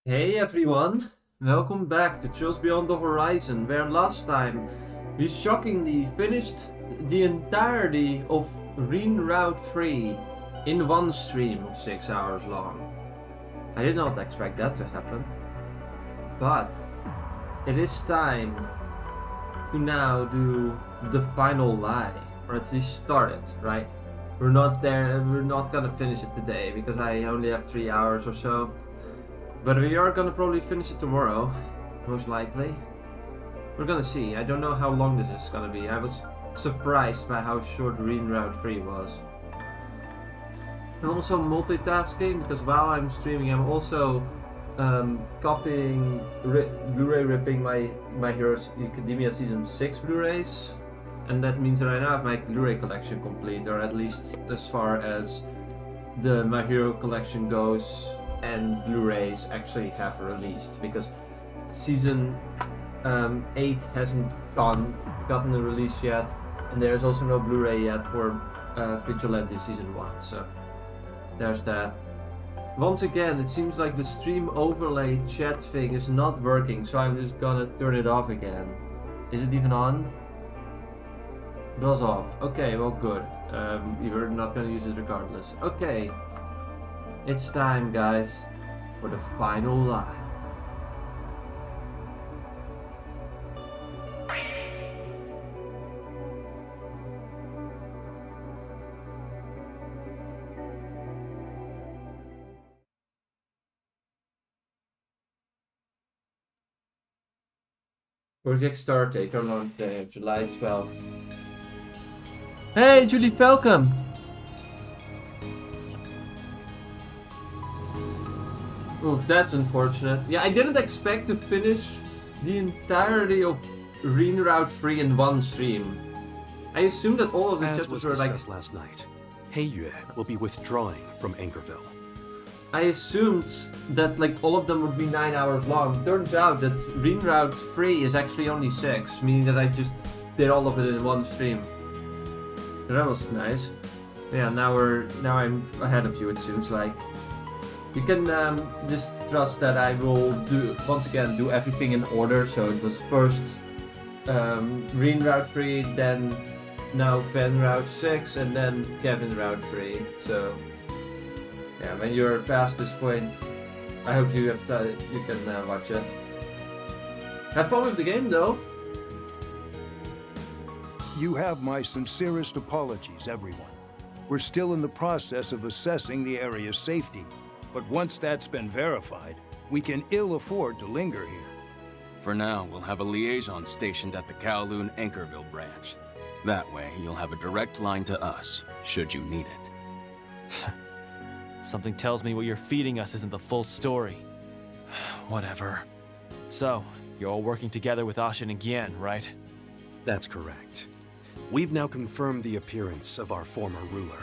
Hey everyone, welcome back to Trails Beyond the Horizon, where last time we shockingly finished the entirety of Green Route 3 in one stream of 6 hours long. I did not expect that to happen, but it is time to now do the final lie, or at least start it, right? We're not gonna finish it today because I only have 3 hours or so. But we are gonna probably finish it tomorrow, most likely. We're gonna see. I don't know how long this is gonna be. I was surprised by how short Green Route 3 was. I'm also multitasking because while I'm streaming, I'm also copying, Blu-ray ripping my Heroes Academia Season 6 Blu-rays. And that means that I now have my Blu-ray collection complete, or at least as far as the My Hero collection goes. And Blu-rays actually have released, because season 8 hasn't gotten a release yet, and there's also no Blu-ray yet for Vigilante season 1, so there's that. Once again, it seems like the stream overlay chat thing is not working, so I'm just gonna turn it off again. Is it even on? It was off. Okay, well good. We were not gonna use it regardless. Okay. It's time, guys, for the final lie. Project Star Taker launch day, July 12th. Hey, Julie Falcom! Oof, that's unfortunate. Yeah, I didn't expect to finish the entirety of Green Route 3 in one stream. I assumed that all of the chapters were like... As was discussed last night, Heiyue will be withdrawing from Anchorville. I assumed that like all of them would be 9 hours long. Turns out that Green Route 3 is actually only 6, meaning that I just did all of it in one stream. So that was nice. Yeah, now I'm ahead of you, it seems like. You can just trust that I will once again do everything in order. So it was first Green Route 3, then now Fen Route 6, and then Kevin Route 3. So yeah, when you're past this point, I hope you can watch it. Have fun with the game though. You have my sincerest apologies, everyone. We're still in the process of assessing the area's safety. But once that's been verified, we can ill afford to linger here. For now, we'll have a liaison stationed at the Kowloon Anchorville branch. That way, you'll have a direct line to us, should you need it. Something tells me what you're feeding us isn't the full story. Whatever. So, you're all working together with Ashin and Gian, right? That's correct. We've now confirmed the appearance of our former ruler.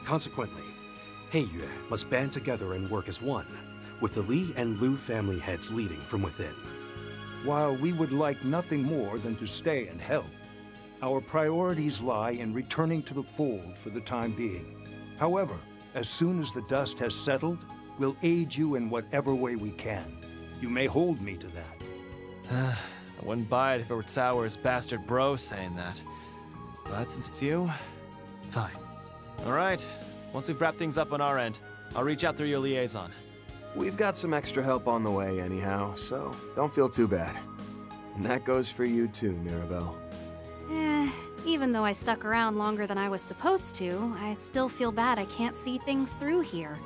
Consequently, Heiyue must band together and work as one, with the Li and Lu family heads leading from within. While we would like nothing more than to stay and help, our priorities lie in returning to the fold for the time being. However, as soon as the dust has settled, we'll aid you in whatever way we can. You may hold me to that. I wouldn't buy it if it were Sour's bastard bro saying that. But since it's you, fine. All right. Once we've wrapped things up on our end, I'll reach out through your liaison. We've got some extra help on the way anyhow, so don't feel too bad. And that goes for you too, Mirabelle. Even though I stuck around longer than I was supposed to, I still feel bad I can't see things through here.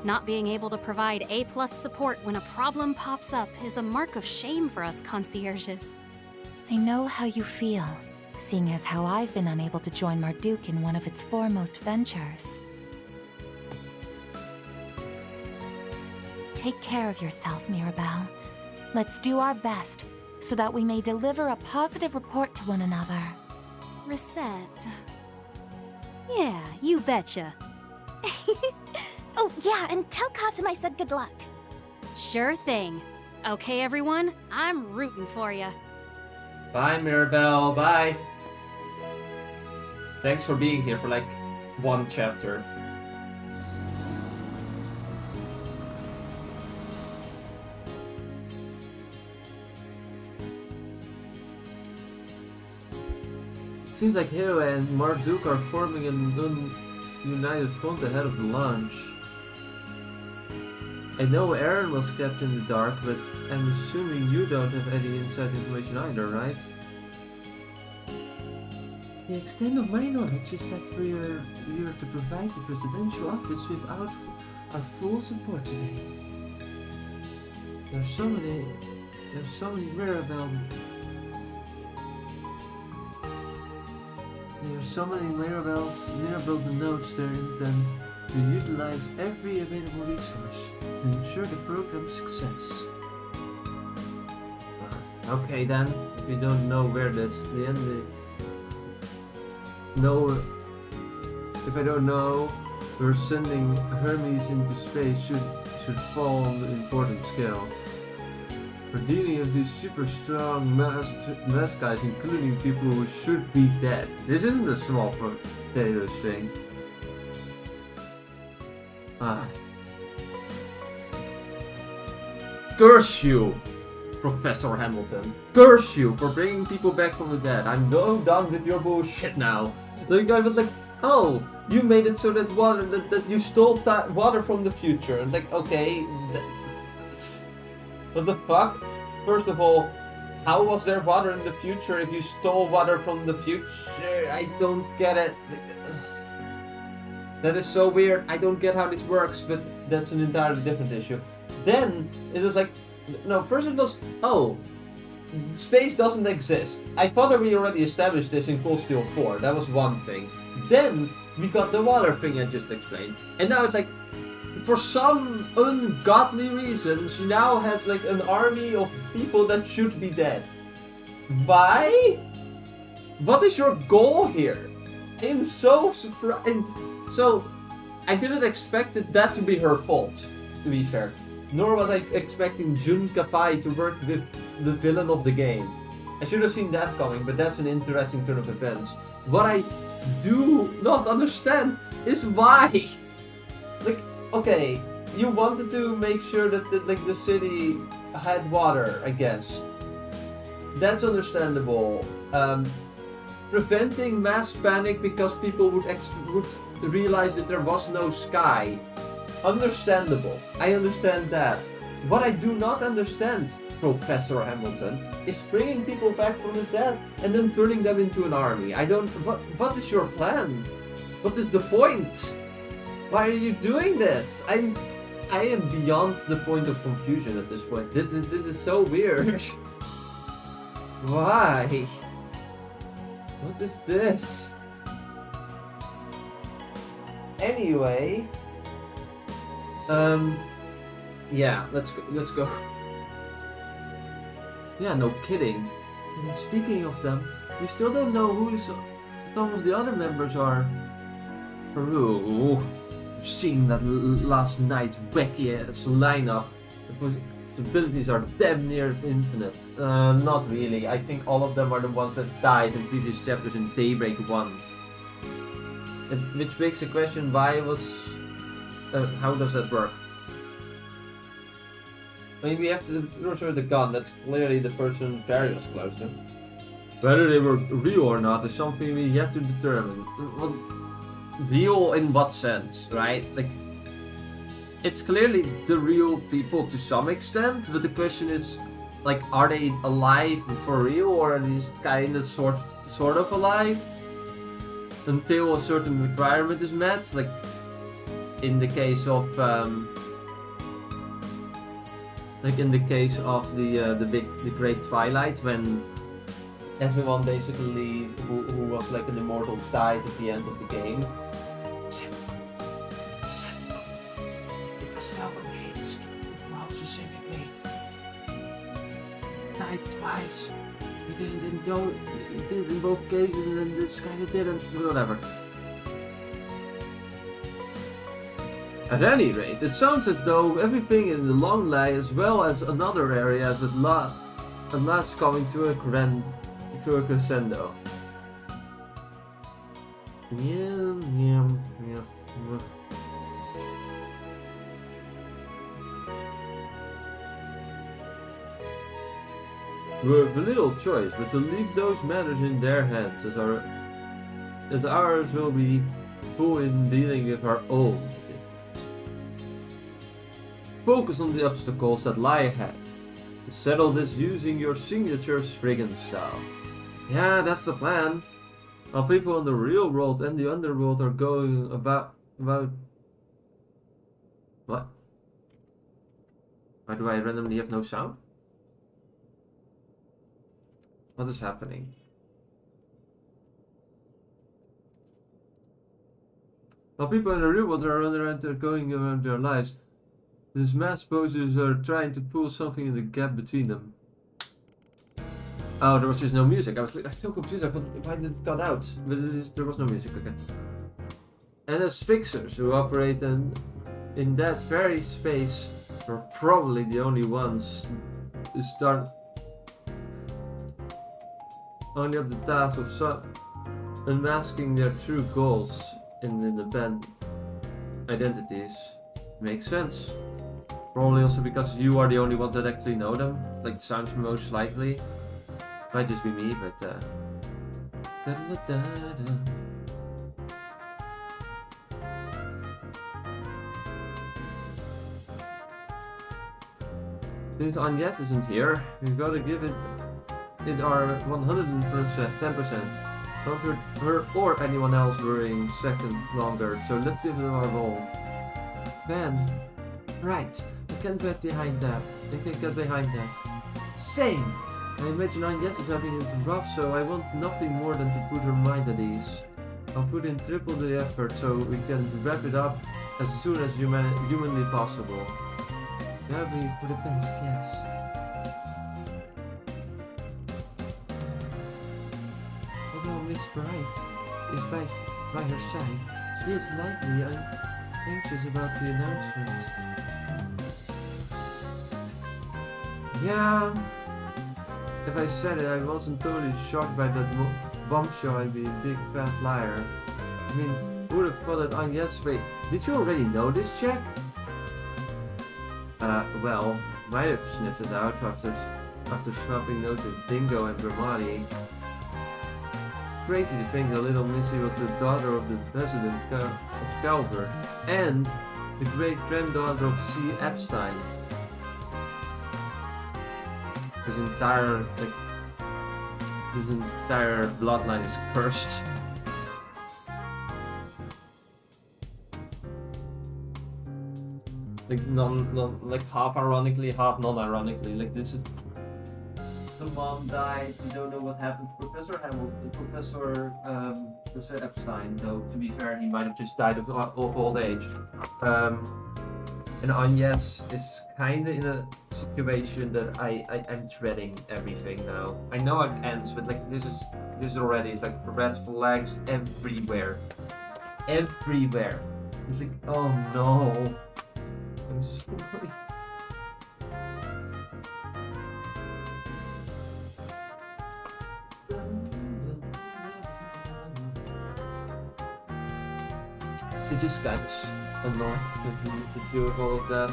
Not being able to provide A+ support when a problem pops up is a mark of shame for us concierges. I know how you feel, seeing as how I've been unable to join Marduk in one of its foremost ventures. Take care of yourself, Mirabelle. Let's do our best, so that we may deliver a positive report to one another. Reset. Yeah, you betcha. Oh, yeah, and tell Kazum I said good luck. Sure thing. Okay, everyone, I'm rooting for ya. Bye, Mirabelle. Bye. Thanks for being here for like one chapter. seems like Hero and Marduk are forming an united front ahead of the launch. I know Aaron was kept in the dark, but I'm assuming you don't have any inside information either, right? The extent of my knowledge is that we are to provide the presidential office without our full support today. There's so many Mirabelle. There are so many Mirabelle notes their intent to utilize every available resource to ensure the program's success. Okay then, if we don't know where the end is. If I don't know where sending Hermes into space should fall on the important scale. We're dealing with these super strong mass guys, including people who should be dead. This isn't a small potatoes thing. Curse you, Professor Hamilton. Curse you for bringing people back from the dead. I'm so done with your bullshit now. The guy was like, oh, you made it so that that you stole that water from the future. And like, okay, what the fuck? First of all, how was there water in the future if you stole water from the future? I don't get it. That is so weird. I don't get how this works, but that's an entirely different issue. Then it was like, no, first it was, oh, space doesn't exist. I thought that we already established this in Cold Steel 4. That was one thing. Then we got the water thing I just explained. And now it's like, for some ungodly reason, she now has like an army of people that should be dead. Why? What is your goal here? I am so surprised. So, I didn't expect that to be her fault, to be fair. Nor was I expecting Jun Kafai to work with the villain of the game. I should have seen that coming, but that's an interesting turn of events. What I do not understand is why. Like, okay, you wanted to make sure that the city had water, I guess. That's understandable. Preventing mass panic because people would realize that there was no sky. Understandable. I understand that. What I do not understand, Professor Hamilton, is bringing people back from the dead and then turning them into an army. I don't... What is your plan? What is the point? Why are you doing this? I am beyond the point of confusion at this point. This is so weird. Why? What is this? Anyway... yeah, let's go. Yeah, no kidding. And speaking of them, we still don't know who some of the other members are. Peru. Seeing that last night's wacky-ass lineup, the possibilities are damn near infinite. Not really. I think all of them are the ones that died in previous chapters in Daybreak 1. Which makes the question, why was... how does that work? I mean, we have to return the gun. That's clearly the person Barry was close to. Whether they were real or not is something we have to determine. Well, real in what sense, right? Like, it's clearly the real people to some extent, but the question is, like, are they alive for real, or are they kind of sort of alive until a certain requirement is met? Like, in the case of the Great Twilight, when everyone basically who was like an immortal died at the end of the game. Simple. Because Falcom hates Wow specifically. Died twice. He did in both cases, and then this guy didn't. Whatever. At any rate, it sounds as though everything in the Long Lay, as well as another area, is at last coming to a crescendo. Yeah. We have little choice but to leave those matters in their hands, as our that ours will be full in dealing with our own predicament. Focus on the obstacles that lie ahead. Settle this using your signature Spriggan style. Yeah, that's the plan. While people in the real world and the underworld are going about... What? Why do I randomly have no sound? What is happening? While people in the real world are running around, they're going around their lives. These mass posers are trying to pull something in the gap between them. Oh, there was just no music. I was so confused. I thought, why did it cut out? But there was no music. Okay. And as fixers who operate in that very space are probably the only ones to start only up the task of unmasking their true goals in the band identities. Makes sense. Probably also because you are the only ones that actually know them. Like, sounds most likely. Might just be me, but Since Agnes isn't here, we gotta give it our 100%, 10%. Don't hurt her or anyone else worrying second longer, so let's give them our role. Ben, right, I can't get behind that. Same! I imagine Agnes is having it rough, so I want nothing more than to put her mind at ease. I'll put in triple the effort so we can wrap it up as soon as humanly possible. That'll be for the best, yes. Although Miss Bright is by her side, she is likely anxious about the announcement. Yeah, if I said it, I wasn't totally shocked by that bombshell, I'd be a big fat liar. I mean, who would have thought that Agnes... Wait, did you already know this, Jack? Well, might have sniffed it out after swapping notes with Dingo and Bramati. Crazy to think that little Missy was the daughter of the president of Calverd and the great-granddaughter of C. Epstein. His entire bloodline is cursed. Like half ironically, half non-ironically. Like this is the mom died. You don't know what happened to Professor Epstein. Though to be fair, he might have just died of old age. And Agnes is kinda in a situation that I'm dreading everything now. I know it ends, but like this is already like red flags everywhere. Everywhere. It's like, oh no. I'm sorry. It just gets annoying that we need to deal with all of that.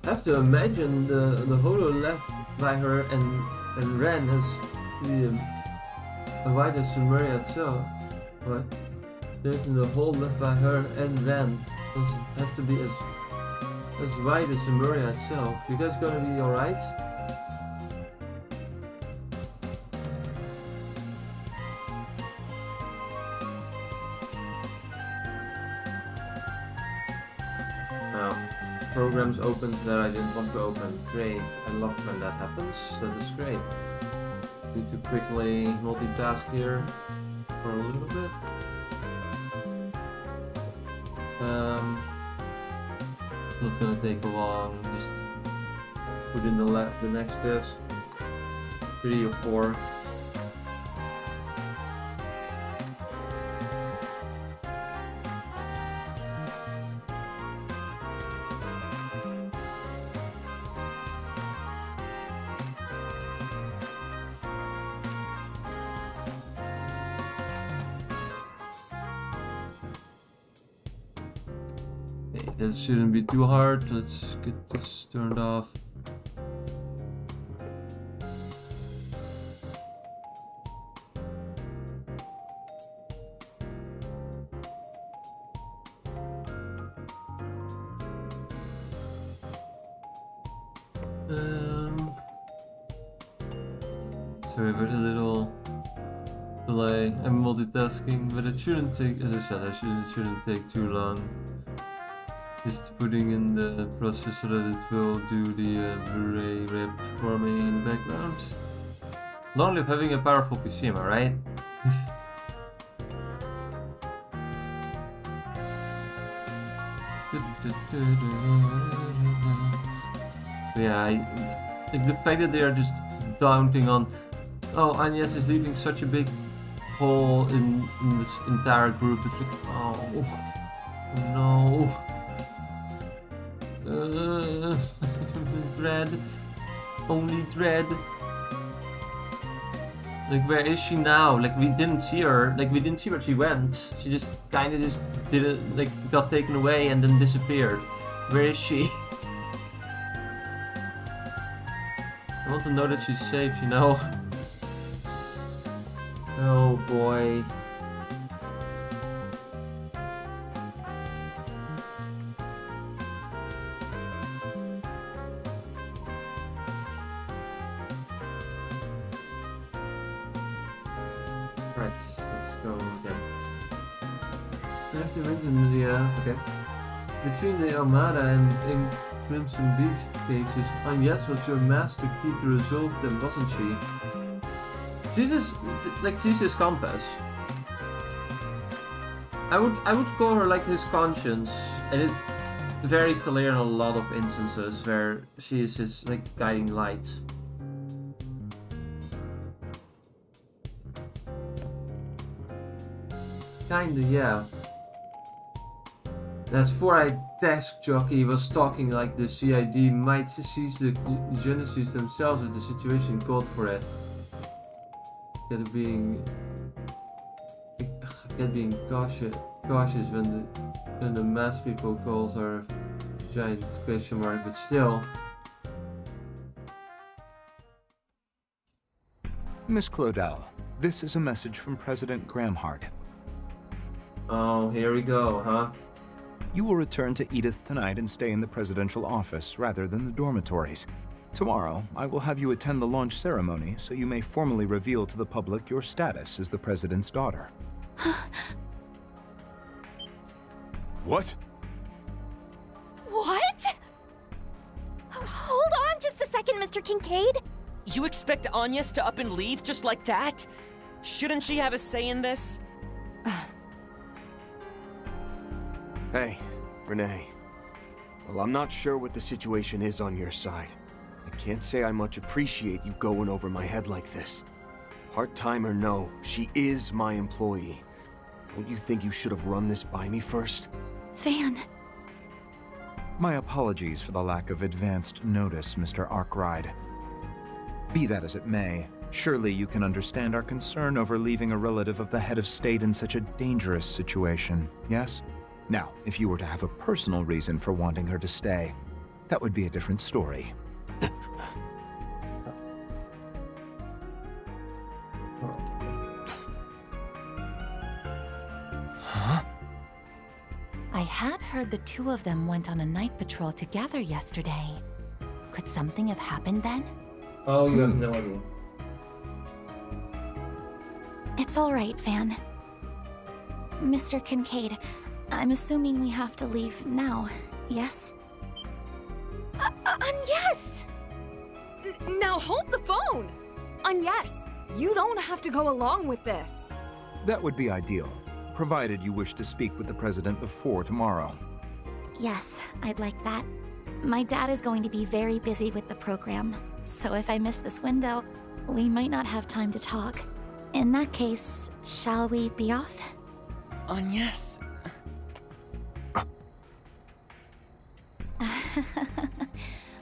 I have to imagine the holo left by her and Ren has the wide as Sumeria itself. What? The hole left by her and Ren has to be as wide as Sumeria itself. You guys gonna be alright? Programs opened that I didn't want to open. Great. I love when that happens. That is great. Need to quickly multitask here for a little bit. Not gonna take long. Just put in the next disk. 3 or 4. This shouldn't be too hard. Let's get this turned off. Sorry about a little delay. I'm multitasking, but it shouldn't take, as I said, it shouldn't take too long. Just putting in the process so that it will do the Blu-ray rip for me in the background. Long live having a powerful PC, am I right? Yeah, like the fact that they are just counting on, oh, Agnes is leaving such a big hole in this entire group. It's like, oh no. Dread. Only Dread. Like, where is she now? Like, we didn't see her. Like, we didn't see where she went. She just kind of just did it, like, got taken away and then disappeared. Where is she? I want to know that she's safe, you know? Oh boy. Right, let's go again. I have to mention the, okay. Between the Armada and Crimson Beast cases, Agnes was your master key to resolve them, wasn't she? She's his compass. I would call her like his conscience, and it's very clear in a lot of instances where she is his like guiding light. Kinda, yeah. As for a desk jockey was talking like the CID might seize the genesis themselves if the situation called for it. Get being cautious when the mass people calls are a giant question mark, but still. Miss Claudel, this is a message from President Gramhart. Oh, here we go, huh? You will return to Edith tonight and stay in the presidential office rather than the dormitories. Tomorrow, I will have you attend the launch ceremony so you may formally reveal to the public your status as the president's daughter. What? What? Hold on just a second, Mr. Kincaid. You expect Agnes to up and leave just like that? Shouldn't she have a say in this? Hey, Renee. Well, I'm not sure what the situation is on your side. I can't say I much appreciate you going over my head like this. Part-time or no, she is my employee. Don't you think you should have run this by me first? Van. My apologies for the lack of advanced notice, Mr. Arkwright. Be that as it may, surely you can understand our concern over leaving a relative of the head of state in such a dangerous situation, yes? Now, if you were to have a personal reason for wanting her to stay, that would be a different story. Huh? I had heard the two of them went on a night patrol together yesterday. Could something have happened then? Oh, you have no idea. It's all right, Van. Mr. Kincaid, I'm assuming we have to leave now, yes? Yes! Now hold the phone! Yes, you don't have to go along with this. That would be ideal, provided you wish to speak with the president before tomorrow. Yes, I'd like that. My dad is going to be very busy with the program, so if I miss this window, we might not have time to talk. In that case, shall we be off? Agnes.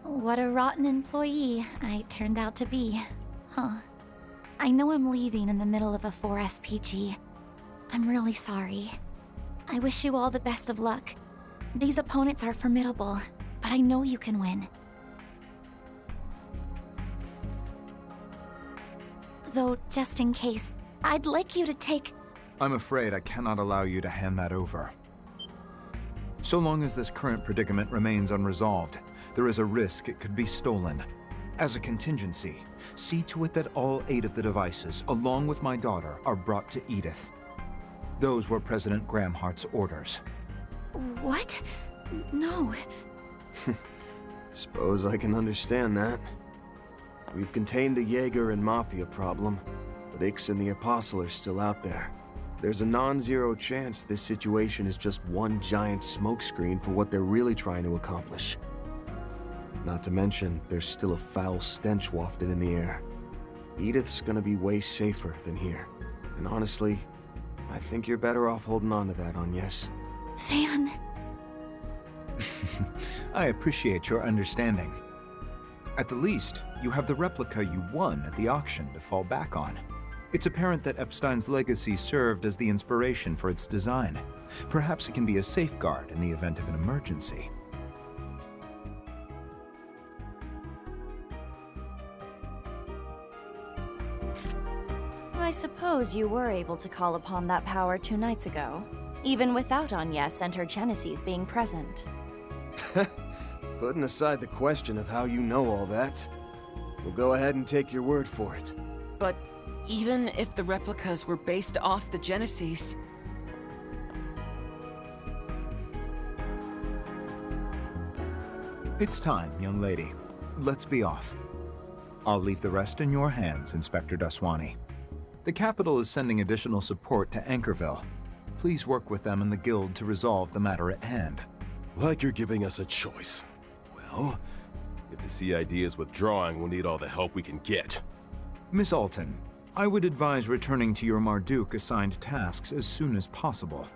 What a rotten employee I turned out to be. Huh. I know I'm leaving in the middle of a 4 SPG. I'm really sorry. I wish you all the best of luck. These opponents are formidable, but I know you can win. Though, just in case, I'd like you to take... I'm afraid I cannot allow you to hand that over. So long as this current predicament remains unresolved, there is a risk it could be stolen. As a contingency, see to it that all 8 of the devices, along with my daughter, are brought to Edith. Those were President Gramhart's orders. What? No. Suppose I can understand that. We've contained the Jaeger and Mafia problem, but Ix and the Apostle are still out there. There's a non-zero chance this situation is just one giant smokescreen for what they're really trying to accomplish. Not to mention, there's still a foul stench wafted in the air. Edith's gonna be way safer than here. And honestly, I think you're better off holding on to that, Agnes. Van. I appreciate your understanding. At the least, you have the replica you won at the auction to fall back on. It's apparent that Epstein's legacy served as the inspiration for its design. Perhaps it can be a safeguard in the event of an emergency. I suppose you were able to call upon that power 2 nights ago, even without Agnes and her Genesis being present. Putting aside the question of how you know all that, we'll go ahead and take your word for it. But even if the replicas were based off the Genesis... It's time, young lady. Let's be off. I'll leave the rest in your hands, Inspector Daswani. The capital is sending additional support to Anchorville. Please work with them and the Guild to resolve the matter at hand. Like you're giving us a choice. Well, if the CID is withdrawing, we'll need all the help we can get. Miss Alton, I would advise returning to your Marduk-assigned tasks as soon as possible.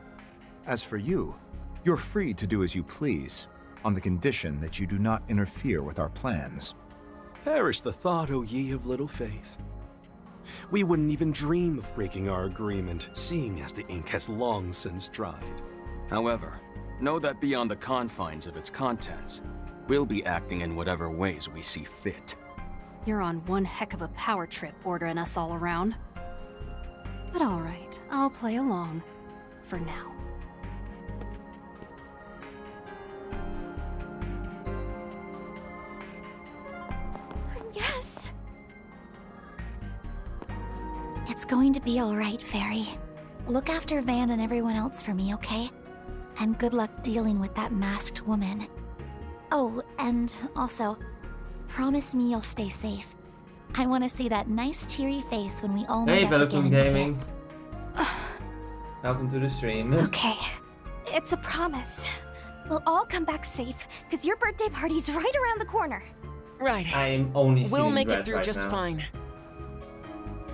As for you, you're free to do as you please, on the condition that you do not interfere with our plans. Perish the thought, O ye of little faith. We wouldn't even dream of breaking our agreement, seeing as the ink has long since dried. However, know that beyond the confines of its contents, we'll be acting in whatever ways we see fit. You're on one heck of a power trip ordering us all around. But alright, I'll play along. For now. Yes! It's going to be alright, Fairy. Look after Van and everyone else for me, okay? And good luck dealing with that masked woman. Oh, and also, promise me you'll stay safe. I want to see that nice cheery face when we all meet up again. Hey, Falcom Gaming. Welcome to the stream. Okay, it's a promise. We'll all come back safe, because your birthday party's right around the corner. Right. I'm only We'll make it through right just now. fine.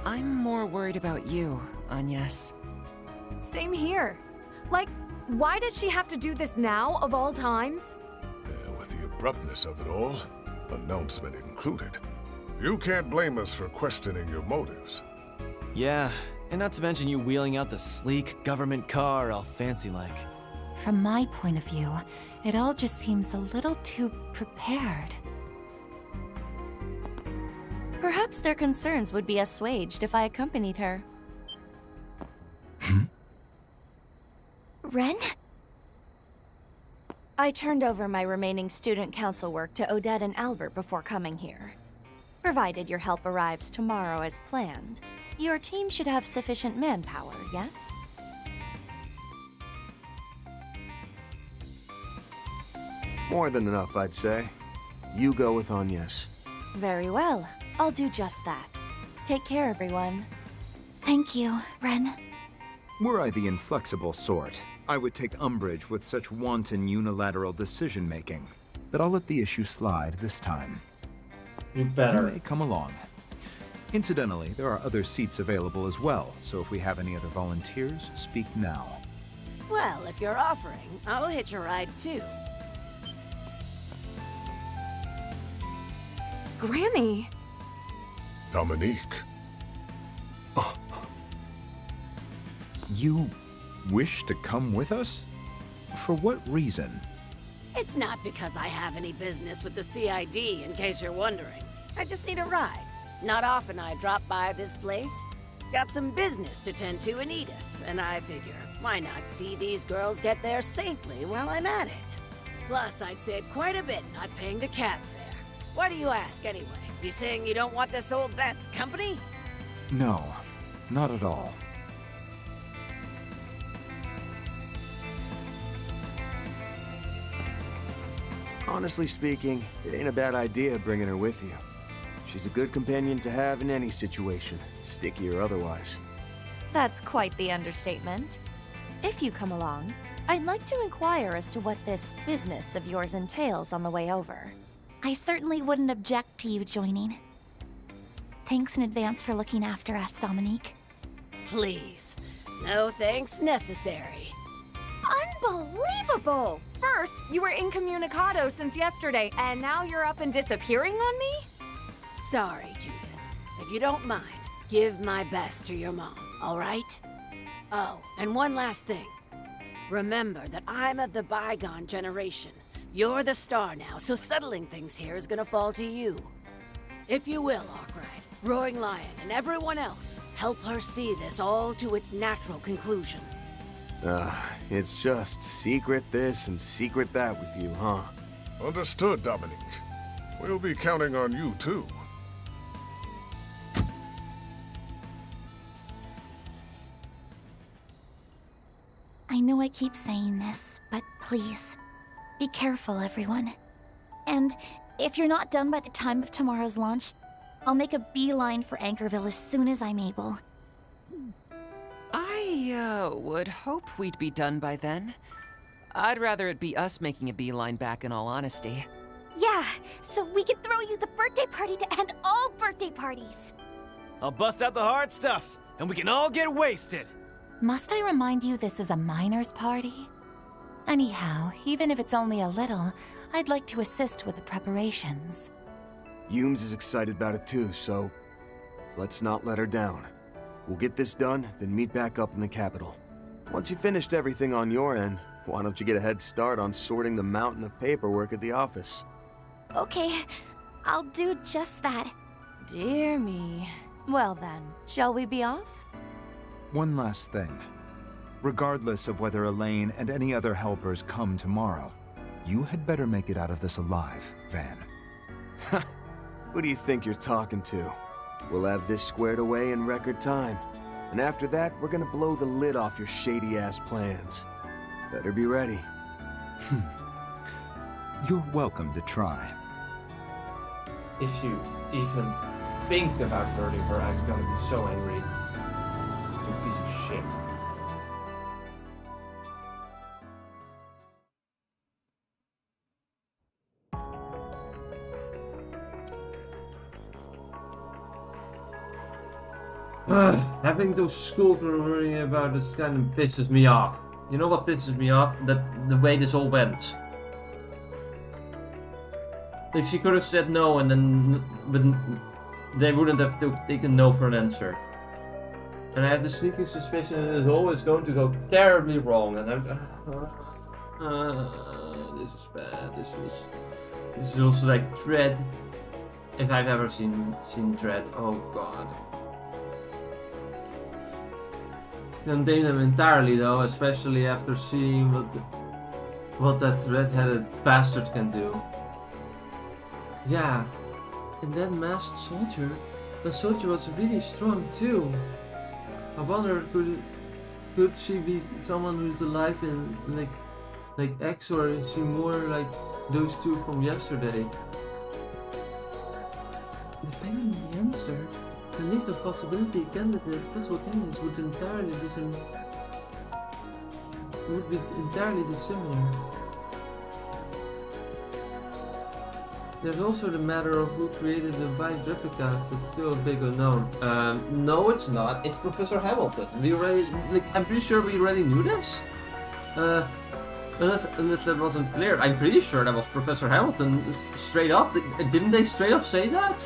I'm more worried about you, Agnes. Same here. Like, why does she have to do this now, of all times? With the abruptness of it all, announcement included. You can't blame us for questioning your motives. Yeah, and not to mention you wheeling out the sleek government car all fancy-like. From my point of view, it all just seems a little too prepared. Perhaps their concerns would be assuaged if I accompanied her. Ren? I turned over my remaining student council work to Odette and Albert before coming here. Provided your help arrives tomorrow as planned, your team should have sufficient manpower, yes? More than enough, I'd say. You go with Agnes. Very well. I'll do just that. Take care, everyone. Thank you, Ren. Were I the inflexible sort, I would take umbrage with such wanton unilateral decision-making. But I'll let the issue slide this time. You You better. may come along. Incidentally, there are other seats available as well, so if we have any other volunteers, speak now. Well, if you're offering, I'll hitch a ride too. Grammy! Dominique. You wish to come with us? For what reason? It's not because I have any business with the CID, in case you're wondering. I just need a ride. Not often I drop by this place. Got some business to tend to in Edith, and I figure, why not see these girls get there safely while I'm at it? Plus, I'd save quite a bit not paying the cab fare. Why do you ask, anyway? You saying you don't want this old bat's company? No, not at all. Honestly speaking, it ain't a bad idea bringing her with you. She's a good companion to have in any situation, sticky or otherwise. That's quite the understatement. If you come along, I'd like to inquire as to what this business of yours entails on the way over. I certainly wouldn't object to you joining. Thanks in advance for looking after us, Dominique. Please. No thanks necessary. Unbelievable! First, you were incommunicado since yesterday, and now you're up and disappearing on me? Sorry, Judith. If you don't mind, give my best to your mom, all right? Oh, and one last thing. Remember that I'm of the bygone generation. You're the star now, so settling things here is gonna fall to you. If you will, Arkwright, Roaring Lion, and everyone else, help her see this all to its natural conclusion. It's just secret this and secret that with you, huh? Understood, Dominique. We'll be counting on you, too. I know I keep saying this, but please, be careful, everyone. And if you're not done by the time of tomorrow's launch, I'll make a beeline for Anchorville as soon as I'm able. I would hope we'd be done by then. I'd rather it be us making a beeline back, in all honesty. Yeah, so we can throw you the birthday party to end all birthday parties. I'll bust out the hard stuff, and we can all get wasted. Must I remind you this is a miner's party? Anyhow, even if it's only a little, I'd like to assist with the preparations. Humes is excited about it too, so let's not let her down. We'll get this done, then meet back up in the capital. Once you've finished everything on your end, why don't you get a head start on sorting the mountain of paperwork at the office? Okay, I'll do just that. Dear me. Well then, shall we be off? One last thing. Regardless of whether Elaine and any other helpers come tomorrow, you had better make it out of this alive, Van. Who do you think you're talking to? We'll have this squared away in record time. And after that, we're gonna blow the lid off your shady-ass plans. Better be ready. You're welcome to try. If you even think about hurting her, I'm gonna be so angry. You piece of shit. Having those schoolgirls worrying about the stand pisses me off. You know what pisses me off? That the way this all went. Like, she could have said no and then but they wouldn't have taken no for an answer. And I have the sneaking suspicion it is always going to go terribly wrong, and I'm this is bad. This is also like Dread. If I've ever seen Dread, oh god. Condemn them entirely though, especially after seeing what that red-headed bastard can do. Yeah, and that masked soldier, the soldier was really strong too. I wonder, could she be someone who's alive in like X, or is she more like those two from yesterday? Depending on the answer, the list of possible candidates would be entirely dissimilar. There's also the matter of who created the white replicas. It's still a big unknown. No, it's not. It's Professor Hamilton. We already, I'm pretty sure we already knew this. Unless that wasn't clear. I'm pretty sure that was Professor Hamilton. Straight up. Didn't they straight up say that?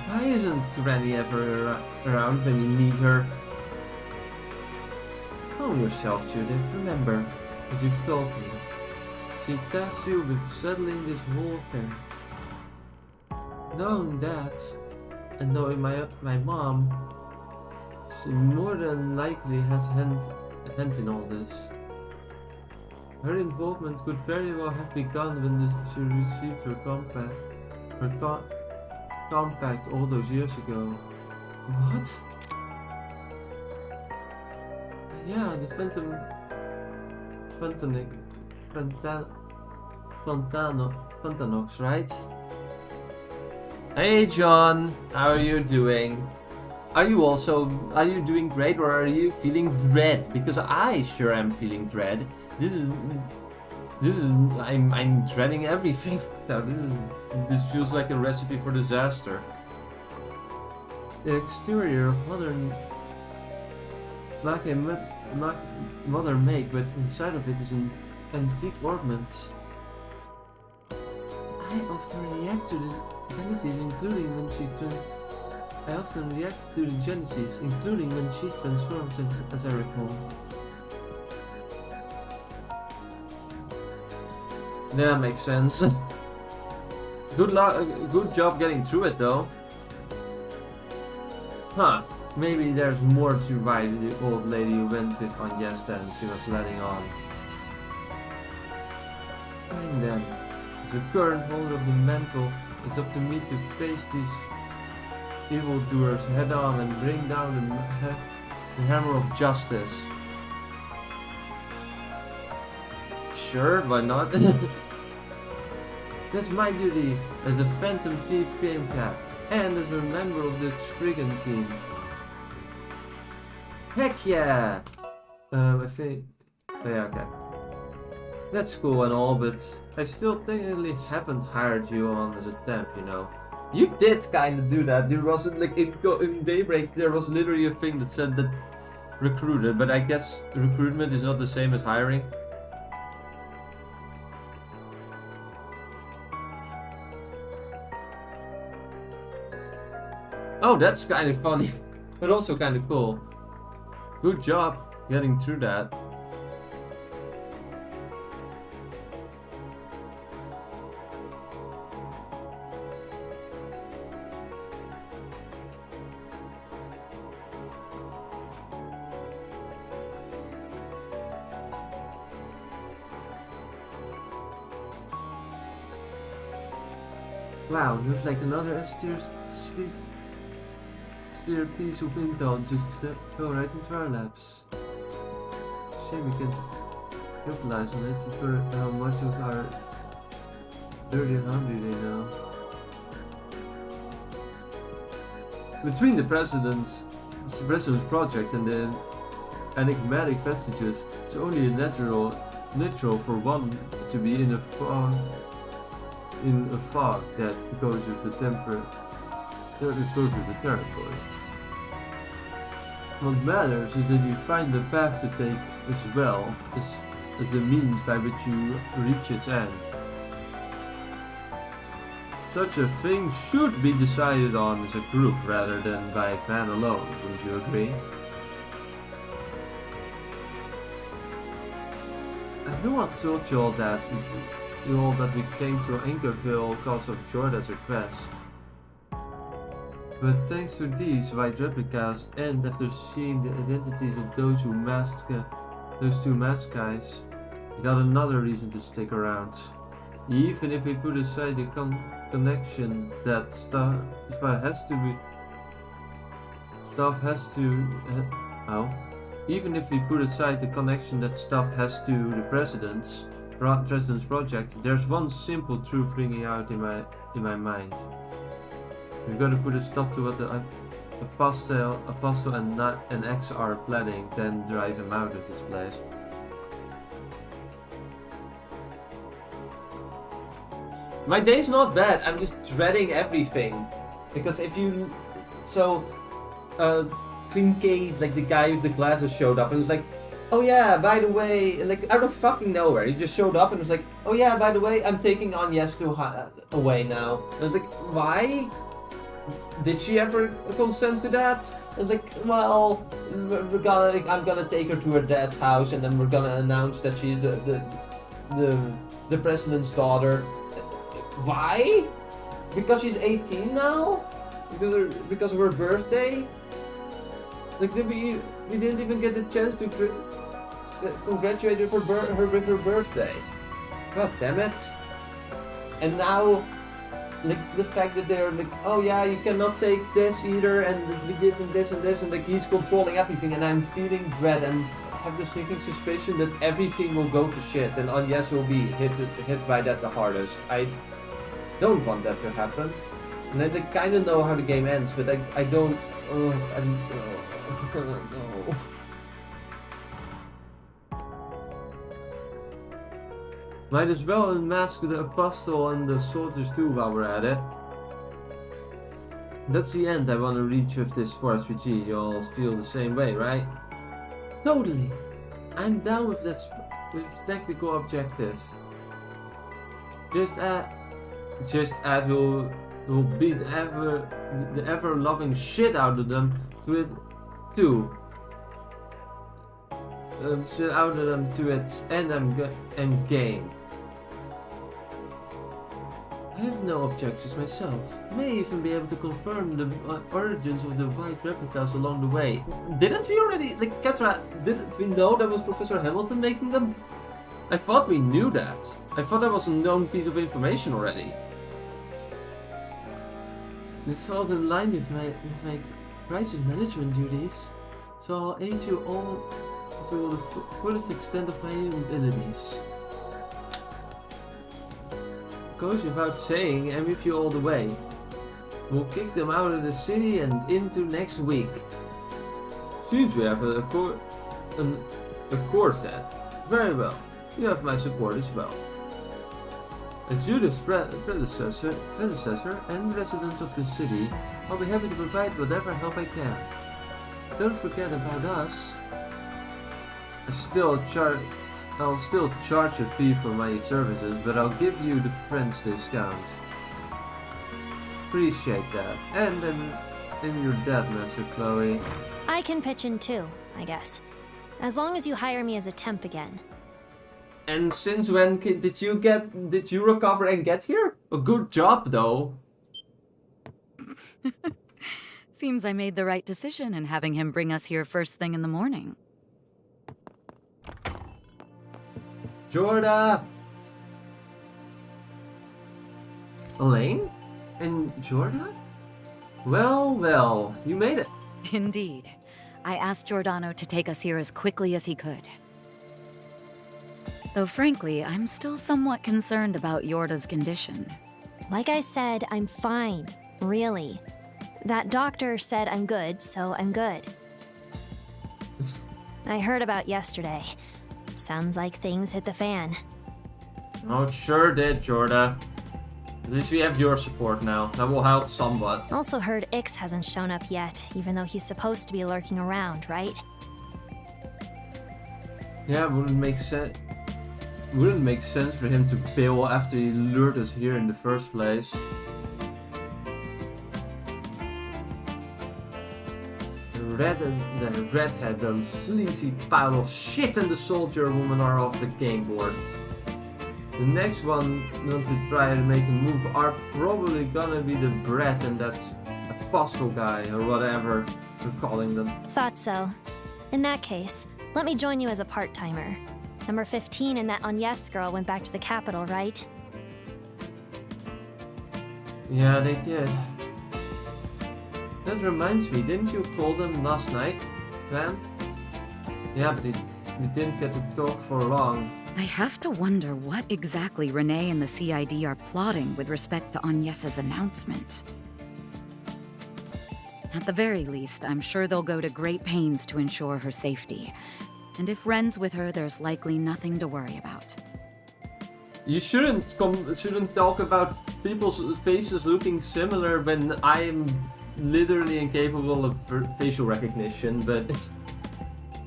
Why isn't Granny ever around when you need her? Calm yourself, Judith. Remember, as you've told me, she tasked you with settling this whole affair. Knowing that, and knowing my mom, she more than likely has a hand in all this. Her involvement could very well have begun when she received her compact all those years ago. What? Yeah, the Pantanox, right? Hey John, how are you doing? Are you doing great, or are you feeling dread? Because I sure am feeling dread. I'm dreading everything now. This feels like a recipe for disaster. The exterior of modern modern make, but inside of it is an antique ornament. I often react to the genesis, including when she transforms, as I recall. That makes sense. Good job getting through it, though. Huh. Maybe there's more to why the old lady who went with Agnes than she was letting on. And then, as the current holder of the mantle, it's up to me to face these evildoers head on and bring down the hammer of justice. Sure, why not? That's my duty as the Phantom Thief game cap and as a member of the Spriggan team. Heck yeah! I think... yeah, okay. That's cool and all, but I still technically haven't hired you on as a temp, you know. You did kinda do that. There wasn't, like, in Daybreak, there was literally a thing that said that recruited, but I guess recruitment is not the same as hiring. Oh, that's kind of funny, but also kind of cool. Good job getting through that. Wow, looks like another piece of intel just fell right into our laps. Shame we can't capitalize on it for how much of our dirty laundry they know. Between the President's project and the enigmatic vestiges, it's only natural for one to be in a fog that goes with the territory. What matters is that you find the path to take as well as the means by which you reach its end. Such a thing should be decided on as a group rather than by Van alone, wouldn't you agree? I know I told you all that we came to Anchorville because of Jordan's request. But thanks to these white replicas, and after seeing the identities of those two masked guys, we got another reason to stick around. Even if we put aside the connection that stuff has to the President's project, there's one simple truth ringing out in my mind. We've got to put a stop to what the Apostle and X are planning, then drive him out of this place. My day's not bad, I'm just dreading everything. Because if you... So... Kincaid, like the guy with the glasses, showed up and was like, oh yeah, by the way, like out of fucking nowhere, he just showed up and was like, oh yeah, by the way, I'm taking Agnes away now. And I was like, why? Did she ever consent to that? I was like, well, I'm gonna take her to her dad's house and then we're gonna announce that she's the president's daughter. Why? Because she's 18 now? Because of her birthday? Like, we didn't even get the chance to congratulate her with her birthday. God damn it. And now, like, the fact that they're like, oh yeah, you cannot take this either, and we did this, and like, he's controlling everything, and I'm feeling dread and have the sinking suspicion that everything will go to shit, and Agnes will be hit by that the hardest. I don't want that to happen. And I kind of know how the game ends, but I don't. No. Might as well unmask the apostle and the soldiers too while we're at it. That's the end I want to reach with this 4RPG. You all feel the same way, right? Totally. I'm down with that with tactical objective. Just add who'll beat the ever-loving shit out of them to it too. Shit out of them to its end game. I have no objections myself. May even be able to confirm the origins of the white replicas along the way. Didn't we already, like, Ketra, didn't we know that was Professor Hamilton making them? I thought we knew that. I thought that was a known piece of information already. This falls in line with my crisis management duties, so I'll aid you all to the fullest extent of my abilities. Goes without saying, I'm with you all the way. We'll kick them out of the city and into next week. Seems we have a quartet. Very well. You have my support as well. As Judith's predecessor and residents of the city, I'll be happy to provide whatever help I can. Don't forget about us. I'll still charge a fee for my services, but I'll give you the friends discount. Appreciate that. And in your debt, Master Chloe. I can pitch in too, I guess. As long as you hire me as a temp again. And since when did you recover and get here? A good job, though. Seems I made the right decision in having him bring us here first thing in the morning. Jorda! Elaine? And Jorda? Well, you made it. Indeed. I asked Giordano to take us here as quickly as he could. Though frankly, I'm still somewhat concerned about Yorda's condition. Like I said, I'm fine. Really. That doctor said I'm good, so I'm good. I heard about yesterday. Sounds like things hit the fan. Oh, it sure did, Jorda. At least we have your support now. That will help somewhat. Also heard Ix hasn't shown up yet, even though he's supposed to be lurking around, right? Yeah, wouldn't make sense for him to bail after he lured us here in the first place. The redhead, the sleazy pile of shit, and the soldier woman are off the game board. The next one not to try to make a move are probably gonna be the Brett and that apostle guy, or whatever you're calling them. Thought so. In that case, let me join you as a part-timer. Number 15 and that Agnes girl went back to the capital, right? Yeah, they did. That reminds me, didn't you call them last night, Van? Yeah, but we didn't get to talk for long. I have to wonder what exactly Renee and the CID are plotting with respect to Agnes's announcement. At the very least, I'm sure they'll go to great pains to ensure her safety. And if Ren's with her, there's likely nothing to worry about. You shouldn't talk about people's faces looking similar when I'm literally incapable of facial recognition, but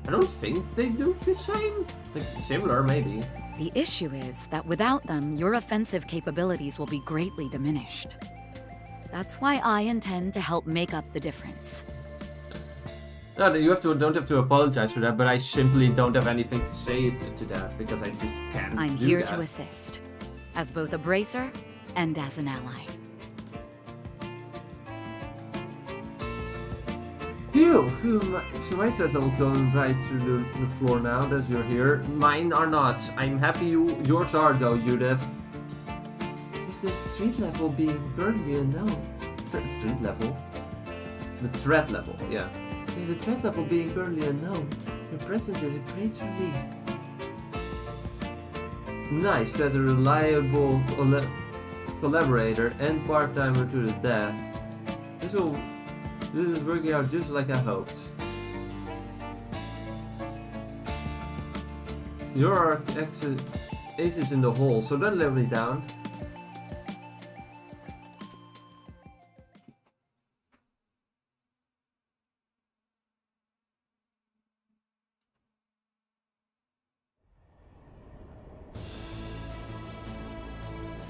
I don't think they do the same. Like, similar, maybe. The issue is that without them, your offensive capabilities will be greatly diminished. That's why I intend to help make up the difference. No, you don't have to apologize for that, but I simply don't have anything to say to that, because I just can't I'm do here that. to assist, as both a bracer and as an ally. Phew! my threat level's going right through the floor now that you're here. Mine are not. I'm happy yours are though, Judith. If the street level being currently unknown... Street level? The threat level, yeah. If the threat level being currently unknown, your presence is a great relief. Nice, that a reliable collaborator and part-timer to the death. This is working out just like I hoped. Your are aces in the hole, so don't let me down.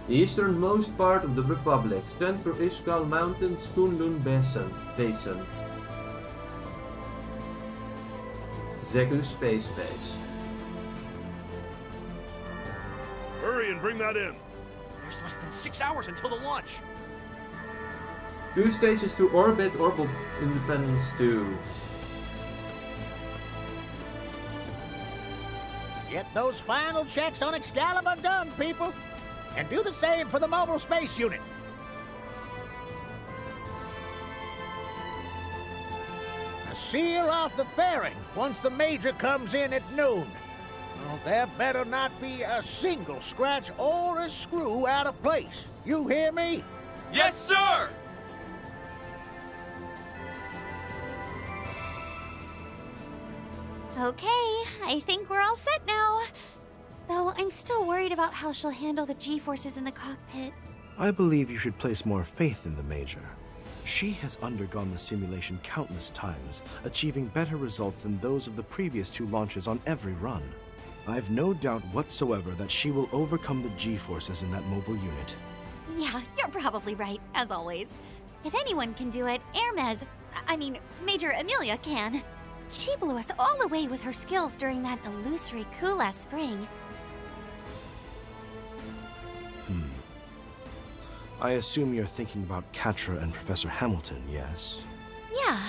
The easternmost part of the Republic, Central Ishgal Mountains, Kunlun Basin. Zeku Space Base. Hurry and bring that in. There's less than 6 hours until the launch. 2 stages to orbit, Orbital Independence 2. Get those final checks on Excalibur done, people. And do the same for the mobile space unit. Now seal off the fairing once the Major comes in at noon. Well, there better not be a single scratch or a screw out of place. You hear me? Yes, sir! Okay, I think we're all set now. Though I'm still worried about how she'll handle the G-forces in the cockpit. I believe you should place more faith in the Major. She has undergone the simulation countless times, achieving better results than those of the previous 2 launches on every run. I've no doubt whatsoever that she will overcome the G-forces in that mobile unit. Yeah, you're probably right, as always. If anyone can do it, Major Amelia can. She blew us all away with her skills during that illusory coup last spring. I assume you're thinking about Catra and Professor Hamilton, yes? Yeah.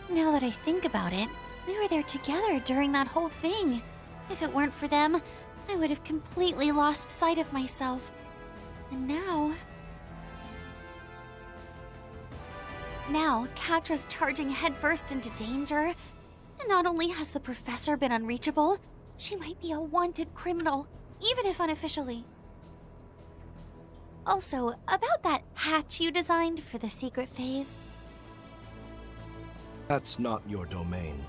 Now that I think about it, we were there together during that whole thing. If it weren't for them, I would have completely lost sight of myself. And now... Now, Catra's charging headfirst into danger. And not only has the professor been unreachable, she might be a wanted criminal, even if unofficially. Also, about that hatch you designed for the secret phase. That's not your domain.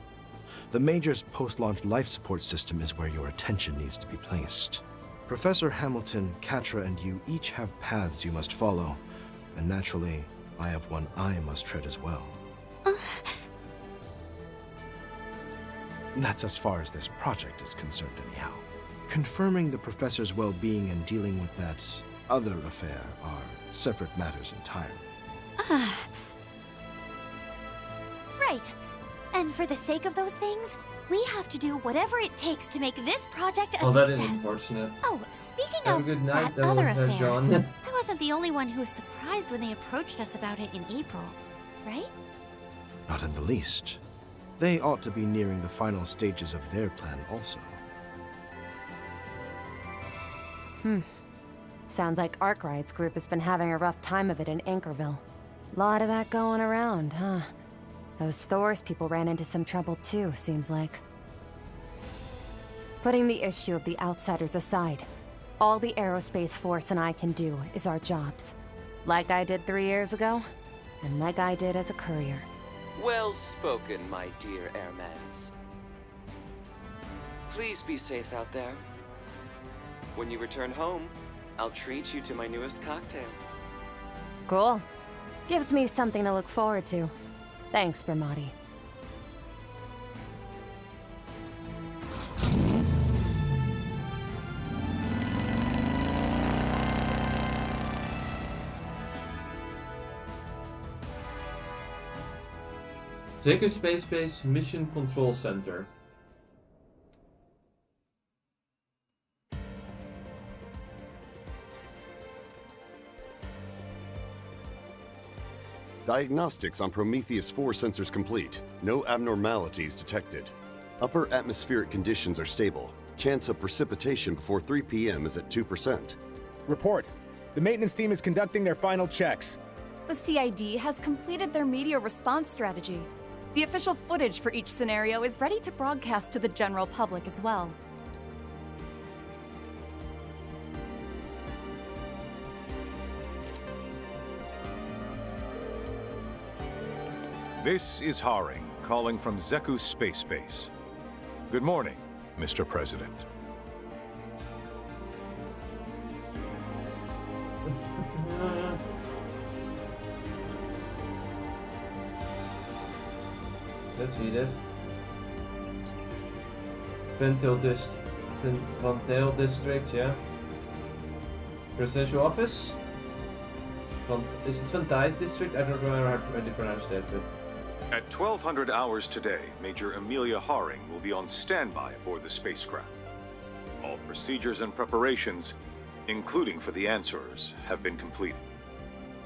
The Major's post-launch life support system is where your attention needs to be placed. Professor Hamilton, Catra, and you each have paths you must follow, and naturally, I have one I must tread as well. That's as far as this project is concerned anyhow. Confirming the professor's well-being and dealing with that other affair are separate matters entirely. Right. And for the sake of those things, we have to do whatever it takes to make this project a success. That is unfortunate. Oh, speaking Have of a good night, that other affair, John. I wasn't the only one who was surprised when they approached us about it in April, right? Not in the least. They ought to be nearing the final stages of their plan also. Sounds like Arkwright's group has been having a rough time of it in Anchorville. Lot of that going around, huh? Those Thors people ran into some trouble too, seems like. Putting the issue of the outsiders aside, all the aerospace force and I can do is our jobs. Like I did 3 years ago, and like I did as a courier. Well spoken, my dear Hermes. Please be safe out there. When you return home, I'll treat you to my newest cocktail. Cool. Gives me something to look forward to. Thanks, Bramati. Zeker Space Base Mission Control Center. Diagnostics on Prometheus 4 sensors complete. No abnormalities detected. Upper atmospheric conditions are stable. Chance of precipitation before 3 p.m. is at 2%. Report. The maintenance team is conducting their final checks. The CID has completed their media response strategy. The official footage for each scenario is ready to broadcast to the general public as well. This is Haring, calling from Zeku Space Base. Good morning, Mr. President. Let's see this. Ventil District, yeah. Residential office. Is it Ventile District? I don't remember how to pronounce that, but... At 1200 hours today, Major Amelia Haring will be on standby aboard the spacecraft. All procedures and preparations, including for the answerers, have been completed.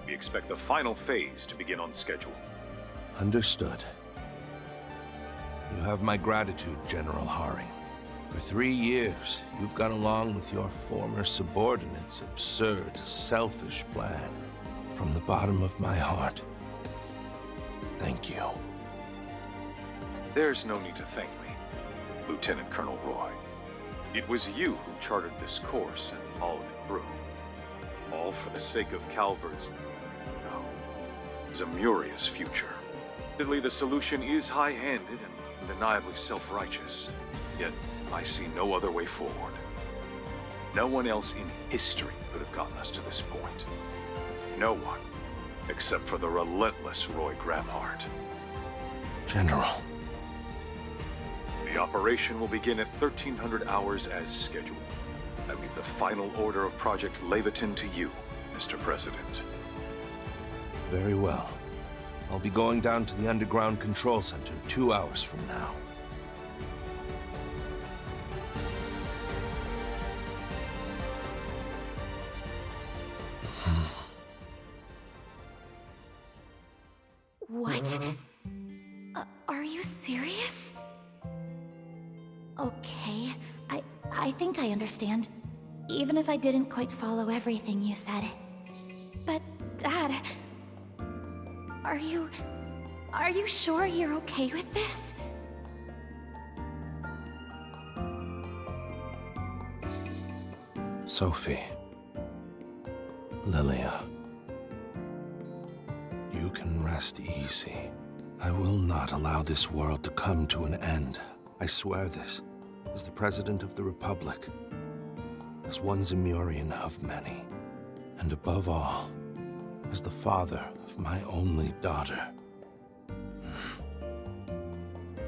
We expect the final phase to begin on schedule. Understood. You have my gratitude, General Haring. For 3 years, you've gone along with your former subordinate's absurd, selfish plan. From the bottom of my heart, thank you. There's no need to thank me, Lieutenant Colonel Roy. It was you who charted this course and followed it through. All for the sake of Calverd's, no, Zamuria's future. Admittedly, the solution is high-handed and undeniably self-righteous, yet I see no other way forward. No one else in history could have gotten us to this point. No one, except for the relentless Roy Gramhart. General. The operation will begin at 1300 hours as scheduled. I leave the final order of Project Leviathan to you, Mr. President. Very well. I'll be going down to the underground control center 2 hours from now. What? Are you serious? Okay, I think I understand. Even if I didn't quite follow everything you said. But, Dad... Are you sure you're okay with this? Sophie. Lilia. You can rest easy. I will not allow this world to come to an end. I swear this, as the President of the Republic, as one Zamurian of many, and above all, as the father of my only daughter.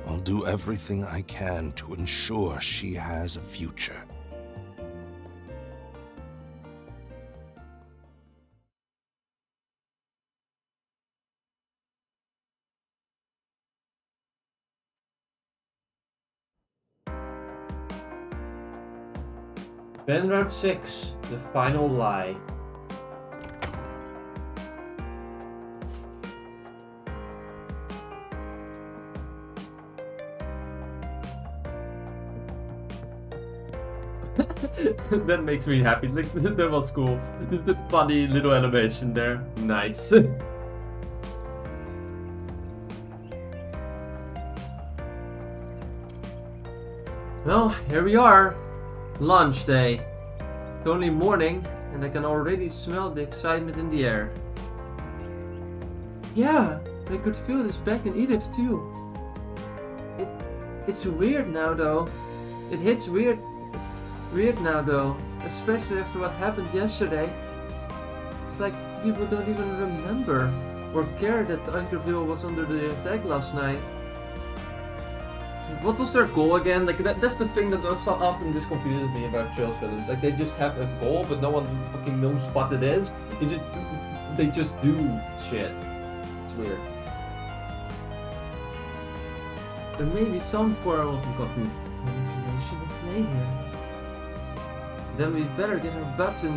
I'll do everything I can to ensure she has a future. Then round 6, the final lie. That makes me happy. Like, that was cool. Just a funny little animation there. Nice. Well, here we are. Launch day. It's only morning, and I can already smell the excitement in the air. Yeah, I could feel this back in Edith too. It's weird now though. It hits weird now though, especially after what happened yesterday. It's like people don't even remember or care that Ankerville was under the attack last night. What was their goal again? Like that's the thing that so often this confuses me about Trails Village. Like they just have a goal, but no one fucking knows what it is. They just do shit. It's weird. There may be some form of manipulation at play here. Then we better get our butts in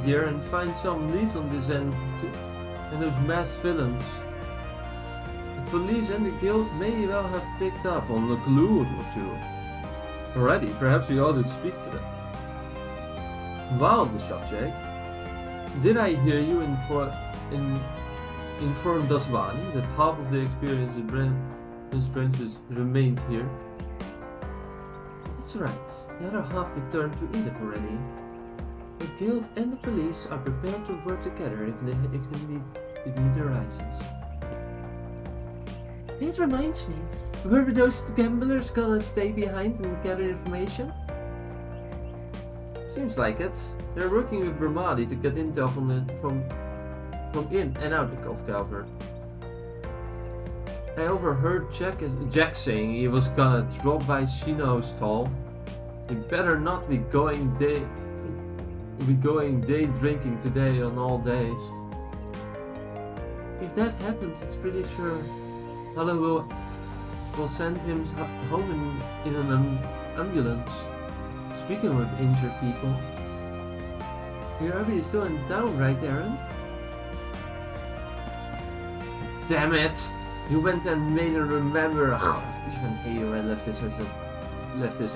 gear and find some leads on this end and those masked villains. The police and the guild may well have picked up on a clue or two already. Perhaps we ought to speak to them. While the subject, did I hear you inform Daswani that half of the experienced branches remained here? That's right. The other half returned to Edith already. The guild and the police are prepared to work together if the need arises. It reminds me, were those gamblers gonna stay behind and gather information? Seems like it. They're working with Brahmadi to get intel from in and out of Calverd. I overheard Jack saying he was gonna drop by Shino's stall. He better not be going day drinking today on all days. If that happens, it's pretty sure Hala will send him home in an ambulance. Speaking of injured people, your Abby is still in town, right, Aaron? Damn it! You went and made her remember. Even Aowen left his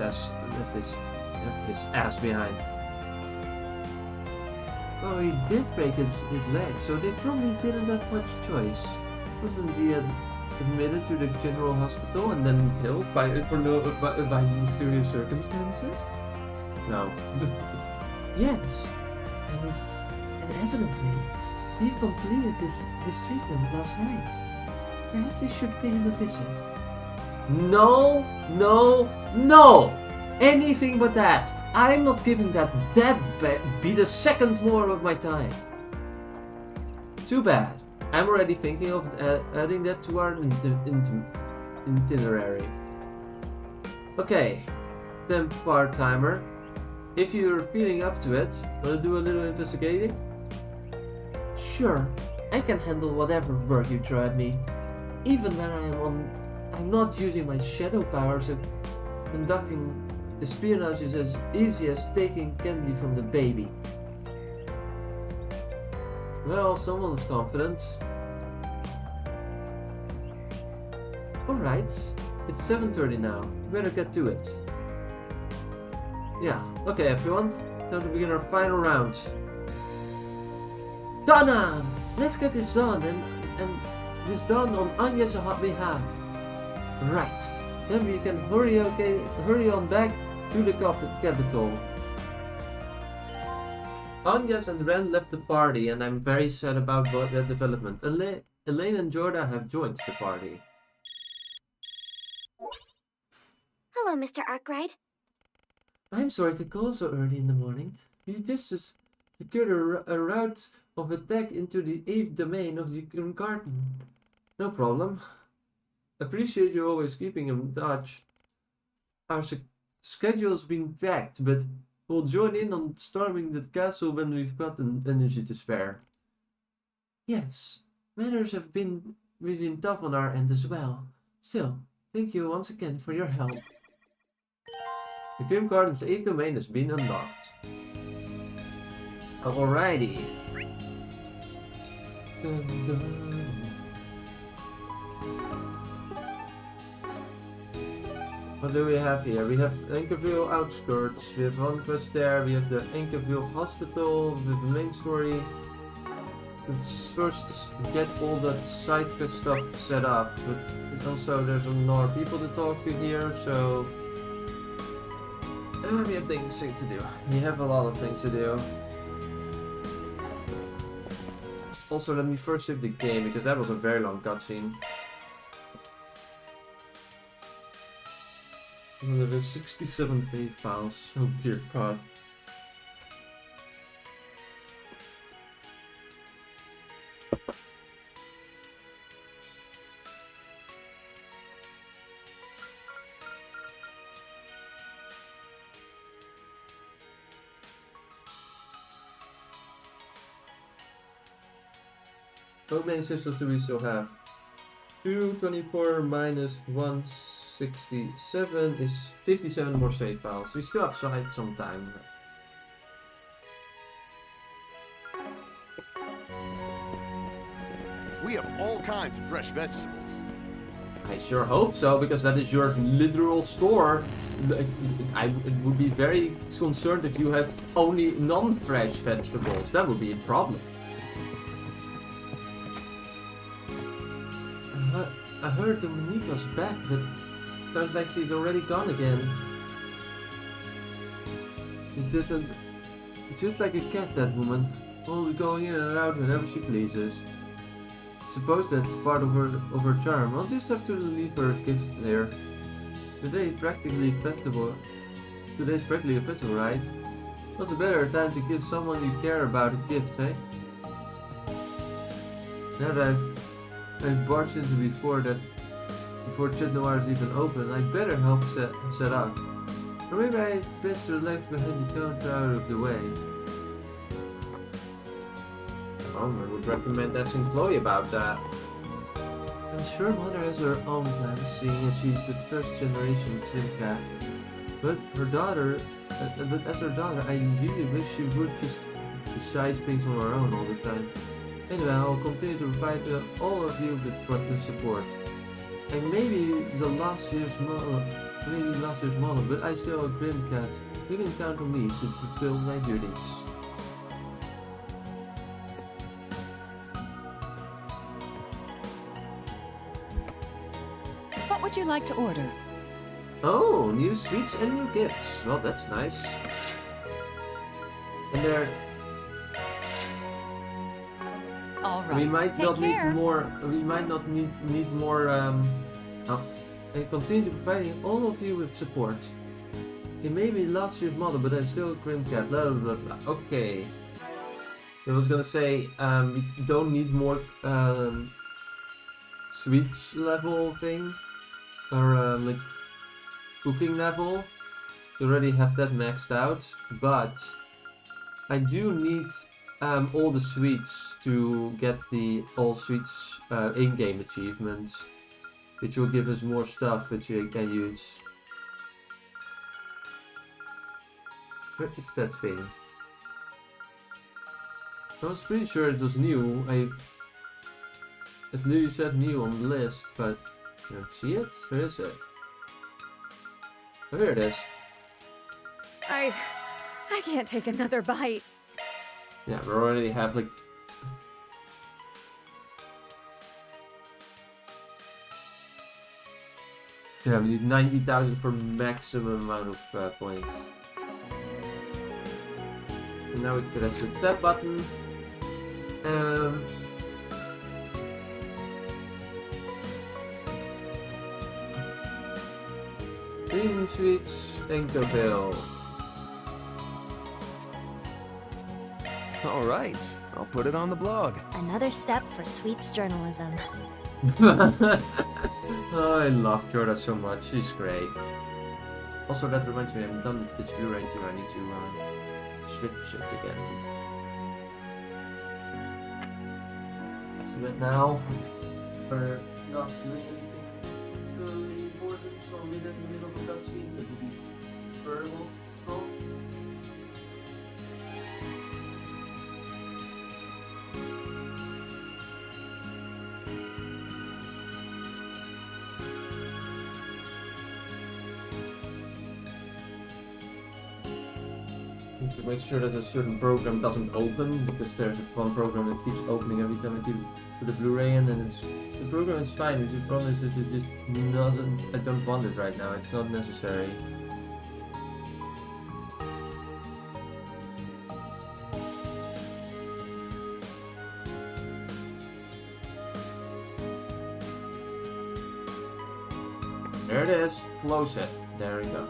ass behind. Oh, he did break his leg, so they probably didn't have much choice. Wasn't he admitted to the general hospital and then killed by mysterious circumstances? No. Yes. And evidently, they've completed his treatment last night. Perhaps we should pay him a visit. No! Anything but that! I'm not giving that beat a second more of my time. Too bad. I'm already thinking of adding that to our itinerary. Okay, then part-timer. If you're feeling up to it, wanna do a little investigating? Sure, I can handle whatever work you throw at me. Even when I'm not using my shadow powers, conducting espionage is as easy as taking candy from the baby. Well, someone's confident. Alright, it's 7:30 now. Better get to it. Yeah, okay everyone. Time to begin our final round. Donna! Let's get this done and this done on Anya's behalf. Right. Then we can hurry on back to the capital. Anya's and Ren left the party, and I'm very sad about that development. Elaine and Jorda have joined the party. Hello, Mr. Arkwright. I'm sorry to call so early in the morning. You just secured a route of attack into the 8th domain of the garden. No problem. Appreciate you always keeping in touch. Our schedule's been packed, but we'll join in on storming the castle when we've got the energy to spare. Yes, matters have been tough on our end as well. Still, thank you once again for your help. The Grim Garden's 8th domain has been unlocked. Alrighty. What do we have here? We have Ankerville Outskirts, we have one quest there, we have the Ankerville Hospital with the main story. Let's first get all that side quest stuff set up, but also there's more people to talk to here, so we have things to do. We have a lot of things to do. Also, let me first save the game, because that was a very long cutscene. There are 67 page files. Oh dear God. How many systems do we still have? 224 minus 167 is 57 more save files. We still have some time. We have all kinds of fresh vegetables. I sure hope so, because that is your literal store. I would be very concerned if you had only non-fresh vegetables. That would be a problem. I heard Dominique was back, but sounds like she's already gone again. It's just like a cat, that woman. Only going in and out whenever she pleases. Suppose that's part of her charm. I'll just have to leave her a gift there. Today's practically a festival, right? What's a better time to give someone you care about a gift, eh? Now that I've barged into before Chet Noir is even open, I'd better help set up. Or maybe I best relax behind the counter out of the way. I would recommend asking Chloe about that. I'm sure Mother has her own plans, seeing as she's the first generation Trimcat. But as her daughter, I really wish she would just decide things on her own all the time. Anyway, I'll continue to provide all of you with support. And maybe last year's model, but I still a Grimcat. You can count on me to fulfill my duties. What would you like to order? Oh, new sweets and new gifts. Well, that's nice. And there. All right. We might Take not care. need more. We might not need more. I continue providing all of you with support. It may be last year's model, but I'm still a Grimcat. Blah blah blah. Okay. I was gonna say we don't need more sweets level thing, or like cooking level. We already have that maxed out, but I do need all the sweets to get the all sweets in-game achievements, which will give us more stuff which we can use. Where is that thing? I was pretty sure it was new. It literally said new on the list, but I don't see it. Where is it? Oh, here it is. I can't take another bite. Yeah, we already have like... Yeah, we need 90,000 for maximum amount of points. And now we press the tab button. Green Sweets, Anchorville. Alright, I'll put it on the blog. Another step for Sweets journalism. Oh, I love Jorda so much, she's great. Also, that reminds me, I'm done with this Blu-ray too, I need to switch it again. Let's do it now. We're not doing anything really important, so we're in the middle of a cutscene, that would be preferable. Oh. Need to make sure that a certain program doesn't open, because there's one program that keeps opening every time I do put the Blu-ray in, and the program is fine. The problem is that it just doesn't. I don't want it right now. It's not necessary. There it is. Close it. There we go.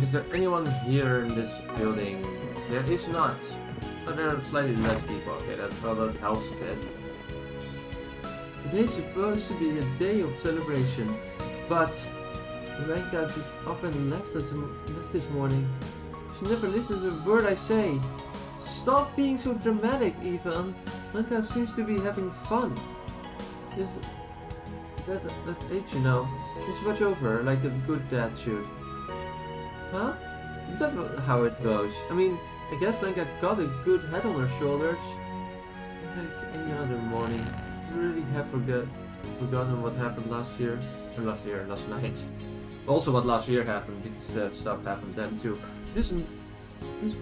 Is there anyone here in this building? There is not. Oh, there are slightly less people. Okay, that helps a bit. Today's supposed to be a day of celebration, but Lenka just up and left this morning. She never listens to a word I say. Stop being so dramatic, Ivan. Lenka seems to be having fun. Is that age, you know. Just watch over her like a good dad should. Huh? Is that how it goes? I mean, I guess Lenka got a good head on her shoulders. Like any other morning. I really have forgotten what happened last year. Or last night. Also what last year happened, because that stuff happened then too. This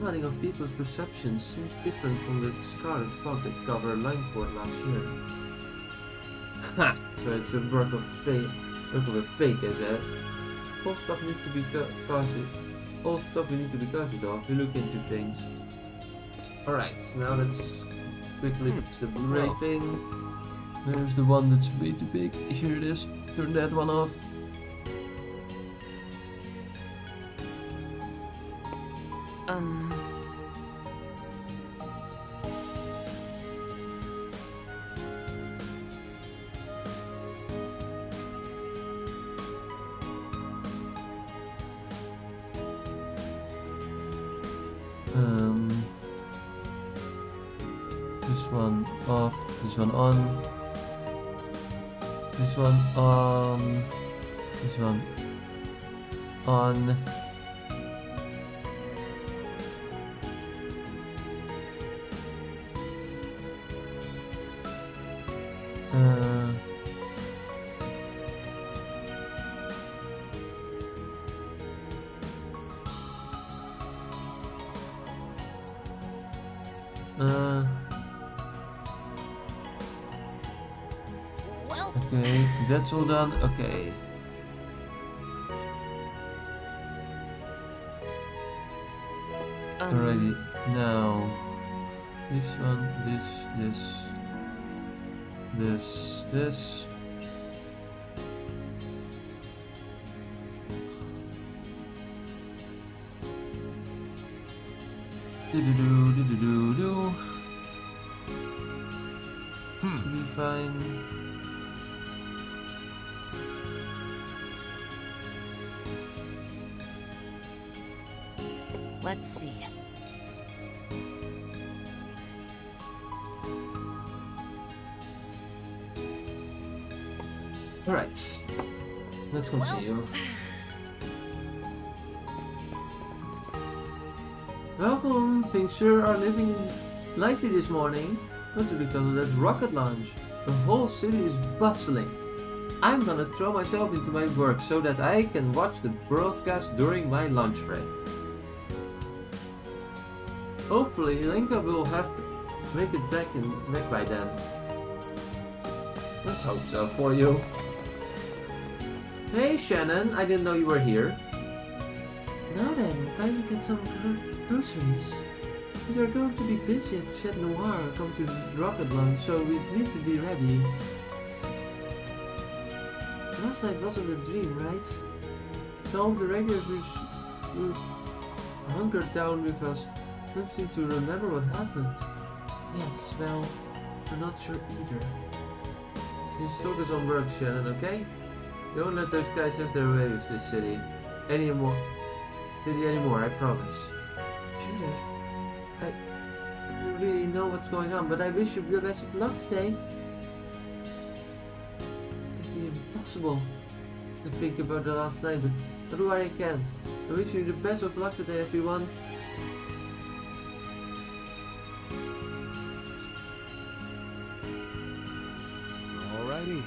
padding of people's perceptions seems different from the scarlet fog that covered Lineport last year. Ha! So it's a work of fake, is it? All stuff needs to be cautious. All stuff we need to be cautious of. We look into things. Alright, now let's quickly fix the Blu-ray thing. There's the one that's way too big. Here it is. Turn that one off. This one off, this one on, this one on, this one on. Okay, that's all done. Okay. Alrighty, now this one, this. Do. Should be fine. Let's see. Alright, let's continue. Welcome, things sure are living lively this morning. That's because of that rocket launch. The whole city is bustling. I'm gonna throw myself into my work so that I can watch the broadcast during my lunch break. Hopefully, Lenka will have to make it back by then. Let's hope so for you. Hey Shannon, I didn't know you were here. Now then, time to get some groceries. We are going to be busy at Chat Noir come to the rocket launch, so we need to be ready. Last night wasn't a dream, right? Some of the regulars who hunkered down with us don't seem to remember what happened. Yes, well, I'm not sure either. Just focus on work, Shannon, okay? Don't let those guys have their way with this city anymore, I promise. Sure. I don't really know what's going on, but I wish you the best of luck today. It'd be impossible to think about the last night, but I'll do what I can. I wish you the best of luck today, everyone. Alrighty.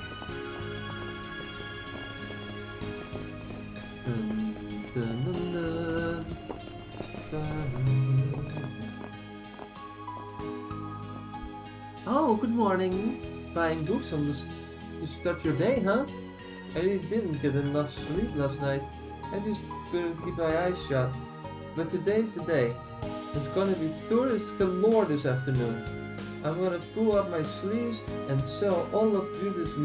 Oh, good morning. Buying books on this to start your day, huh? I really didn't get enough sleep last night. I just couldn't keep my eyes shut. But today's the day. It's gonna be tourist galore this afternoon. I'm gonna pull up my sleeves and sell all of Judith's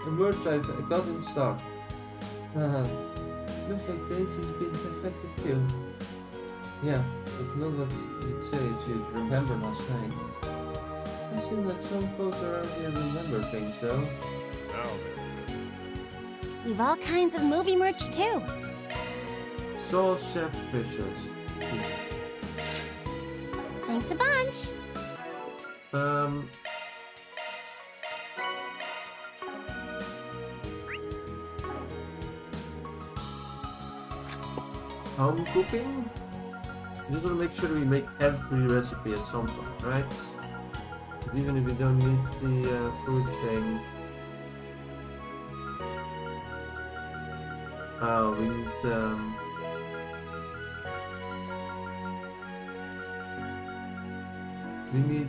merch I got in stock. Looks like Daisy's been infected too. Yeah, it's not what you'd say if you'd remember last night. It seems like some folks around here remember things though. We've all kinds of movie merch too. So self-vicious. Thanks a bunch. home cooking. We just want to make sure we make every recipe at some point, right? But even if we don't need the food thing. Oh, we need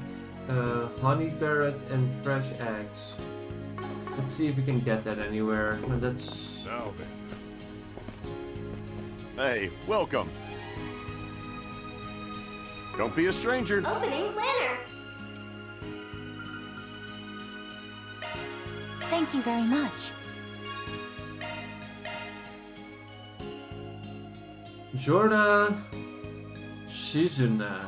honey carrot and fresh eggs. Let's see if we can get that anywhere. No, that's... Now then. Hey, welcome. Don't be a stranger. Opening planner. Thank you very much. Jorna Shizuna.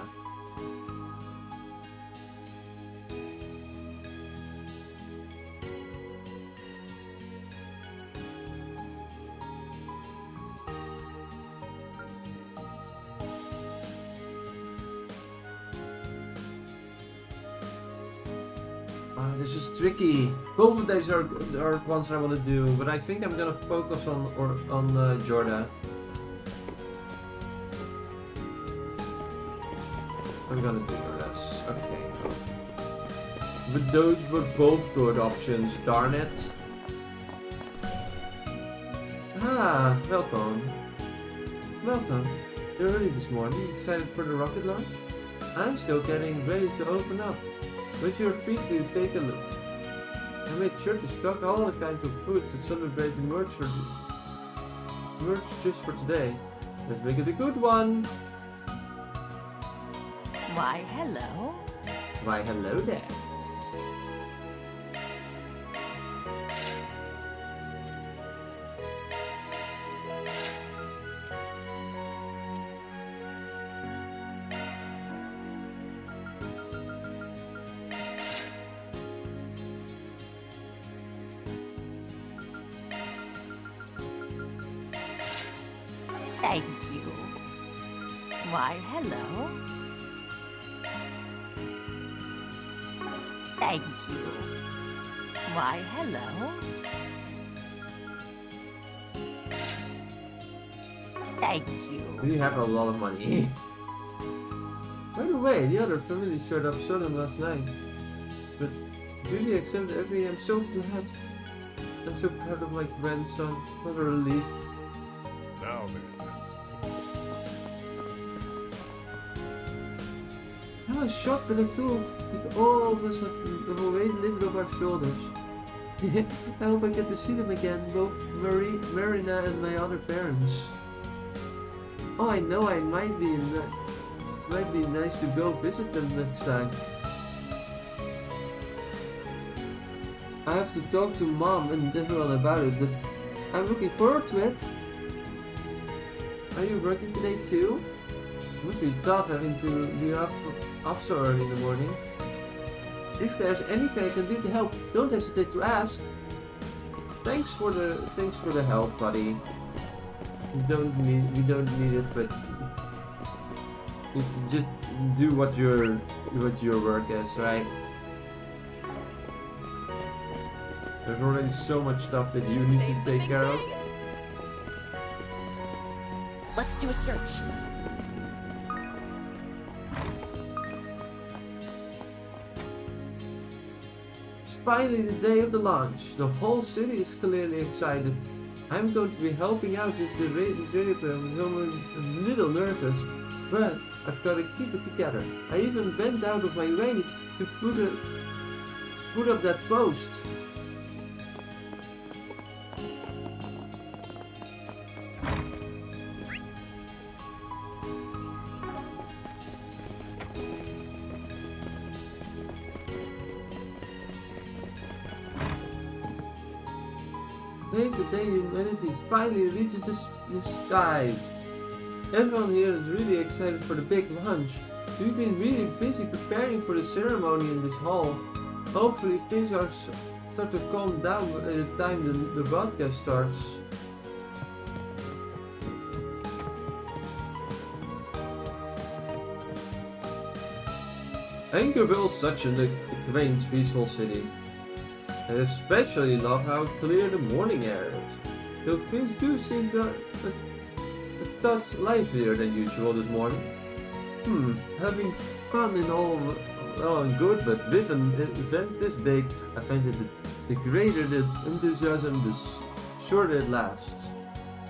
This is tricky. Both of these are ones I want to do, but I think I'm gonna focus on Jorna. I'm gonna do this. Okay. But those were both good options. Darn it. Ah, welcome. Welcome. You're early this morning. Excited for the rocket launch? I'm still getting ready to open up. But you're free to take a look. I made sure to stock all the kinds of food to celebrate the merch just for today. Let's make it a good one. Why, hello. Why, hello there. Thank you. Why, hello. Thank you. Why, hello. Thank you. We have a lot of money. By the way, the other family showed up sudden last night. But really accepted everything. I'm so glad. I'm so proud of my grandson. What a relief. Now then. I was shocked when I feel like all of us have the weight lifted off our shoulders. I hope I get to see them again, both Marina and my other parents. Oh, I know I might be nice to go visit them next time. I have to talk to Mom and everyone about it, but I'm looking forward to it. Are you working today too? It must be tough having to be up so early in the morning. If there's anything I can do to help, don't hesitate to ask. Thanks for the help, buddy. We don't need it, but just do what your work is, right? There's already so much stuff that you need to take care of. Let's do a search. It's finally the day of the launch. The whole city is clearly excited. I'm going to be helping out with the radio program. I'm a little nervous, but I've got to keep it together. I even went out of my way to put up that post. Today's the day humanity finally reaches the skies. Everyone here is really excited for the big launch. We've been really busy preparing for the ceremony in this hall. Hopefully things start to calm down by the time the broadcast starts. Anchorville is such a quaint, peaceful city. I especially love how clear the morning air is. Though things do seem a touch livelier than usual this morning. Having fun in all well and good, but with an event this big, I find that the greater the enthusiasm, the shorter it lasts.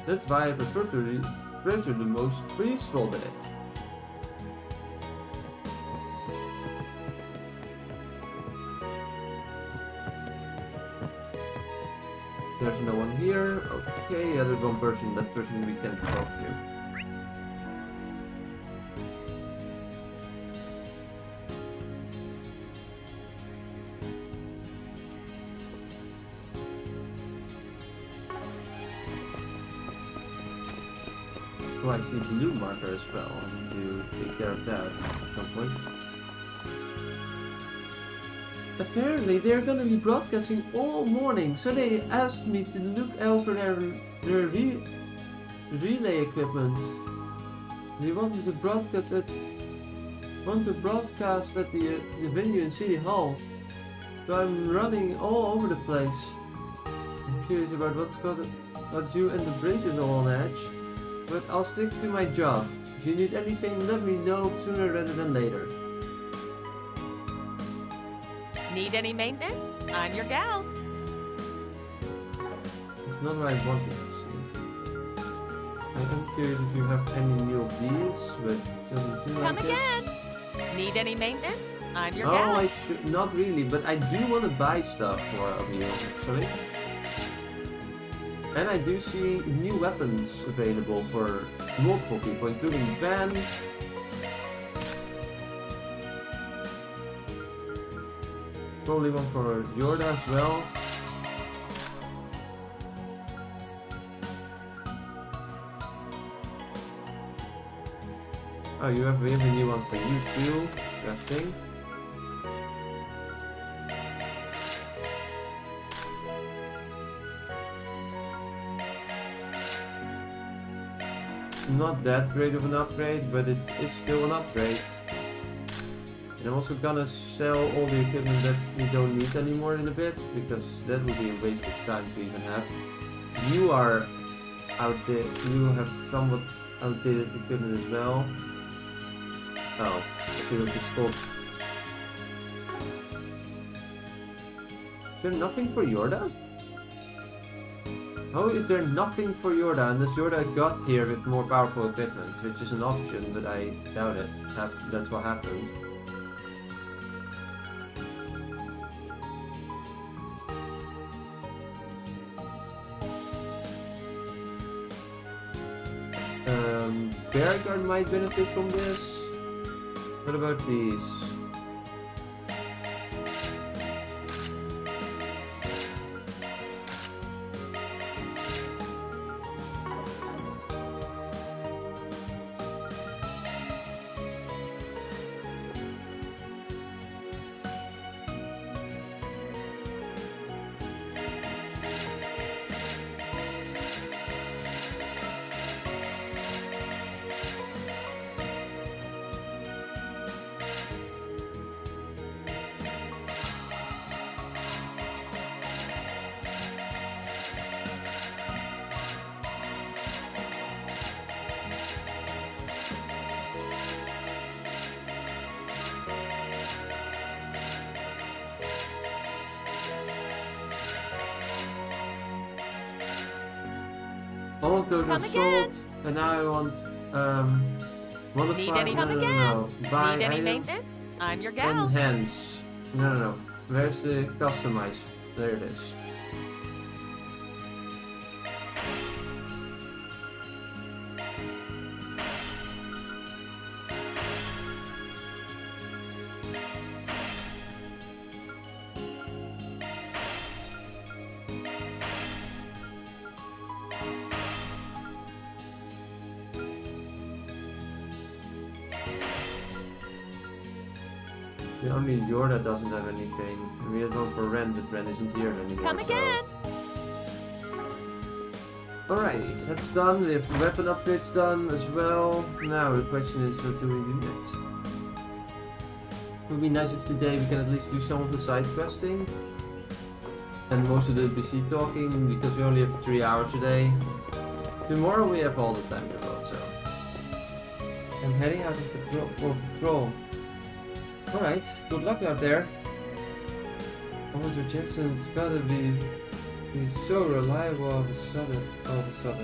That's why I prefer to treasure the most peaceful day. There's no one here. Okay, yeah, there's one person. That person we can talk to. Oh, I see blue marker as well. I need to take care of that at some point. Apparently they're gonna be broadcasting all morning, so they asked me to look over their relay equipment. They want me to broadcast at the venue in City Hall. So I'm running all over the place. I'm curious about what's got you and the Brazers all on edge, but I'll stick to my job. If you need anything, let me know sooner rather than later. Need any maintenance? I'm your gal. It's not what I wanted to see. I'm curious if you have any new of these, but it doesn't seem Come like again. Need any maintenance? I'm your gal. Oh, I should not really, but I do want to buy stuff for you actually. And I do see new weapons available for multiple people, including Van. Probably one for Jorda as well. Oh, we have a new one for you too. Interesting. Not that great of an upgrade, but it is still an upgrade. And I'm also gonna sell all the equipment that we don't need anymore in a bit, because that would be a waste of time to even have. You are outdated. You have somewhat outdated equipment as well. Oh, I should have just told. Is there nothing for Jorda? How is there nothing for Jorda unless Jorda got here with more powerful equipment, which is an option, but I doubt it. That's what happened. Bearguard might benefit from this. What about these? All of those are sold, and now I want modified. Need any come again? No. Buy Need any item maintenance? I'm your gal. Enhance. No. Where's the customize? There it is. Only Jorda doesn't have anything. We have one for Ren, but Ren isn't here anymore. Come again! Alrighty, that's done. We have weapon upgrades done as well. Now the question is, what do we do next? It would be nice if today we can at least do some of the side questing. And most of the BC talking, because we only have 3 hours today. Tomorrow we have all the time to vote, so. I'm heading out for patrol. Alright, good luck out there. Officer Jackson's gotta be so reliable all of a sudden.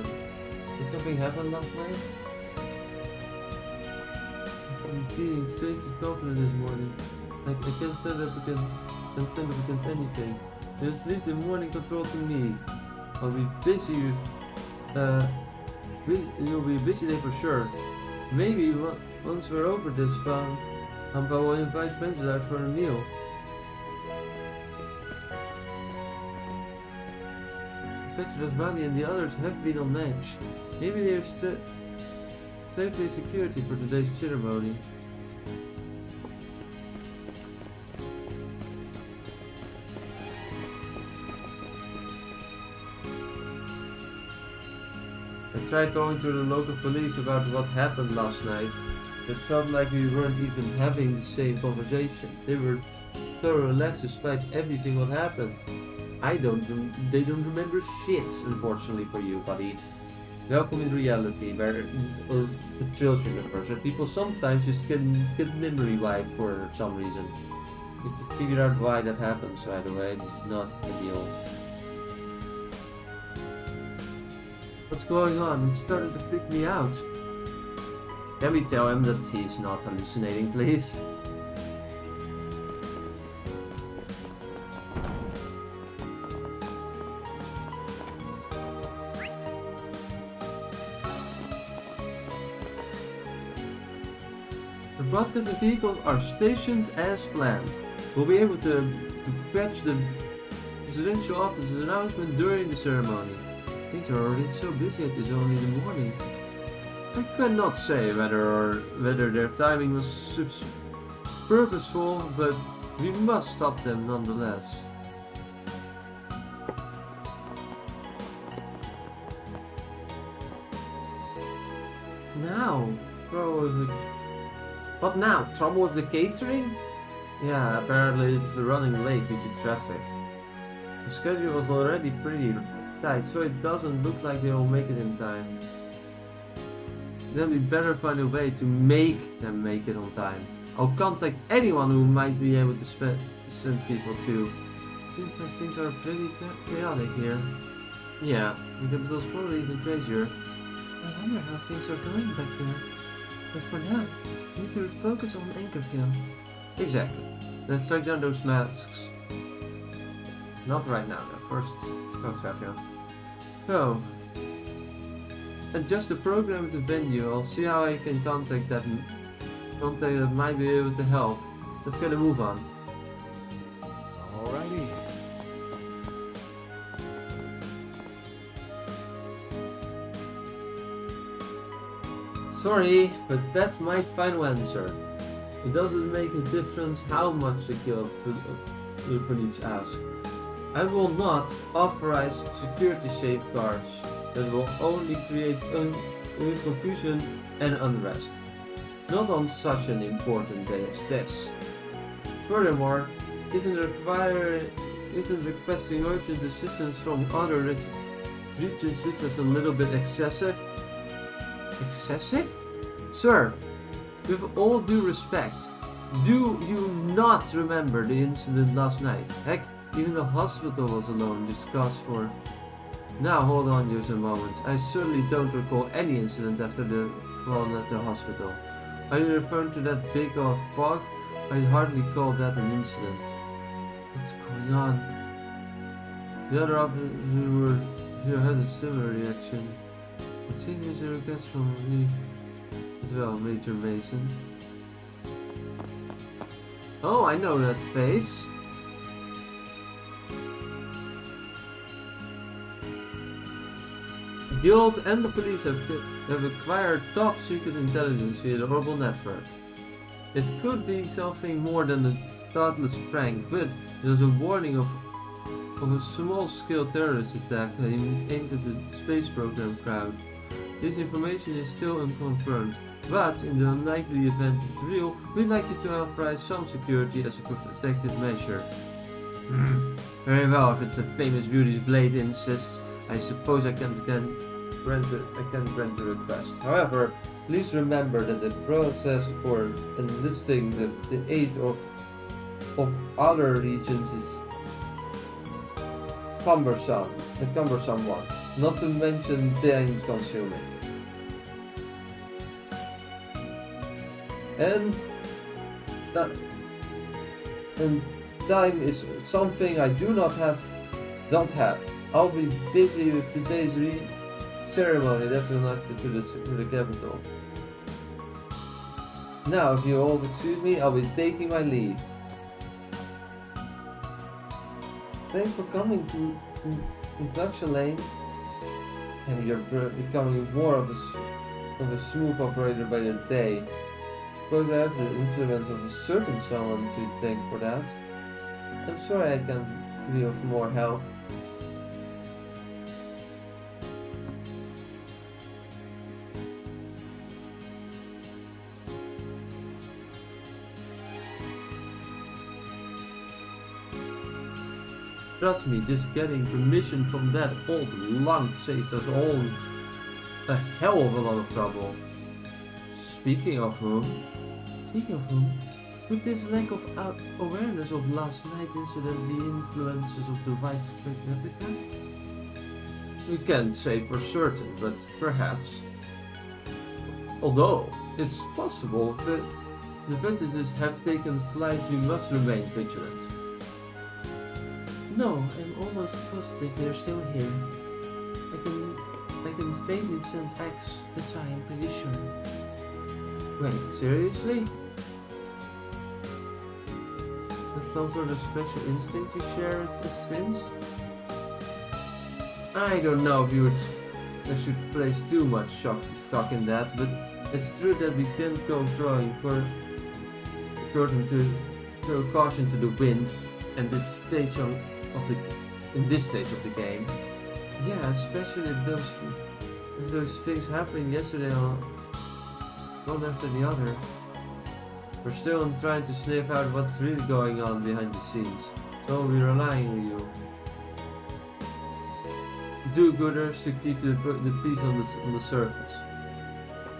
Did something happen last night? I'm feeling strangely confident this morning. I can't stand up against anything. Just leave the morning control to me. I'll be busy you'll be a busy day for sure. Maybe once we're over this fun, I will invite Spencer out for a meal. Inspector Asmani and the others have been on edge. Maybe they're safely security for today's ceremony. I tried talking to the local police about what happened last night. It felt like we weren't even having the same conversation. They were so relaxed despite everything what happened. They don't remember shit, unfortunately for you, buddy. Welcome in reality, or the Trails universe, where people sometimes just get memory wiped for some reason. You have to figure out why that happens, by the way. It's not ideal. What's going on? It started to freak me out. Can we tell him that he's not hallucinating, please? The broadcast vehicles are stationed as planned. We'll be able to catch the presidential office's announcement during the ceremony. Things are already so busy at this early in the morning. I cannot say whether their timing was purposeful, but we must stop them nonetheless. Now, what now? Trouble with the catering? Yeah, apparently it's running late due to traffic. The schedule was already pretty tight, so it doesn't look like they will make it in time. Then we better find a way to make them make it on time. I'll contact anyone who might be able to send people to. Seems like things are pretty chaotic here. Yeah, the capital's probably even crazier. I wonder how things are going back there. But for now, we need to focus on Anchorville. Exactly. Let's track down those masks. Not right now though. First, talk to you. So, adjust the program at the venue. I'll see how I can contact that might be able to help. Let's get a move on. Alrighty. Sorry, but that's my final answer. It doesn't make a difference how much the police ask. I will not authorize security safeguards that will only create confusion and unrest. Not on such an important day as this. Furthermore, isn't requesting urgent assistance from other regions just as a little bit excessive? Excessive? Sir, with all due respect, do you not remember the incident last night? Heck, even the hospital was alone just cause for... Now hold on just a moment. I certainly don't recall any incident after the one at the hospital. Are you referring to that big of fog? I'd hardly call that an incident. What's going on? The other officers who were here had a similar reaction. It seems there's a request from me as well, Major Mason. Oh, I know that face. The Guild and the police have acquired top secret intelligence via the Orbital network. It could be something more than a thoughtless prank, but there's a warning of a small-scale terrorist attack aimed at the space program crowd. This information is still unconfirmed, but in the unlikely event it's real, we'd like you to authorize some security as a protective measure. Very well, if it's the famous Beauty's Blade insists, I suppose I can grant the request. However, Please remember that the process for enlisting the aid of other regions is a cumbersome one, not to mention time consuming. And time is something I don't have. I'll be busy with today's ceremony that's connected to the capital. Now, if you all excuse me, I'll be taking my leave. Thanks for coming to Induction Lane. And you're becoming more of a smooth operator by the day. Suppose I have the influence of a certain someone to thank for that. I'm sorry I can't be of more help. Trust me, just getting permission from that old lunk saves us all a hell of a lot of trouble. Speaking of whom, with this lack of awareness of last night's incident, the influences of the widespread replica? We can't say for certain, but perhaps. Although, it's possible that the visitors have taken flight, we must remain vigilant. No, I'm almost positive they're still here. I can faintly sense X, that's why I'm pretty sure. Wait, seriously? That's some sort of special instinct you share as twins? I don't know if I should place too much stock in that, but it's true that we can't go throwing caution to the wind and in this stage of the game. Yeah, especially if those things happening yesterday are one after the other. We're still trying to sniff out what's really going on behind the scenes, so we're relying on you. Do-gooders to keep the peace on the surface.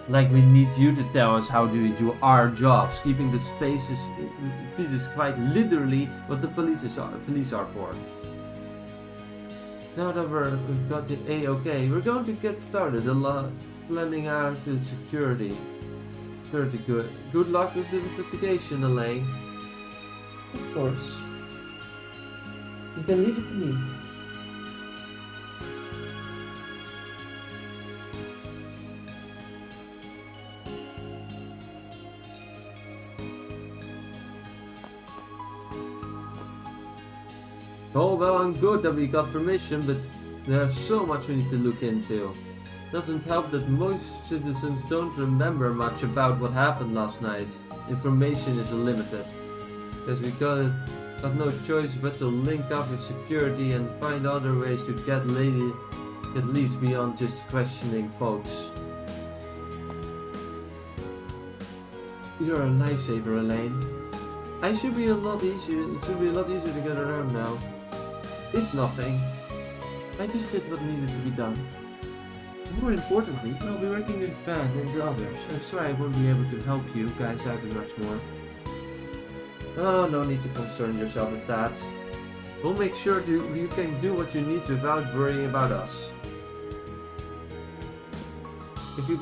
Like we need you to tell us how do we do our jobs. Keeping the peace is quite literally what the police are for. Now that we've got the A-OK, we're going to get started planning out the security. Pretty good. Good luck with the investigation, Elaine. Of course. You can leave it to me. Oh, well and good that we got permission, but there's so much we need to look into. Doesn't help that most citizens don't remember much about what happened last night. Information is limited. Because we got no choice but to link up with security and find other ways to get leads beyond just questioning folks. You're a lifesaver, Elaine. It should be a lot easier to get around now. It's nothing. I just did what needed to be done. More importantly, I'll be working with Van and the others. I'm sorry I won't be able to help you guys out much more. Oh, no need to concern yourself with that. We'll make sure you can do what you need without worrying about us. If you've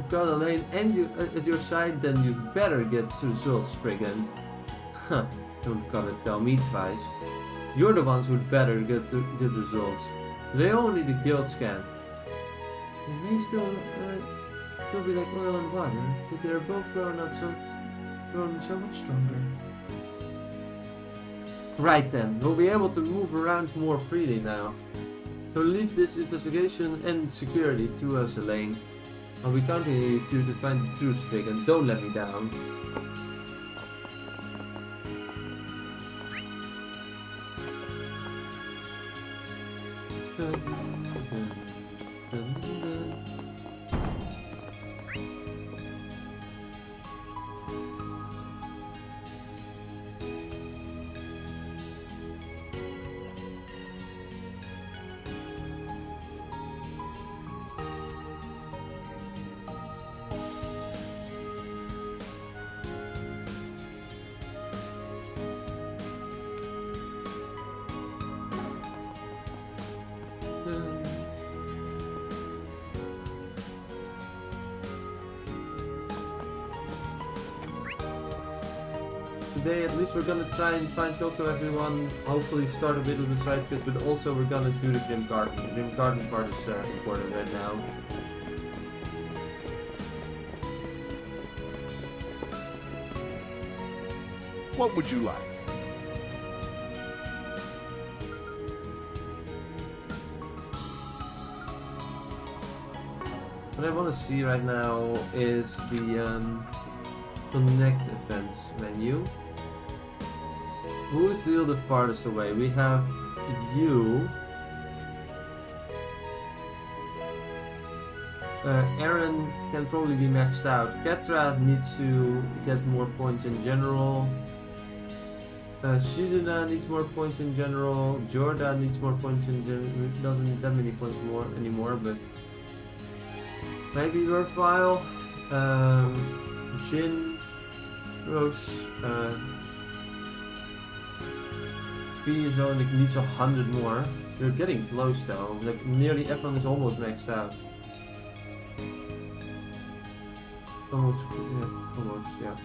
got Elaine at your side, then you better get results, Spriggan. Huh, don't gotta tell me twice. You're the ones who'd better get results. They all need a guild scan. They may still be like oil and water, but they're both grown so much stronger. Right then, we'll be able to move around more freely now. So leave this investigation and security to us, Elaine. I'll be counting on you two to find the truth, Spriggan. Don't let me down. today. At least we're gonna try and find Toko everyone. Hopefully start a bit of the side quest, but also we're gonna do the Grim Garden. The Grim Garden part is important right now. What would you like? What I want to see right now is the Connect Events menu. Who is still the farthest away? We have you. Aaron can probably be maxed out. Ketra needs to get more points in general. Shizuna needs more points in general. Jordan needs more points in general. Doesn't need that many points more anymore, but maybe Verfile. Jin, Rose, B is only needs 100 more. We're getting close though. Like nearly everyone is almost maxed out. Almost, yeah.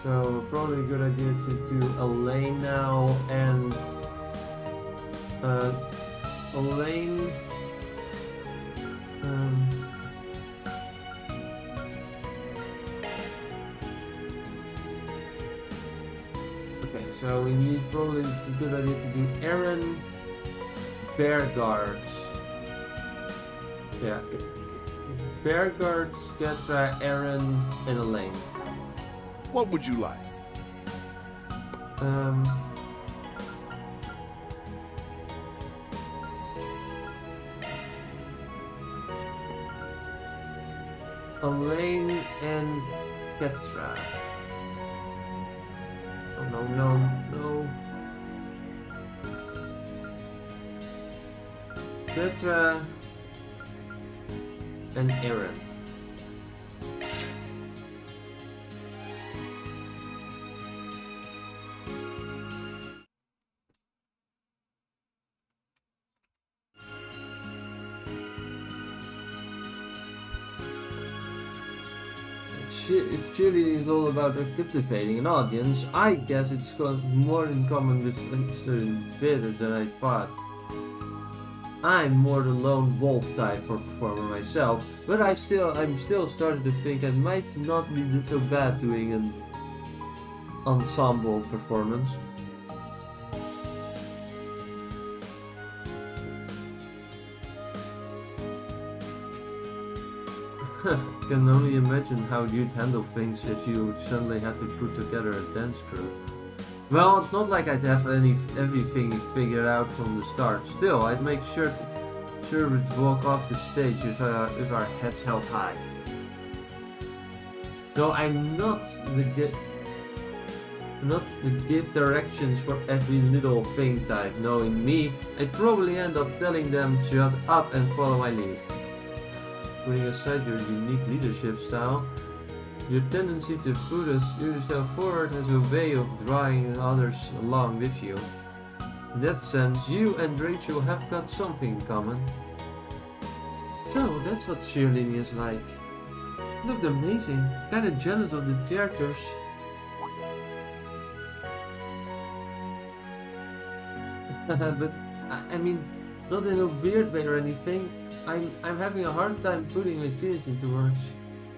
So probably a good idea to do Elaine now and Elaine. Okay, so we need probably it's a good idea to do Aaron, Bear Guards. Yeah, Bear Guards, Ketra, Aaron, and Elaine. What would you like? Elaine and Ketra. Oh no. Ketra and Aaron. If cheerleading is all about captivating an audience, I guess it's got more in common with certain theaters than I thought. I'm more the lone wolf type performer myself, but I'm still starting to think I might not be so bad doing an ensemble performance. Can only imagine how you'd handle things if you suddenly had to put together a dance crew. Well, it's not like I'd have everything figured out from the start. Still, I'd make sure we'd walk off the stage with our heads held high. So I'm not the give directions for every little thing type. Knowing me, I'd probably end up telling them shut up and follow my lead. Putting aside your unique leadership style, your tendency to put yourself forward has a way of drawing others along with you. In that sense, you and Rachel have got something in common. So, that's what cheerleading is like. It looked amazing, kinda jealous of the characters. But, I mean, not in a weird way or anything. I'm having a hard time putting my feelings into words.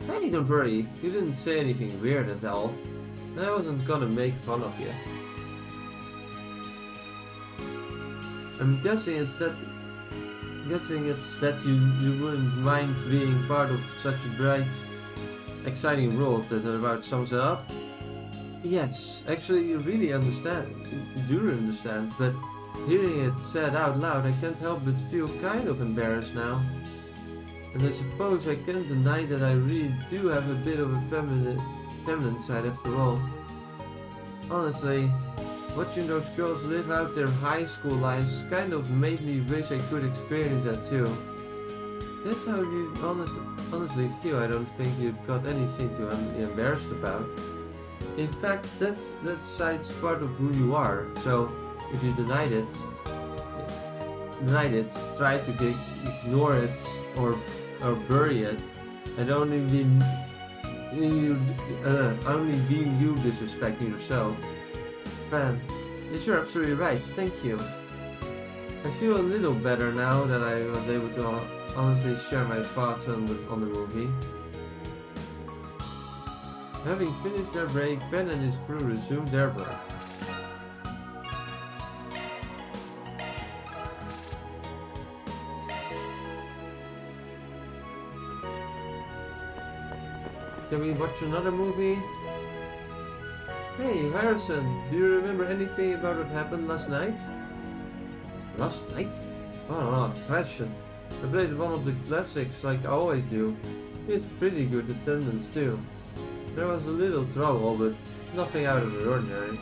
Hey, don't worry, you didn't say anything weird at all. I wasn't gonna make fun of you. I'm guessing it's that you wouldn't mind being part of such a bright, exciting world that about sums it up. Yes, actually you really do understand, but hearing it said out loud, I can't help but feel kind of embarrassed now. And I suppose I can't deny that I really do have a bit of a feminine side after all. Honestly, Watching those girls live out their high school lives kind of made me wish I could experience that too. That's how you honestly feel. I don't think you've got anything to be embarrassed about. In fact, that side's part of who you are. So if you denied it, try to ignore it or bury it, and only being you disrespecting yourself. Man, yes, you're absolutely right. Thank you. I feel a little better now that I was able to honestly share my thoughts on the movie. Having finished their break, Ben and his crew resumed their work. Can we watch another movie? Hey, Harrison, do you remember anything about what happened last night? Last night? Oh no, it's a question. I played one of the classics like I always do. It's pretty good attendance too. There was a little trouble, but nothing out of the ordinary.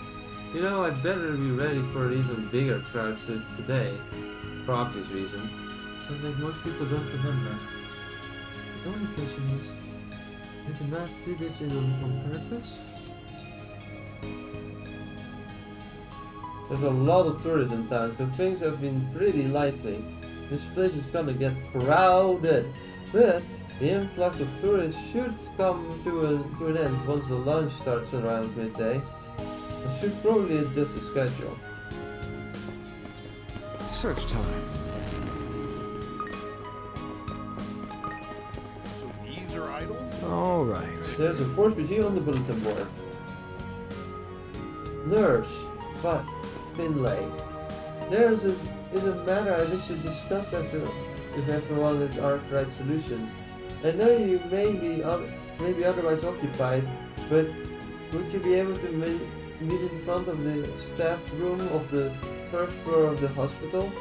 You know, I'd better be ready for even bigger crowds today, for obvious reasons. But like most people don't remember. The only question is, did the mask do this on purpose? There's a lot of tourists in town, so things have been pretty lively. This place is gonna get crowded, but the influx of tourists should come to an end once the lunch starts around midday. I should probably adjust the schedule. Search time. So these are idols? Alright. There's a force PG on the bulletin board. Nurse Finlay. There is a matter I wish to discuss with everyone at Arkwright Solutions. I know you may be otherwise occupied, but would you be able to meet in front of the staff room of the first floor of the hospital?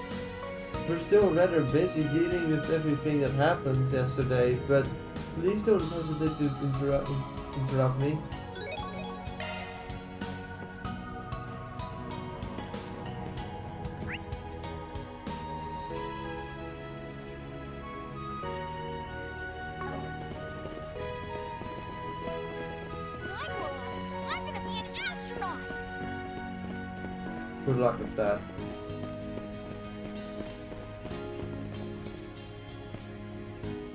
We're still rather busy dealing with everything that happened yesterday, but please don't hesitate to interrupt me. Good luck with that.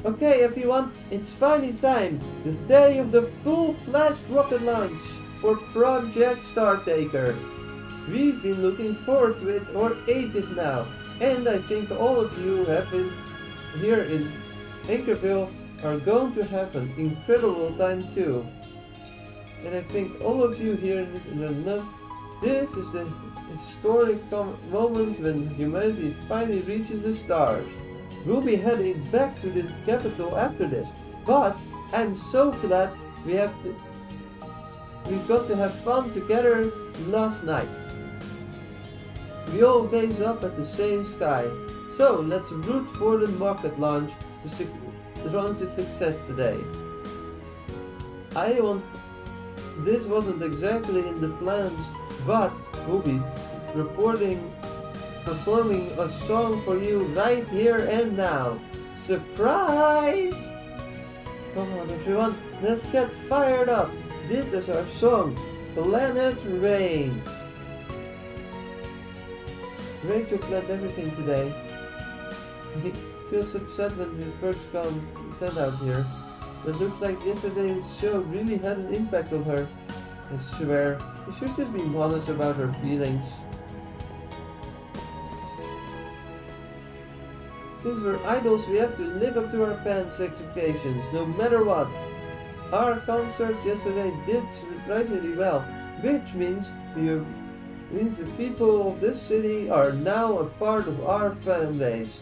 Okay everyone, it's finally time! The day of the full-fledged rocket launch for Project Startaker. We've been looking forward to it for ages now, and I think all of you have been here in Anchorville are going to have an incredible time too. And I think all of you here know this is the historic moment when humanity finally reaches the stars. We'll be heading back to the capital after this, but I'm so glad we got to have fun together last night. We all gaze up at the same sky, so let's root for the rocket launch to success today. This wasn't exactly in the plans, but we'll be performing a song for you right here and now. Surprise! Come on everyone, let's get fired up. This is our song, Planet Rain. Rachel planned everything today. He feels upset when we first sent out here. It looks like yesterday's show really had an impact on her. I swear, you should just be honest about her feelings. Since we're idols, we have to live up to our fans' expectations, no matter what. Our concert yesterday did surprisingly well, which means the people of this city are now a part of our fan base.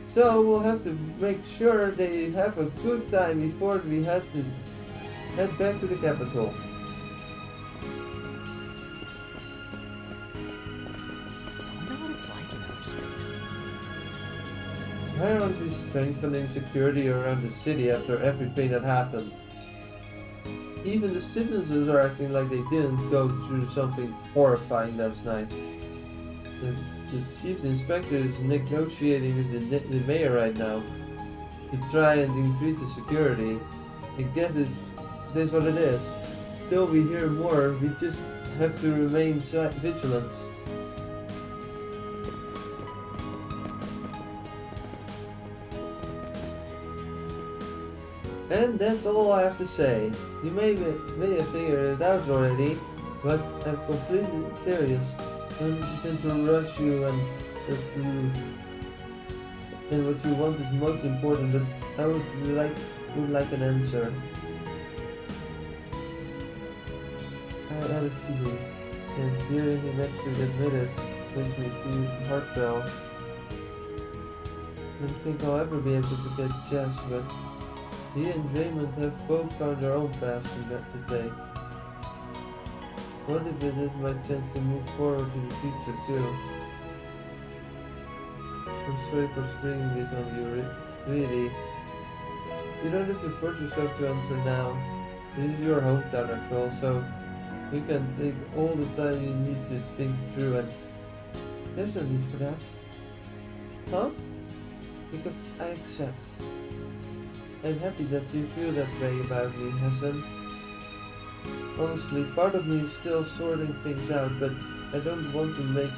So we'll have to make sure they have a good time before we head back to the capital. Apparently strengthening security around the city after everything that happened. Even the citizens are acting like they didn't go through something horrifying last night. The chief inspector is negotiating with the mayor right now to try and increase the security. I guess that's what it is. Till we hear more, we just have to remain vigilant. And that's all I have to say. You may have figured it out already, but I'm completely serious. I don't intend to rush you, and what you want is most important, but I would like an answer. I had a feeling, and hearing him actually admit it makes me feel heartfelt. I don't think I'll ever be able to get Jess, but he and Raymond have both found their own paths to take. What if it is my chance to move forward to the future too? I'm sorry for springing this on you, really. You don't have to force yourself to answer now. This is your hometown after all, so you can take all the time you need to think through, and there's no need for that. Huh? Because I accept. I'm happy that you feel that way about me, Hassan. Honestly, part of me is still sorting things out, but I don't want to make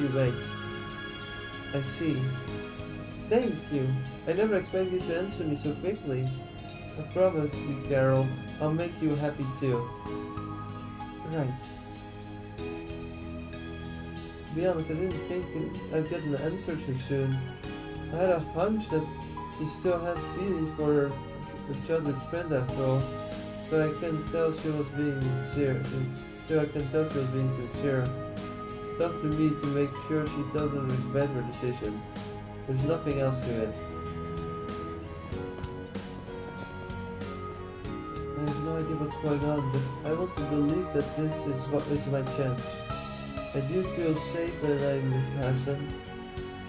you wait. I see. Thank you. I never expected you to answer me so quickly. I promise you, Carol, I'll make you happy too. Right. To be honest, I didn't think I'd get an answer too soon. I had a hunch that she still had feelings for the childhood friend after all, so I can tell she was being sincere. It's up to me to make sure she doesn't regret her decision. There's nothing else to it. I have no idea what's going on, but I want to believe that this is my chance. I do feel safe when I'm with Hassan,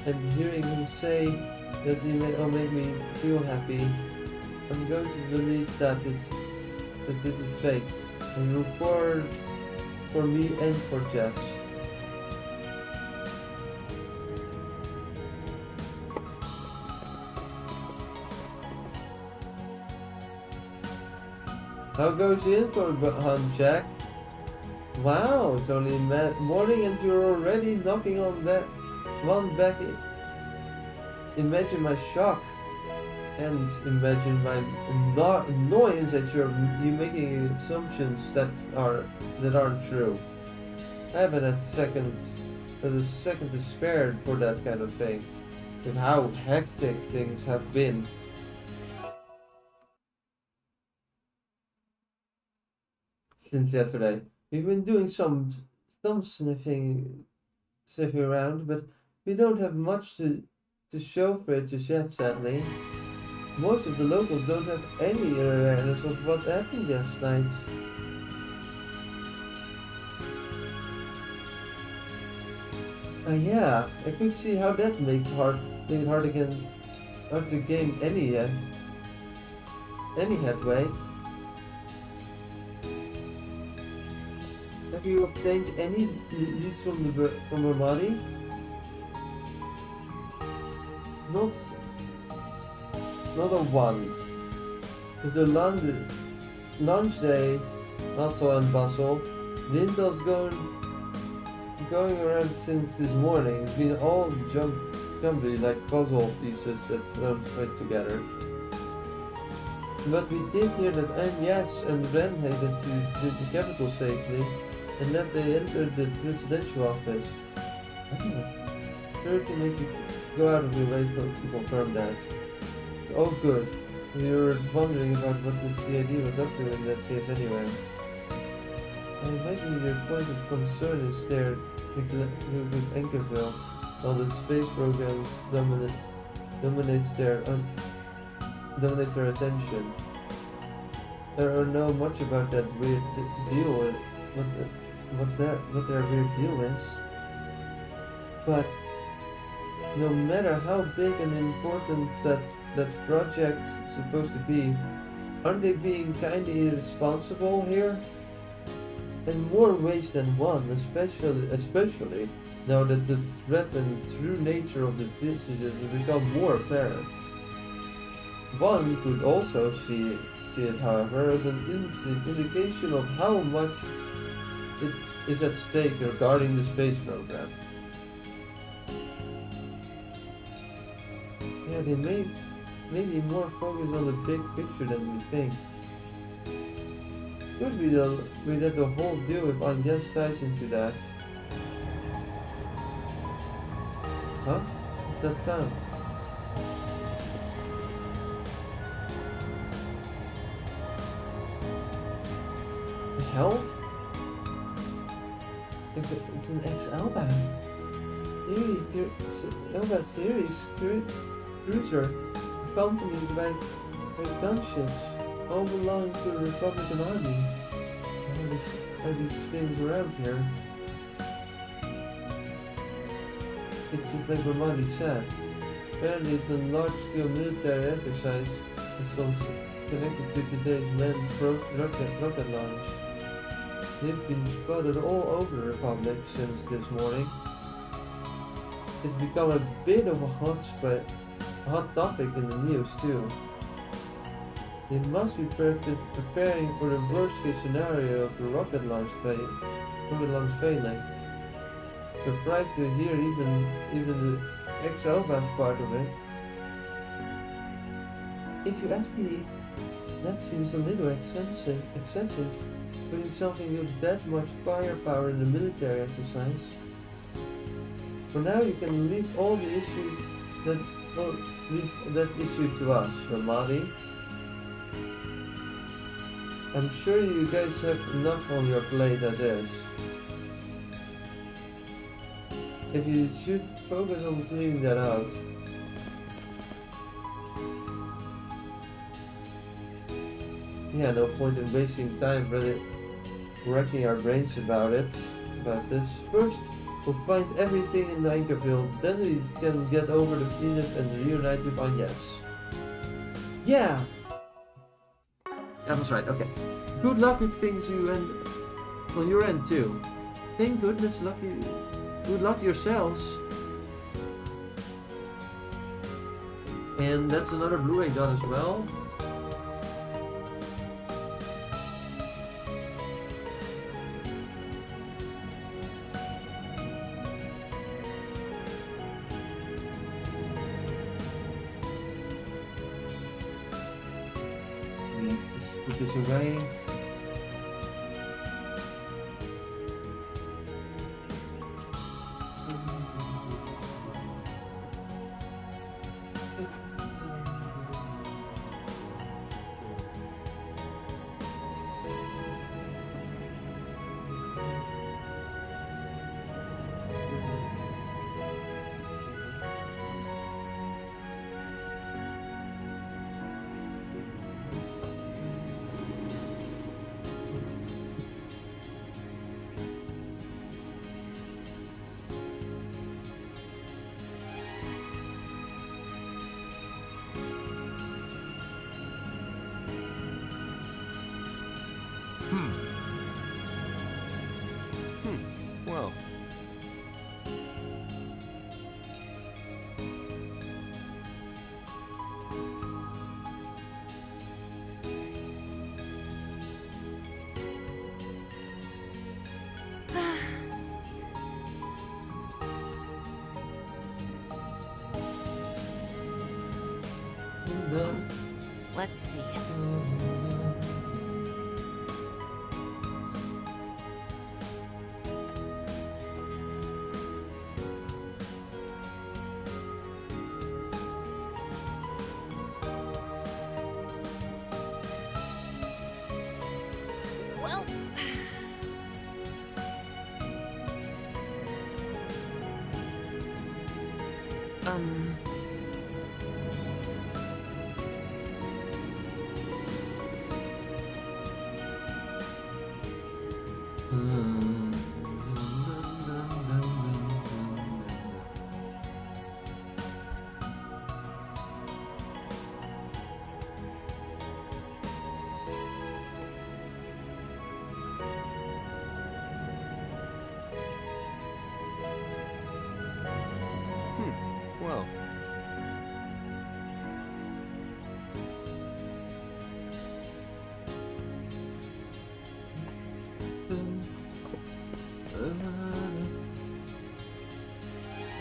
and hearing him say that he will make me feel happy, I'm going to believe that this is fate, and root for me and for Jess. How goes the info hunt, Jack? Wow, it's only morning and you're already knocking on that one back. Imagine my shock, and imagine my annoyance at you making assumptions that aren't true. I haven't had a second to spare for that kind of thing, with how hectic things have been. Since yesterday, we've been doing some sniffing around, but we don't have much to show for it just yet, sadly. Most of the locals don't have any awareness of what happened last night. Yeah, I could see how that makes it hard to gain any headway. Have you obtained any leads from her body? Not a one. With the lunch day, hustle and bustle, the intel's going around since this morning. It's been all jumbly like puzzle pieces that don't fit together. But we did hear that NIS and Ren headed to the capital safely, and that they entered the presidential office. Sure to make you go out of your way to confirm that. Oh good. We were wondering about what the CID was up to in that case anyway. I imagine your point of concern is there with Ankerville, while the space programs dominates their attention. I don't know much about that weird deal, what their weird deal is. But no matter how big and important that project's supposed to be, Aren't they being kinda irresponsible here? In more ways than one, especially now that the threat and true nature of the villages has become more apparent. One could also see it, however, as an indication of how much it is at stake regarding the space program. Yeah, they may be more focused on the big picture than we think. Could be that the whole deal with Agnes ties into that. Huh? What's that sound? The hell? It's an ex-Elba. Elba series cruiser accompanied by gunships, all belonging to the Republican Army. Are these things around here? It's just like Ramadi said. Apparently it's a large-scale military exercise that's connected to today's manned rocket launch. They've been spotted all over the Republic since this morning. It's become a bit of a hot topic in the news too. They must be preparing for the worst-case scenario of the rocket launch failing. Surprised to hear even the ex-Alba's part of it. If you ask me, that seems a little excessive, putting something with that much firepower in the military exercise. For now, you can leave all the issues leave that issue to us, Ramadi. I'm sure you guys have enough on your plate as is. If you should focus on cleaning that out. Yeah, no point in wasting time really wrecking our brains about this. First, we'll find everything in Anchorville, then we can get over the cleanup and reunite with Agnes. Yeah! That was right, okay. Good luck with things on your end too. Thank goodness good luck yourselves. And that's another Blu-ray done as well. Let's put this away. Well. Let's see. Well...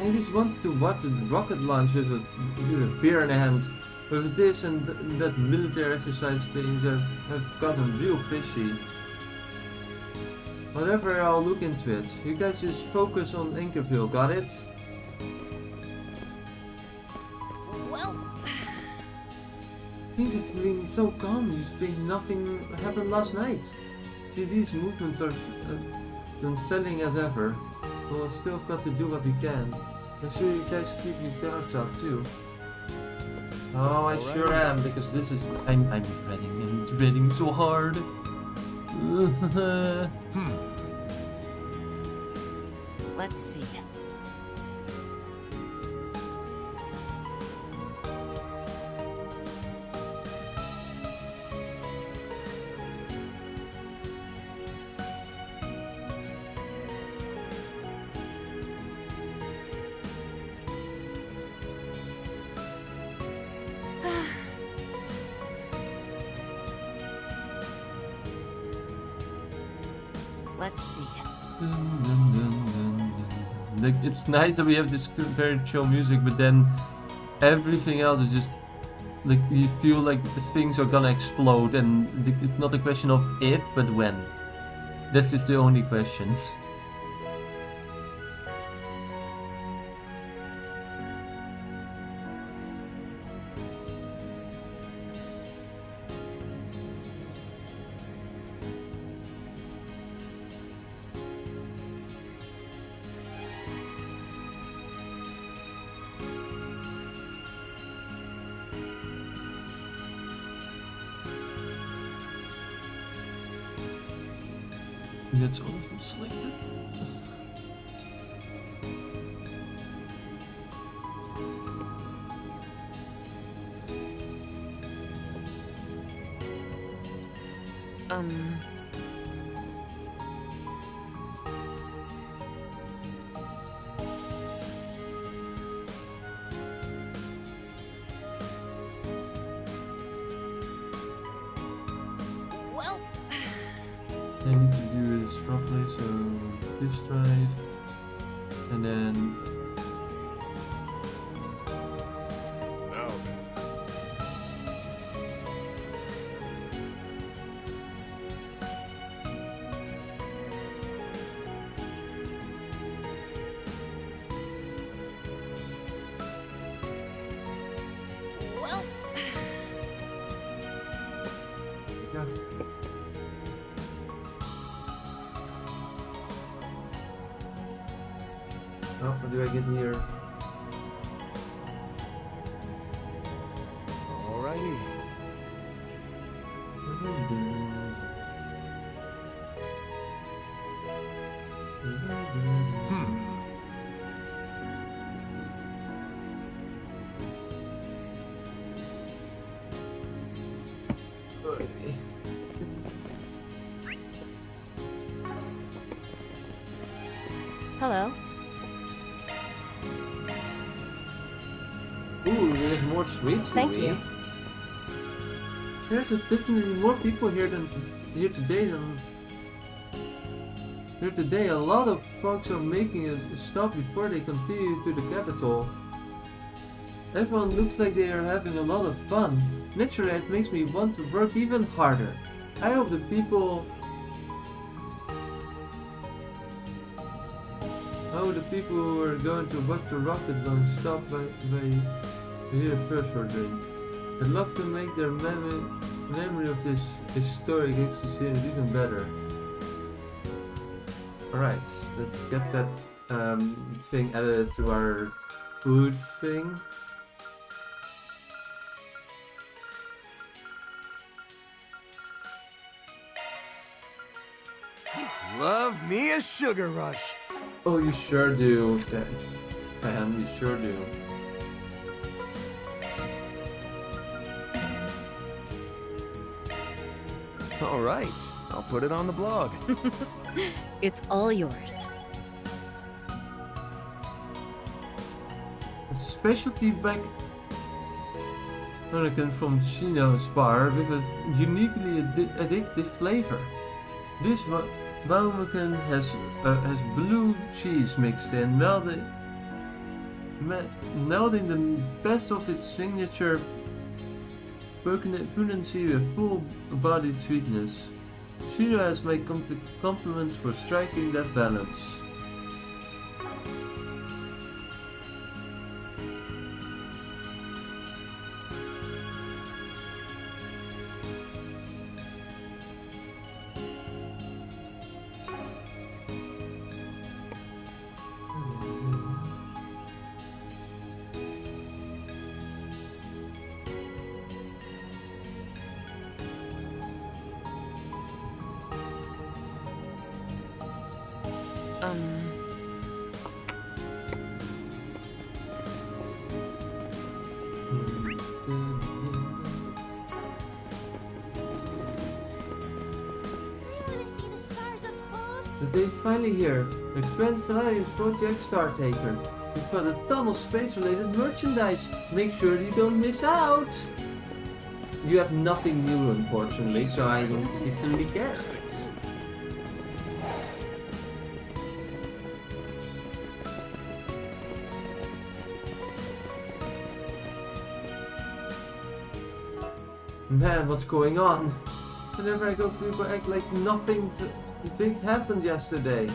I just wanted to watch the rocket launch with a beer in hand. With this and that military exercise things, I've gotten real fishy. Whatever, I'll look into it. You guys just focus on Anchorville, got it? Well... Things are feeling so calm, you think nothing happened last night. See, these movements are unsettling as ever. We'll still got to do what we can. Make sure you guys keep your guards up too. Oh, I sure am, because this is... I'm dreading so hard. Let's see. Let's see. Like, it's nice that we have this very chill music, but then everything else is just like you feel like the things are gonna explode, and it's not a question of if, but when. That's just the only question. That's all of them selected. Well... I need to do this properly, so this drive, and then... Well... Yeah. Oh, what do I get here? Alrighty. Hello. Ooh, there's more sweets. Thank you. There's definitely more people here today. A lot of folks are making a stop before they continue to the capital. Everyone looks like they are having a lot of fun. Naturally, it makes me want to work even harder. I hope the people who are going to watch the rocket launch stop by here first for a drink. I'd love to make their memory of this historic experience even better. Alright, let's get that thing added to our food thing. Love me a sugar rush. Oh, you sure do, man, you sure do. All right, I'll put it on the blog. It's all yours. A specialty back Hurricane from Chino's bar with a uniquely addictive flavor. This Baumekan has blue cheese mixed in, melted melding the best of its signature punency with full-bodied sweetness. Shiro has my compliments for striking that balance. The day finally here, the grand finale of Project Startaker. We've got a ton of space-related merchandise. Make sure you don't miss out. You have nothing new, unfortunately, so I don't particularly care. Man, what's going on? Whenever I go, people act like nothing big happened yesterday.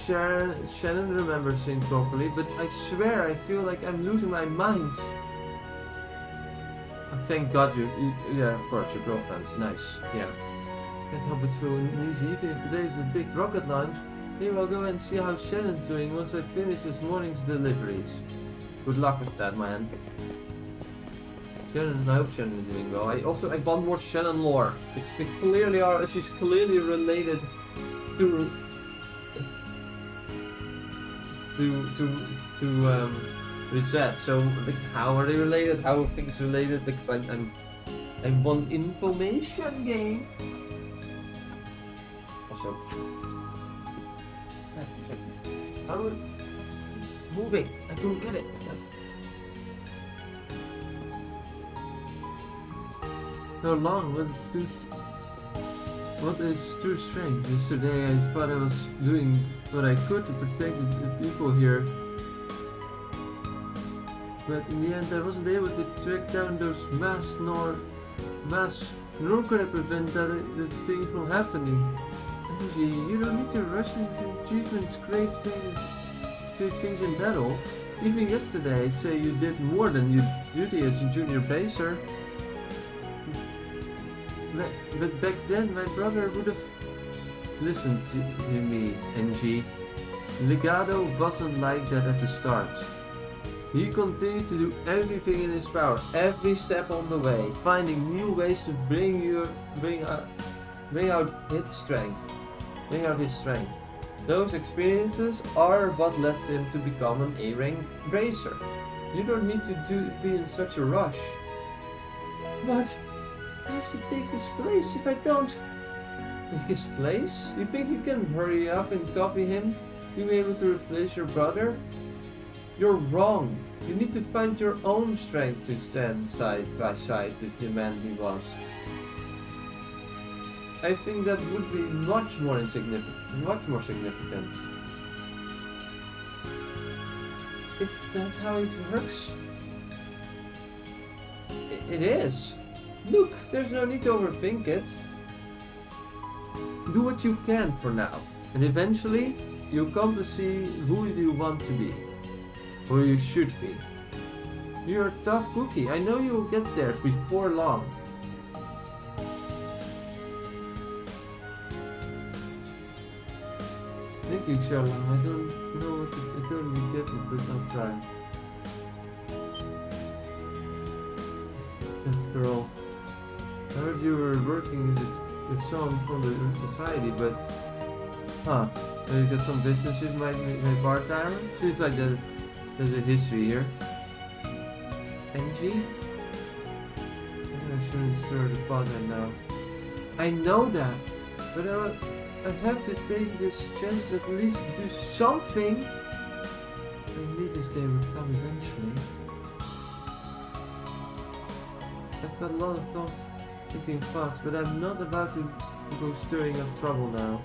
Shannon remembers things properly, but I swear I feel like I'm losing my mind. Oh, thank God yeah, of course, your girlfriend's nice, yeah. Can't help but feel uneasy, even if today is the big rocket launch. Maybe I'll go and see how Shannon's doing once I finish this morning's deliveries. Good luck with that, man. Shannon, I hope Shannon is doing well. I want more Shannon lore. She's clearly related to Reset. So like, how are they related? How are things related? Like, I want information game. Also, how is it moving? I don't get it. How long? What is too strange? Yesterday I thought I was doing what I could to protect the people here. But in the end I wasn't able to track down those masks nor could I prevent that thing from happening. Angie, you don't need to rush into achievements, great things in battle. Even yesterday I'd say you did more than your duty as a junior baser. But back then, my brother would have listened to me, NG. Legado wasn't like that at the start. He continued to do everything in his power, every step on the way, finding new ways to bring out his strength. Those experiences are what led him to become an A-rank bracer. You don't need to be in such a rush. But I have to take his place if I don't. Take his place? You think you can hurry up and copy him? You be able to replace your brother? You're wrong. You need to find your own strength to stand side by side with the man he was. I think that would be much more significant. Is that how it works? It is. Look, there's no need to overthink it. Do what you can for now, and eventually you'll come to see who you want to be, or you should be. You're a tough cookie. I know you'll get there before long. Thank you, Sherlock. I don't know what to totally get it, but I'll try. That girl. I heard you were working with someone from the society, but you got some businesses, my part-timer? Seems like there's a history here. NG? I shouldn't stir the pot right now. I know that, but I have to take this chance to at least do something. I knew this day would come eventually. I've got a lot of thoughts thinking fast, but I'm not about to go stirring up trouble now.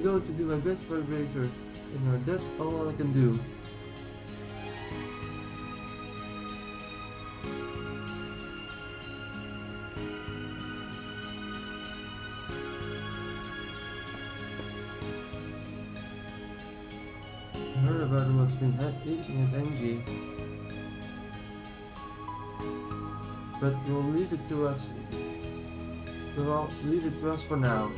going to do my best for the Razor. And that's all I can do. I heard about what's been eating at NG. But we'll leave it to us. We'll leave it to us for now.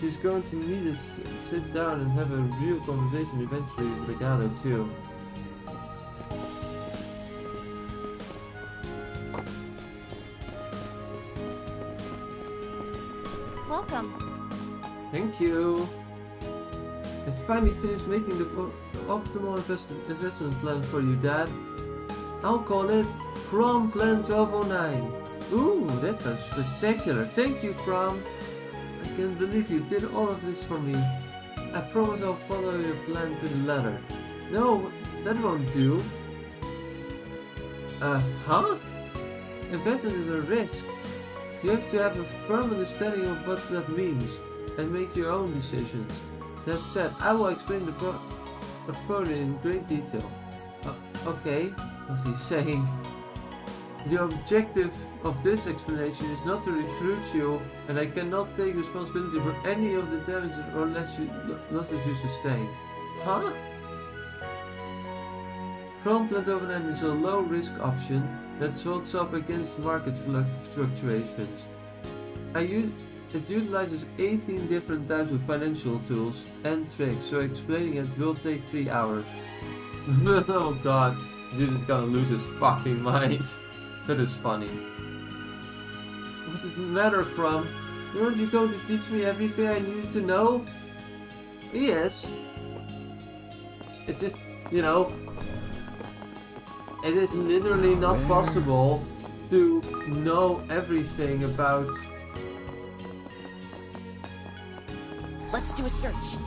She's going to need us to sit down and have a real conversation eventually with Legado too. Welcome. Thank you. I finally finished making the optimal investment plan for you, Dad. I'll call it Prom Plan 1209. Ooh, that sounds spectacular. Thank you, Prom. I can't believe you did all of this for me. I promise I'll follow your plan to the letter. No, that won't do. Huh? Investment is a risk. You have to have a firm understanding of what that means and make your own decisions. That said, I will explain the portfolio in great detail. Okay, what's he saying? The objective of this explanation is not to recruit you, and I cannot take responsibility for any of the damages or losses you sustain. Huh? Prom Plan 1209 is a low-risk option that holds up against market fluctuations. It utilizes 18 different types of financial tools and tricks, so explaining it will take 3 hours. Oh god, dude is gonna lose his fucking mind. That is funny. What does it matter, Prom? Weren't you going to teach me everything I needed to know? Yes. It's just, you know, it is literally not possible to know everything about... Let's do a search.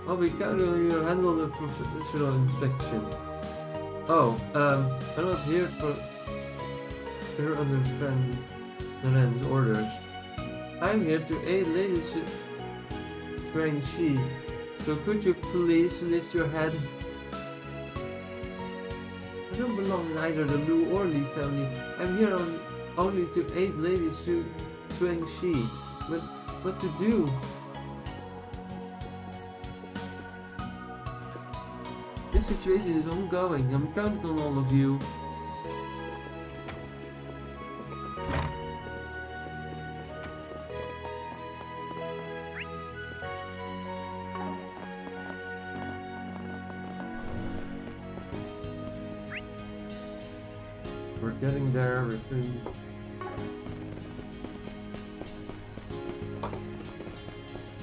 I'll be counting on you to handle the professional inspection. Oh, I'm not here for under Ren's orders. I'm here to aid Lady Shuang-Chi, so could you please lift your head? I don't belong in either the Lu or Li family. I'm here only to aid Lady Shuang-Chi. But what to do? This situation is ongoing. I'm counting on all of you. We're getting there.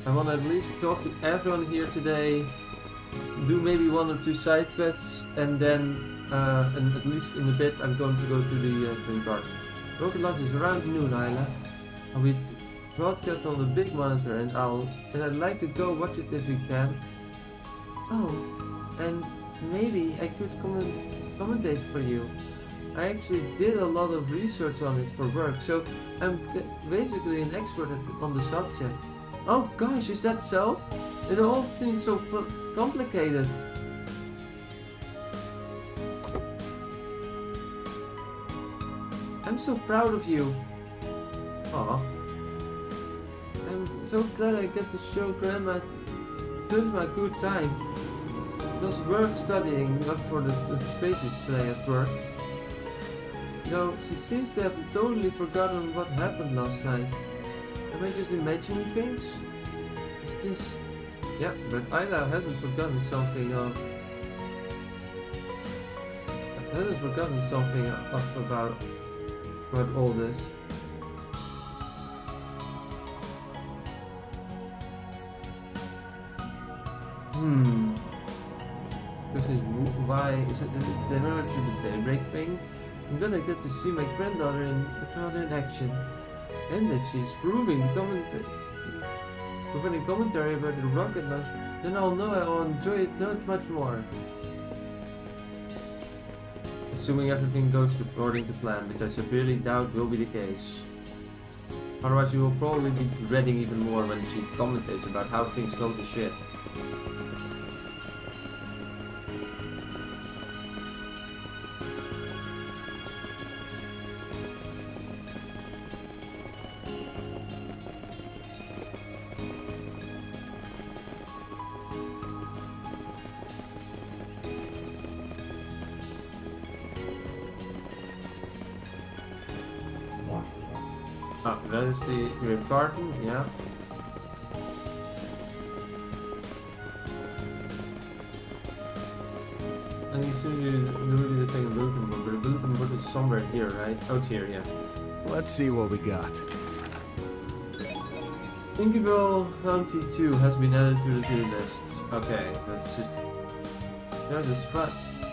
I want to at least talk to everyone here today. Do maybe 1 or 2 side quests, and then, and at least in a bit, I'm going to go to the garden. Rocket launch is around noon, Isla. I'll be broadcast on the big monitor, and I'd like to go watch it if we can. Oh, and maybe I could commentate for you. I actually did a lot of research on it for work, so I'm basically an expert on the subject. Oh gosh, is that so? It all seems so complicated. I'm so proud of you. Aw. I'm so glad I get to show Grandma my good time. It was worth studying up for the space display at work. Though she seems to have totally forgotten what happened last night. Am I just imagining things? Is this... Yeah, but Isla hasn't forgotten something about all this. This is why is it similar to the Daybreak thing? I'm gonna get to see my granddaughter in action. And if she's providing commentary about the rocket launch, then I'll know I'll enjoy it that much more. Assuming everything goes according to plan, which I severely doubt will be the case. Otherwise you will probably be dreading even more when she commentates about how things go to shit. Ah, that is the garden, yeah. And you assume you're really the same bulletin board, but the bulletin board is somewhere here, right? Oh, it's here, yeah. Let's see what we got. Inkable Bounty 2 has been added to the to-do list. Okay, that's just... There's a spot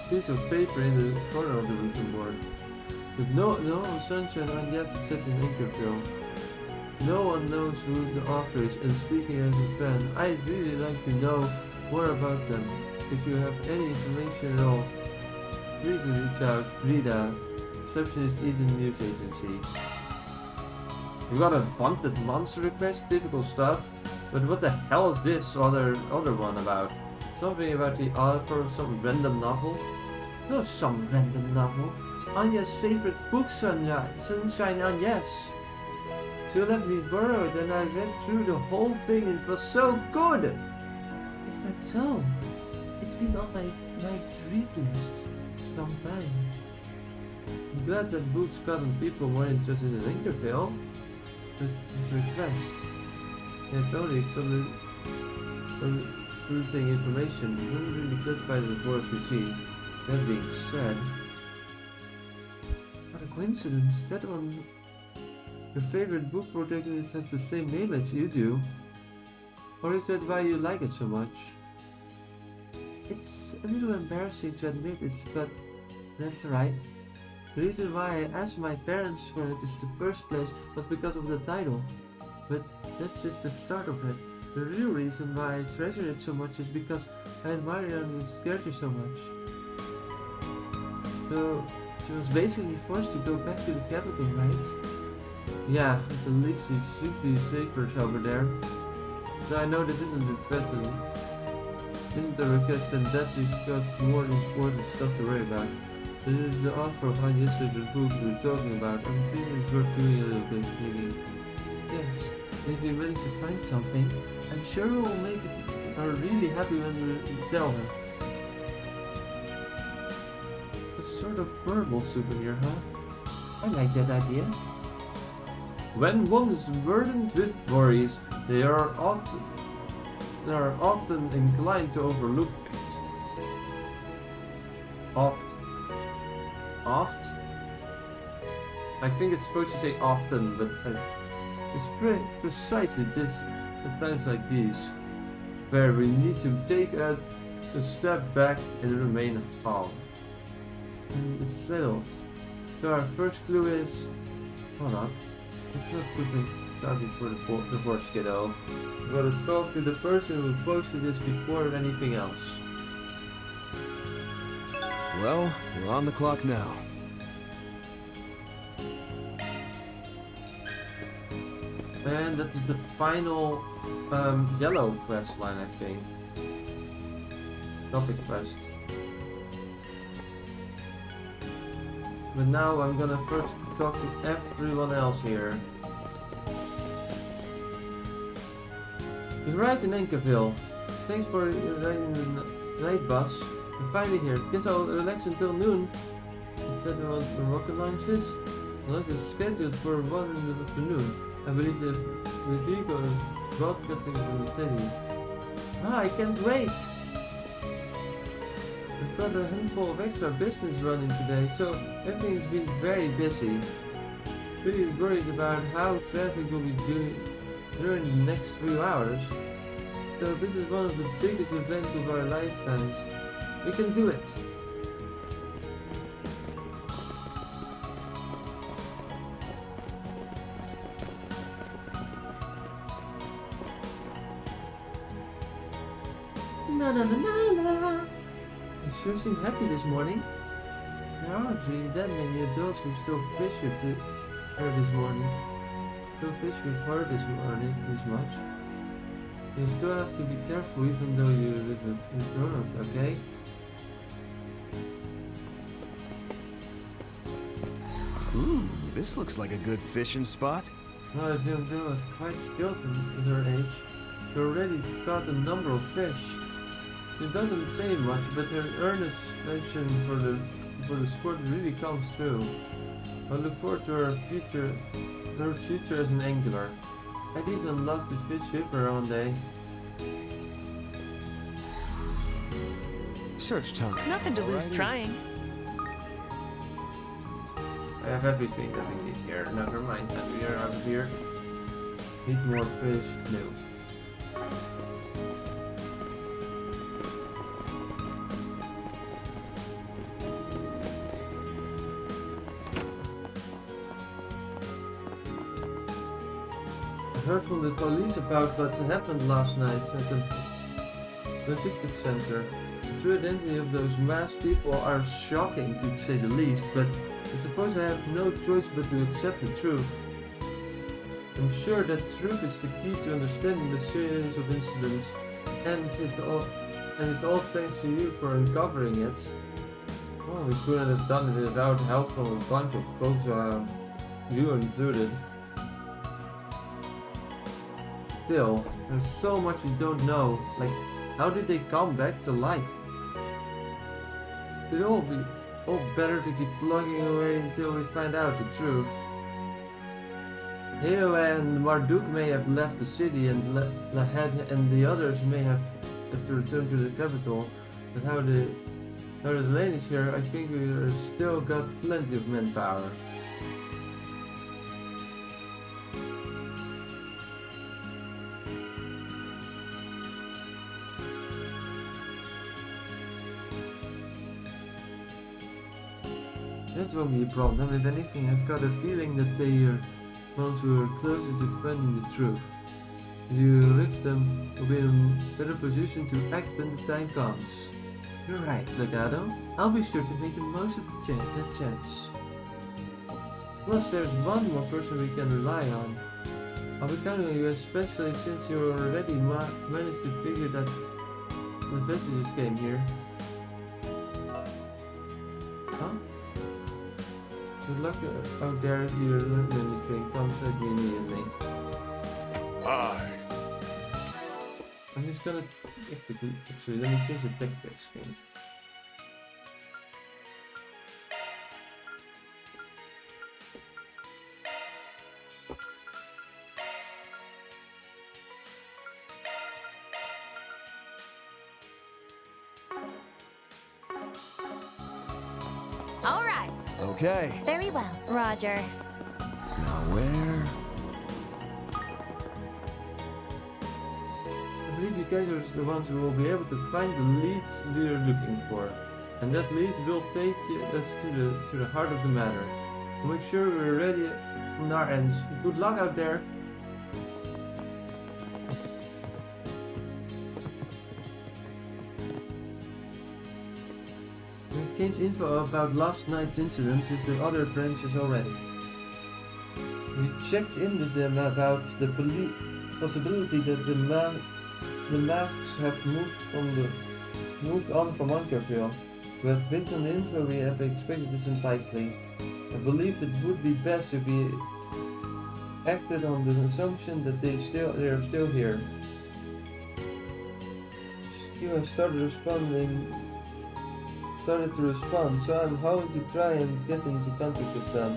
piece of paper in the corner of the bulletin board. With no sunshine on yet to set in Inkerville. No one knows who the author is, and speaking as a fan, I'd really like to know more about them. If you have any information at all, please reach out. Rita, receptionist Eden News Agency. We got a wanted monster request, typical stuff. But what the hell is this other one about? Something about the author of some random novel? Not some random novel. It's Anya's favorite book, Sunshine Anya's. She let me borrow it and I read through the whole thing and it was so good! Is that so? It's been on my to-read list for some time. I'm glad that book's gotten people more interested in Inkerville. But this request... Yeah, it's only some thing information. It doesn't really classify the reports we see. That being said... What a coincidence, that one... Your favorite book protagonist has the same name as you do. Or is that why you like it so much? It's a little embarrassing to admit it, but that's right. The reason why I asked my parents for it in the first place was because of the title. But that's just the start of it. The real reason why I treasure it so much is because I admire and scared you so much. So, she was basically forced to go back to the capital, right? Yeah, at the least she should be safer over there. So I know this isn't a request and that she's got more important stuff to worry about. This is the offer of yesterday's book we were talking about. I'm feeling it's worth doing a little bit digging. Yes, if we manage to find something, I'm sure we'll make her really happy when we tell her. A sort of verbal souvenir, huh? I like that idea. When one is burdened with worries, they are often inclined to overlook things. Oft? I think it's supposed to say often, but it's precisely this at times like these, where we need to take a step back and remain calm. And it's settled. So our first clue is... Hold on. Let's not put the garbage for the horse, kiddo. We gotta talk to the person who posted this before anything else. Well, we're on the clock now. And that is the final yellow quest line, I think. Topic quest. But now I'm gonna first talk to everyone else here. You arrived in Inkerville. Thanks for riding the night bus. We're finally here. Guess I'll relax until noon. Is that what the rocket launch is? Launch is scheduled for 1 in the afternoon. I believe the vehicle is broadcasting from the city. Ah, I can't wait! We've got a handful of extra business running today, so everything's been very busy. Pretty worried about how traffic will be doing during the next few hours. So this is one of the biggest events of our lifetimes. We can do it! Na na na na na. You sure seem happy this morning. There aren't really that many adults who still fish with her this morning. Still fish with her this morning, this much. You still have to be careful even though you live in grown-up, okay? Ooh, this looks like a good fishing spot. No, the young girl is quite skilled in her age. She already caught a number of fish. She doesn't say much, but her earnest passion for the sport really comes through. I look forward to her future as an angler. I'd even love to fish with her one day. Search time. Nothing to lose trying. I have everything that we need here. Never mind that we are out of here. Need more fish? No. I heard from the police about what happened last night at the logistics center. The true identity of those masked people are shocking to say the least, but I suppose I have no choice but to accept the truth. I'm sure that truth is the key to understanding the series of incidents, and it's all thanks to you for uncovering it. Well, we couldn't have done it without help from a bunch of folks, you included. Still, there's so much we don't know, like how did they come back to life? It'd all be better to keep plugging away until we find out the truth. Heo and Marduk may have left the city, and Lahed and the others may have to return to the capital, but now the lane is here, I think we've still got plenty of manpower. That won't be a problem. If anything, I've got a feeling that they are ones who are closer to finding the truth. If you reach them, we'll be in a better position to act when the time comes. You're right, Zagato. I'll be sure to make the most of that chance. Plus, there's one more person we can rely on. I'll be counting on you, especially since you already managed to figure that the messages came here. Huh? Good luck out there. If you learn anything, contact me immediately. I'm just gonna actually let me change the text screen. All right. Okay. Very well. Roger. Now where? I believe you guys are the ones who will be able to find the lead we are looking for. And that lead will take us to the heart of the matter. To make sure we're ready on our ends. Good luck out there. We exchanged info about last night's incident with the other branches already. We checked in with them about the possibility that the masks have moved on from Ankerville, but based on the info we have expected this unlikely. I believe it would be best if we acted on the assumption that they are still here. You have started to respond, so I'm going to try and get into contact with them.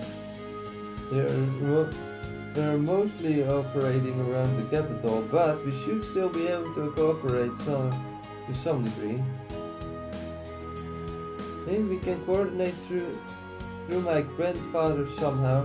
They are mostly operating around the capital, but we should still be able to cooperate to some degree. Maybe we can coordinate through my grandfather somehow.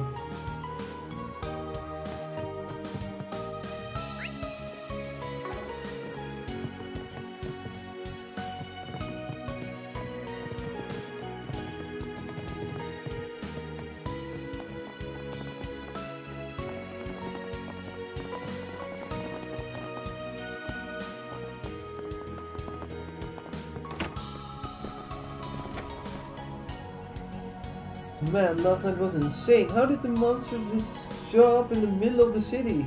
Man, last night was insane. How did the monster just show up in the middle of the city?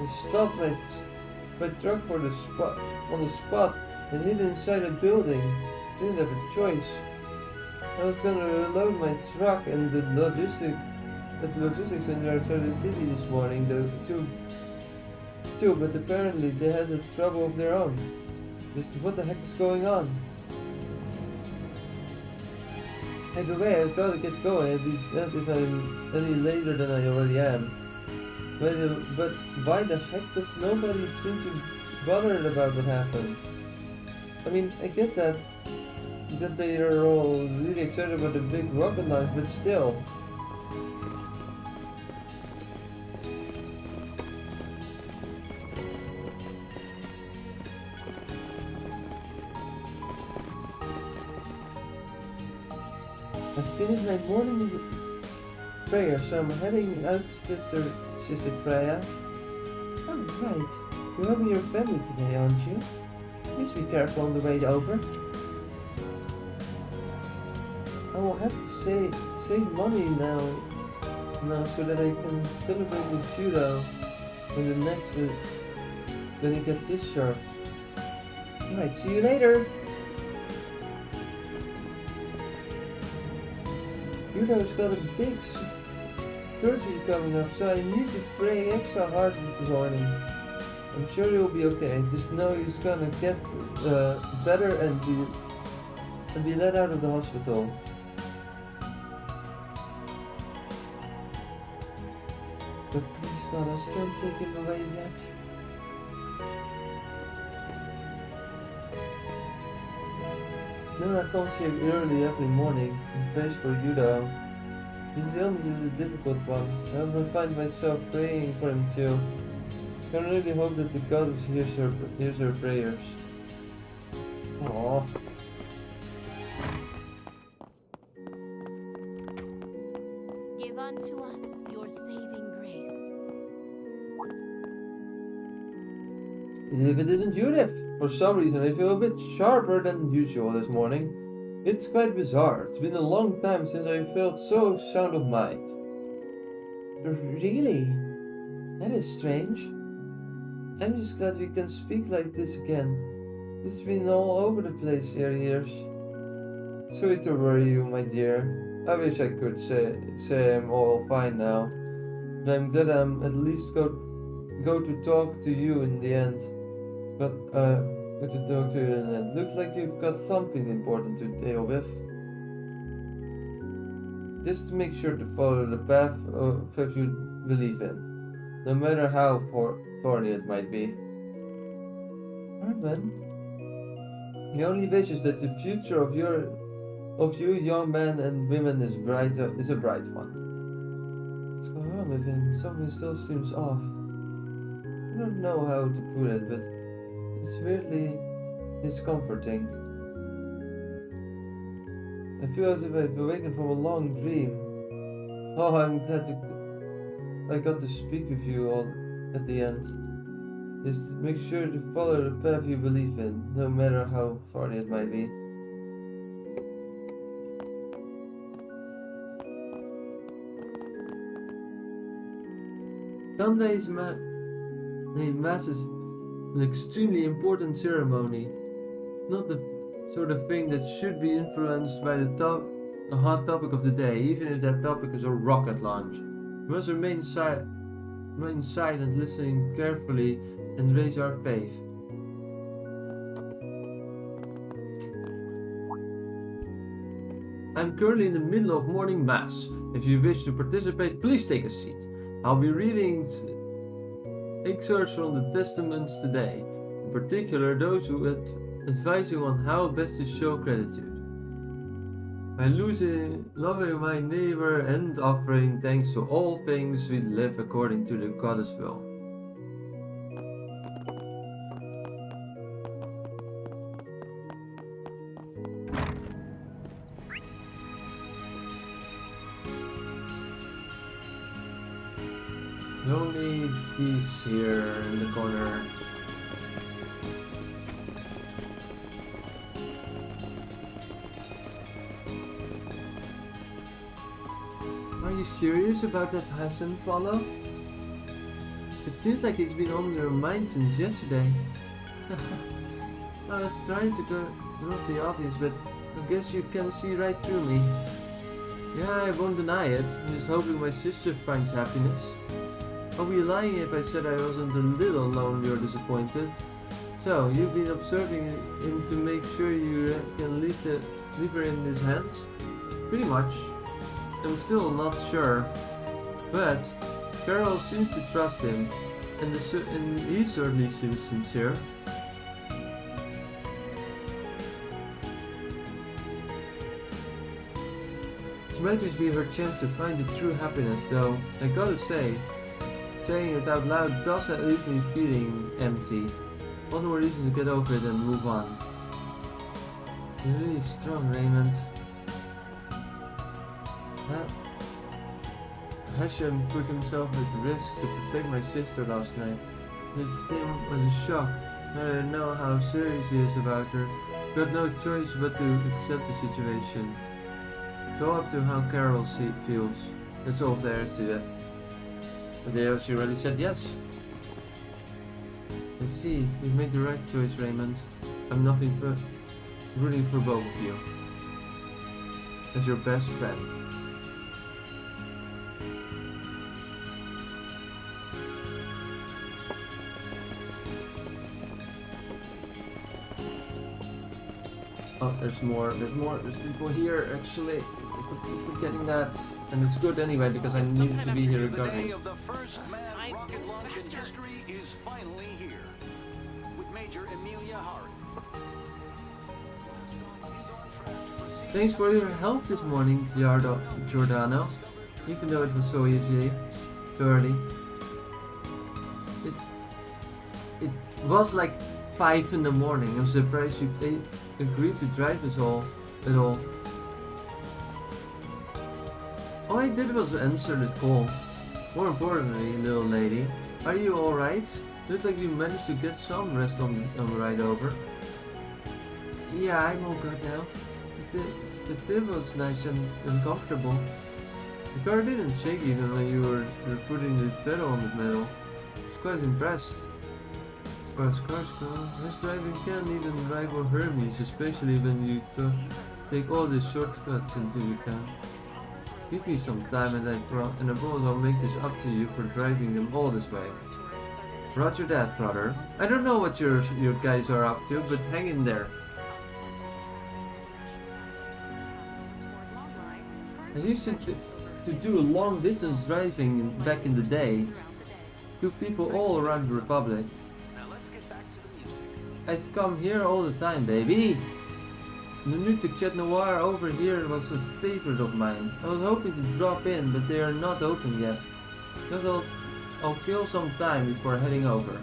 I stopped my truck on the spot and hid inside a building. Didn't have a choice. I was gonna reload my truck and the logistics center outside the city this morning, too, but apparently they had a trouble of their own. Just what the heck is going on? Either way, I gotta get going. I'd be dead if I'm any later than I already am. But why the heck does nobody seem to be bothered about what happened? I mean, I get that they are all really excited about the big rocket launch, but still. I finished my morning prayer, so I'm heading out, Sister Freya. Oh, right. You're helping your family today, aren't you? Please be careful on the way over. I will have to save money now so that I can celebrate with Judo when he gets discharged. Alright, see you later! Judo's got a big surgery coming up, so I need to pray extra hard this morning. I'm sure he'll be okay. Just know he's gonna get better and be let out of the hospital. So please God, don't take him away yet. Nora comes here early every morning and prays for Yudo. His illness is a difficult one. I often find myself praying for him too. I can really hope that the goddess hears her prayers. Aww. Give unto us your saving grace. If it isn't Judith! For some reason I feel a bit sharper than usual this morning. It's quite bizarre. It's been a long time since I felt so sound of mind. Really? That is strange. I'm just glad we can speak like this again. It's been all over the place here years. Sorry to worry you, my dear. I wish I could say I'm all fine now. But I'm glad I'm at least go to talk to you in the end. Good to talk to you in the end. Looks like you've got something important to deal with. Just make sure to follow the path that you believe in, no matter how thorny it might be. Herman, the only wish is that the future of you young men and women is a bright one. What's going on with him? Something still seems off. I don't know how to put it, but it's weirdly discomforting. I feel as if I've awakened from a long dream. Oh, I'm glad I got to speak with you all at the end. Just make sure to follow the path you believe in, no matter how thorny it might be. Sunday's Mass is an extremely important ceremony, not the sort of thing that should be influenced by the hot topic of the day, even if that topic is a rocket launch. We must remain silent, listening carefully, and raise our faith. I'm currently in the middle of morning mass. If you wish to participate, please take a seat. I'll be reading excerpts from the Testaments today, in particular those who advise you on how best to show gratitude. By loving my neighbor and offering thanks to all things, we live according to the Goddess' will. Only these here in the corner. you curious about that Hassan follow? It seems like it's been on your mind since yesterday. I was trying to go not the obvious, but I guess you can see right through me. Yeah, I won't deny it. I'm just hoping my sister finds happiness. I'll be lying if I said I wasn't a little lonely or disappointed. So, you've been observing him to make sure you can leave her in his hands? Pretty much. I'm still not sure. But Carol seems to trust him, and he certainly seems sincere. This might just be her chance to find the true happiness, though I gotta say, saying it out loud does leave me feeling empty. One more reason to get over it and move on. You're really strong, Raymond. Hashem put himself at risk to protect my sister last night. It came as a shock. Now I know how serious he is about her. Got no choice but to accept the situation. It's all up to how Carol feels. That's all there is to it. But there she already said yes. I see, you've made the right choice, Raymond. I'm nothing but rooting for both of you. As your best friend. Oh, there's more, there's people here actually. I keep forgetting that. And it's good anyway because I need to be here regardless. Thanks for your help this morning, Giordano. Even though it was so easy, so early. It was like 5 in the morning. I'm surprised you agreed to drive us all at all. All I did was answer the call. More importantly, little lady, are you alright? Looks like you managed to get some rest on the ride over. Yeah, I'm all good now. The trip was nice and comfortable. The car didn't shake even when you were putting the pedal on the metal. I was quite impressed. As far as cars go, this driving can even rival Hermes, especially when you take all the shortcuts into account. Give me some time and I promise I'll make this up to you for driving them all this way. Roger that, brother. I don't know what your guys are up to, but hang in there. I used to do long distance driving back in the day. Took people all around the Republic. I'd come here all the time, baby. The new Chat Noir over here was a favorite of mine. I was hoping to drop in, but they are not open yet. Because I'll kill some time before heading over.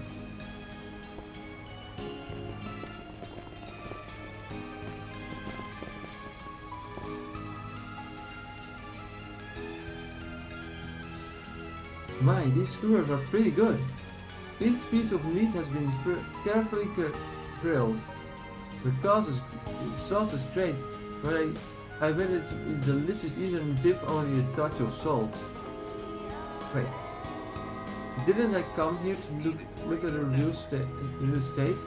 My, these skewers are pretty good. Each piece of meat has been carefully grilled. The sauce is great, but I bet it's delicious even with only a touch of salt. Wait, didn't I come here to look at a real estate?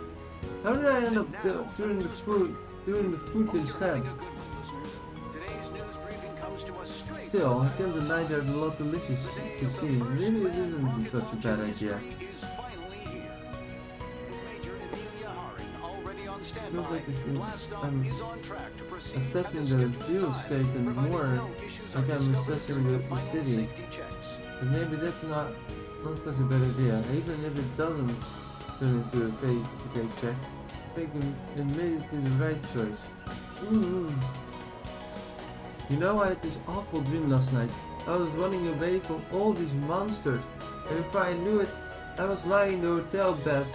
How did I end up doing the food instead? Still, I can't deny there's a lot delicious to see. Maybe it isn't such a bad idea. Looks like I'm assessing the real estate and more like I'm assessing the city. But maybe that's not such a bad idea. Even if it doesn't turn into a paycheck, I think it made it to the right choice. You know, I had this awful dream last night. I was running away from all these monsters, and before I knew it, I was lying in the hotel bed.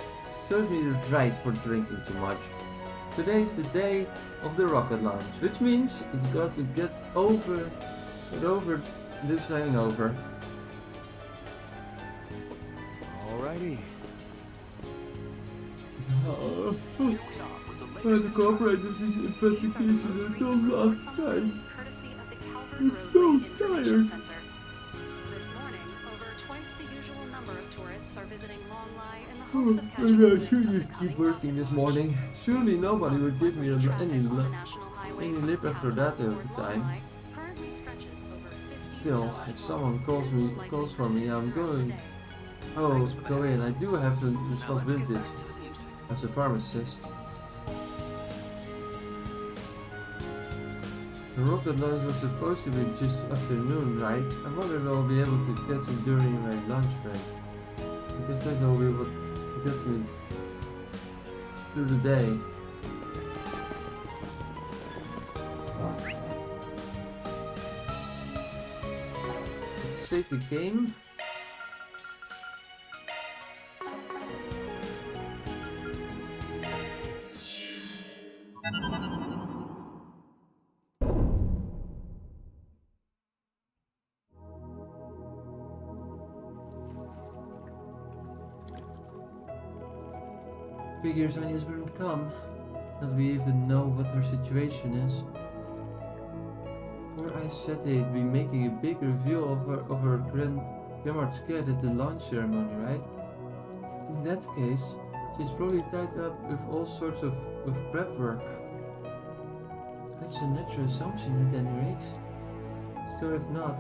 Serves me right for drinking too much. Today's the day of the rocket launch, which means it's got to get over this hangover. Alrighty. I had to cooperate with these investigations until last time. I'm so tired. Maybe I should just keep working this morning. Surely nobody would give me any lip after that over time. Still, if someone calls for me, I'm going. Oh, go in. I do have the responsibilities as a pharmacist. The rocket launch was supposed to be just afternoon, right? I wonder if I'll be able to catch it during my lunch break. I guess that will be what gets me through the day. Let's save the game. Figures NIS wouldn't come, that we even know what her situation is. Or I said they'd be making a big reveal of her grandma's kid at the launch ceremony, right? In that case, she's probably tied up with all sorts of prep work. That's a natural assumption at any rate. So if not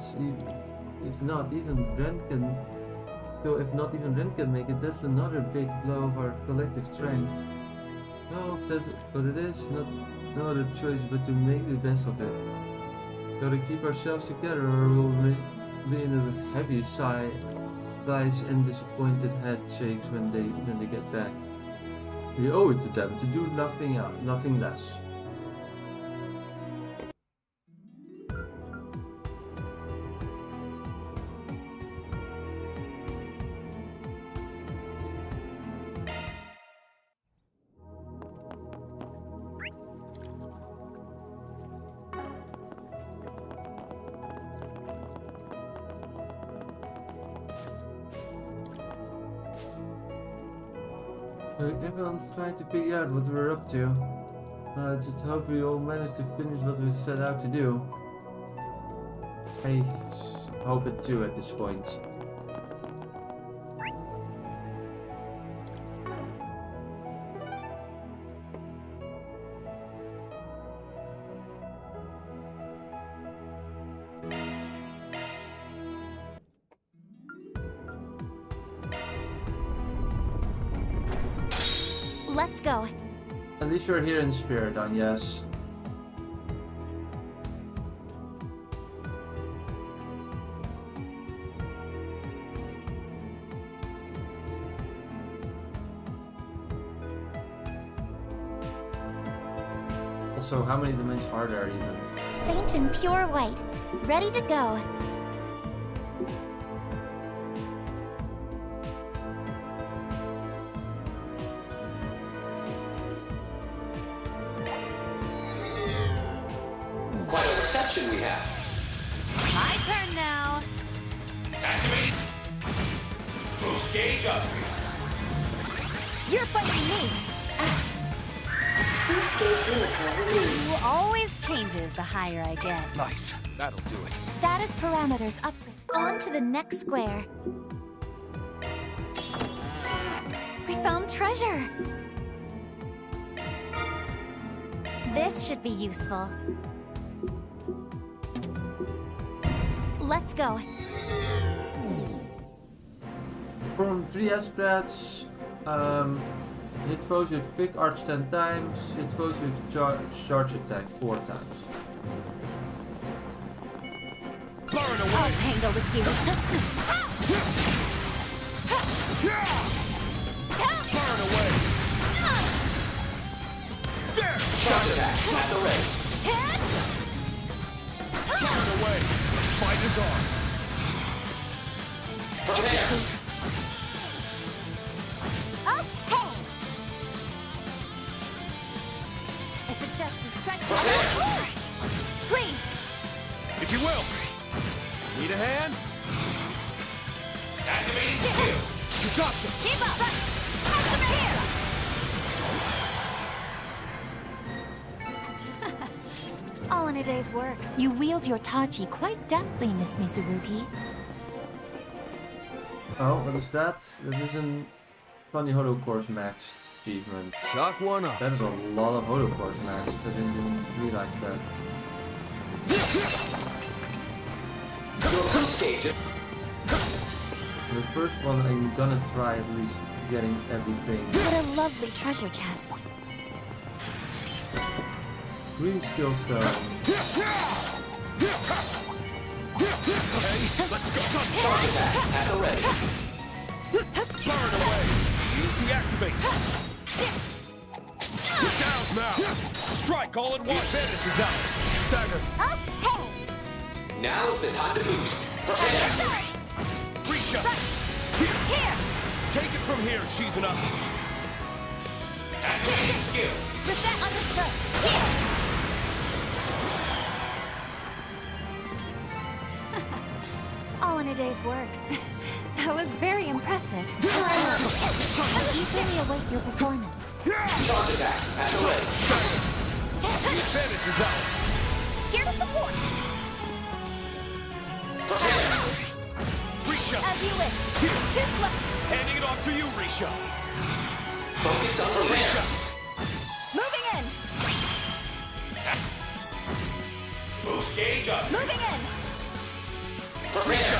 even Ren can make it, that's another big blow of our collective strength. No, that's what it is, no other choice but to make the best of it. Gotta keep ourselves together or we'll be in a heavy sighs and disappointed head shakes when they get back. We owe it to them to do nothing less. Everyone's trying to figure out what we're up to. I just hope we all manage to finish what we set out to do. I hope it too at this point. Let's go. At least you're here in spirit, then, yes. Also, how many dimensions are there even? Saint in pure white. Ready to go. We have. My turn now. Activate. Boost gauge up. You're fighting me. Boost gauge limiter removed. Who always changes the higher I get. Nice. That'll do it. Status parameters upgrade. On to the next square. We found treasure. This should be useful. Let's go. From 3 S-grats, hit foes with quick arch 10 times, hit foes with charge attack 4 times. I'll tangle with you. Burn away. Charge attack at the ready. Burn away. Fight is on. Prepare. Okay. I suggest we strike. Prepare. Please. If you will. Need a hand? Activating skill. You got this. Keep up. Customer here. All in a day's work. You wield your tachi quite deftly, Miss Mizurugi. Oh, what is that? That is an funny Holo Course max achievement. Shock one up. That is a lot of Holo Course max. I didn't even realize that. The first one I'm gonna try at least getting everything. What a lovely treasure chest. Green skill stone. Okay, let's go. Charge attack at the ready. Burn away. CC activate. Down now. Strike all at once. Advantage is ours. Stagger. Okay. Now's the time to boost. Prepare. Risha. Here. Take it from here, she's enough. Activate skill. Reset understood. Here. All in a day's work. That was very impressive. Eagerly await your performance. Charge attack at the ready. The advantage is ours. Here to support. Prepare. Risha. As you wish. Here. Too slow. Handing it off to you, Risha. Focus on Risha. Moving in. Boost gauge up. Moving in. Risha.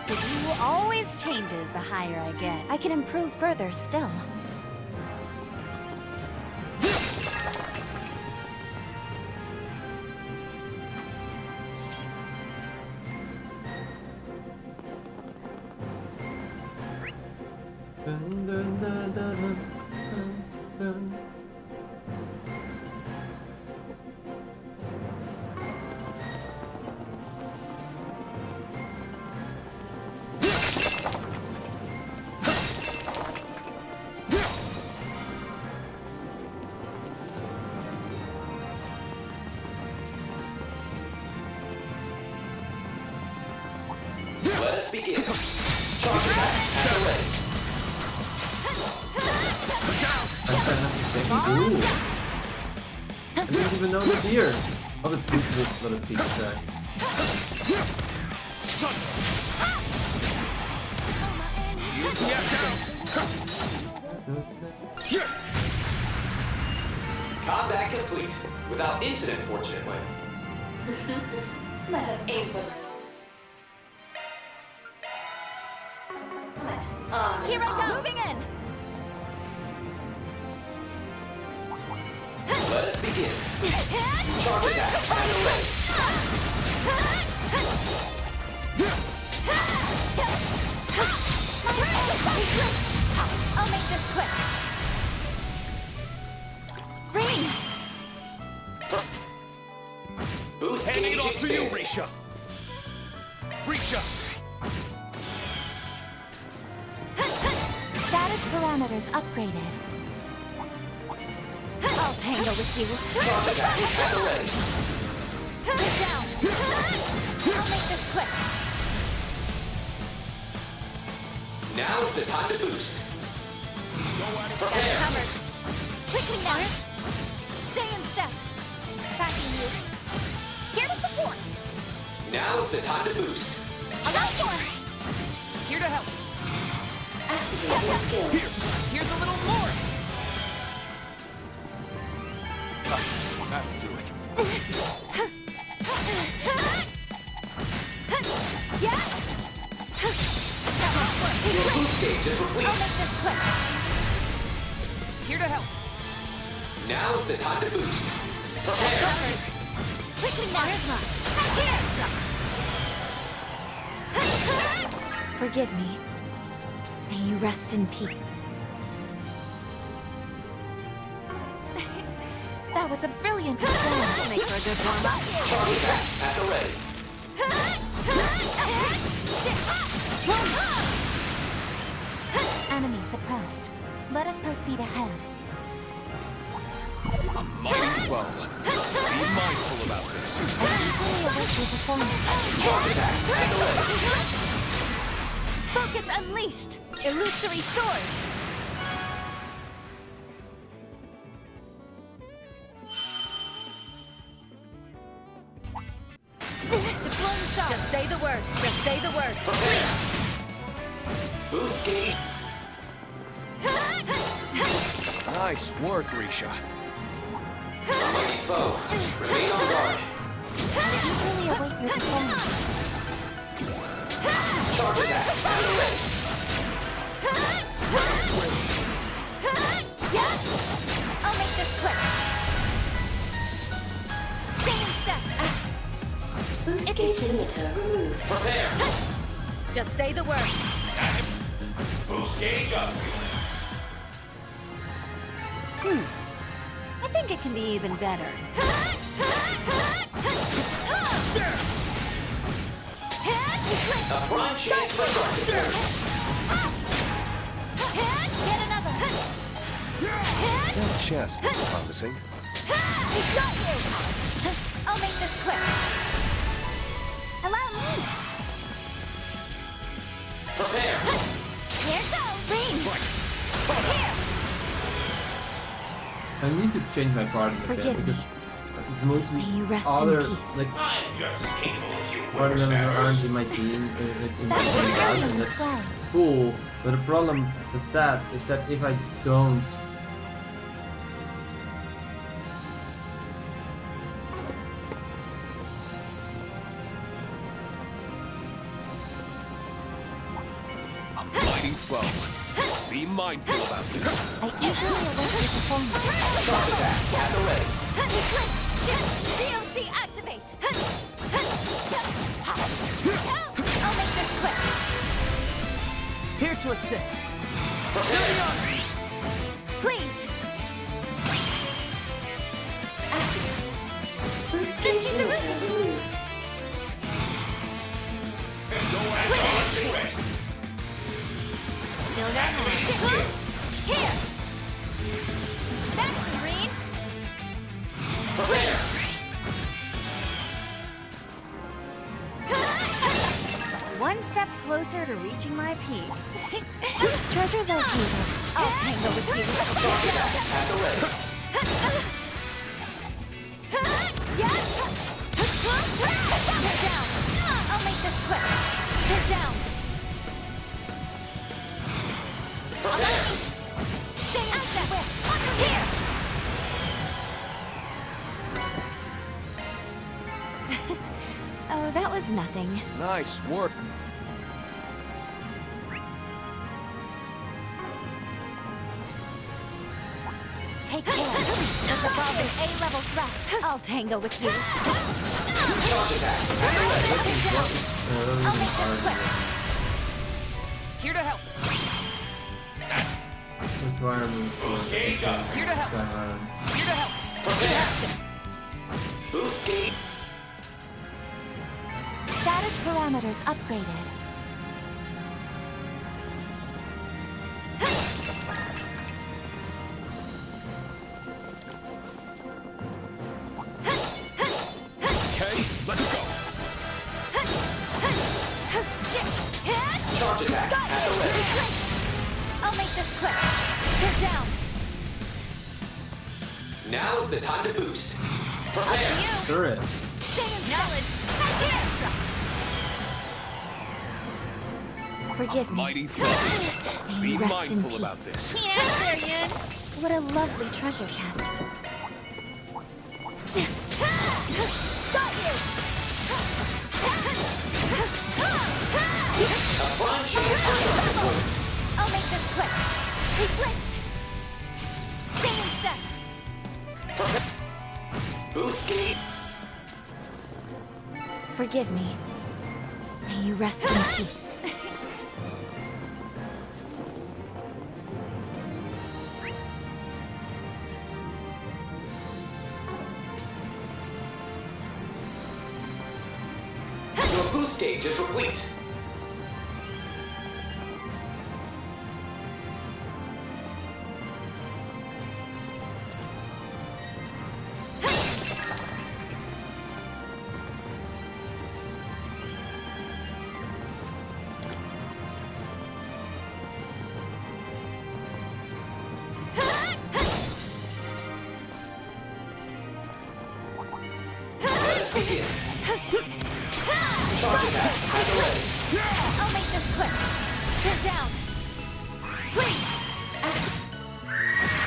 The view always changes the higher I get. I can improve further still. Dun, dun, dun, dun, dun, dun, dun. Let us begin. Charge attack at the ready. Ooh. I didn't even know the deer. Oh, the big wolf, what a big attack. Combat complete. Without incident, fortunately. Let us aim for this. Here I go. Moving in. Let us begin. Charge attack at the ready. I'll make this quick. Green. Boost Handing it gauge off to you, expanded. Risha. Risha. Status parameters upgraded. I'll tangle with you. Charge attack at the ready. Get down. I'll make this quick. Now's the time to boost. Prepare. Covered. Quickly now. Stay in step. Backing you. Here to support. Now's the time to boost. Here to help. Activating skill. Here's a little more. Nice. That'll do it. Yeah. Your boost gauge is complete. I'll make this quick. Here to help. Now's the time to boost. Prepare. Quickly now. Forgive me. May you rest in peace. That was a brilliant performance. Make for a good warm-up. Charge attack at the ready. Enemy suppressed. Let us proceed ahead. A mighty foe. Be mindful about this. Equally await your performance. Charge attack at the ready. Focus unleashed. Illusory sword. Deploying shot. Just say the word. Just say the word. Boost gauge. Nice work, Risha. Mighty foe. Remain on guard. Eagerly await your performance. Charge attack. At the ready. I'll make this quick. Stay in step. Boost gauge limiter removed. Prepare. Just say the word. Boost gauge up. I think it can be even better. A prime chance for strike. Get another. That chest looks promising. Got you. I'll make this quick. Allow me. Prepare. Here goes. Green. Here. I need to change my party a bit Forgive me. because it's mostly May you rest other in peace. like I am just as capable as you partners that whippersnappers. aren't in my team in my That's team out, and brilliant that's play. cool. But the problem with that is that if I don't Mighty foe. Be mindful about this. I eagerly await your performance. Charge attack. At the ready. DOC activate. I'll make this quick. Here to assist. Prepare. Please. Boost gauge limiter removed. Still got hands. Here. That's green. Prepare. One step closer to reaching my peak. Treasure located. I'll tangle with you. Charge attack. At the ready. They're down. I'll make this quick. They're down. Prepare. Stay in step. Here. Oh, that was nothing. Nice work. Take care. It's a problem A-level threat. I'll tangle with you. Charge attack. I'll make this quick. Here to help. requirements Boost gauge up. Here to help. Here to help. Prepare. Boost gauge. Status parameters upgraded. Okay, let's go. Charge attack. At the ready. I'll make this quick. They're down. Now's the time to boost. Prepare. Sure is. Stay in knowledge. Forgive me. Mighty foe. May Be you rest in mindful about peace. this. There, Yun. What a lovely treasure chest. Got you. A prime chance for strike. I'll make this quick. He flinched. Stay in step. Prepare. Boost gauge. Forgive me. May you rest in peace. Your boost gauge is complete. Let us begin. Charge attack. At the ready. I'll make this quick. They're down. Please!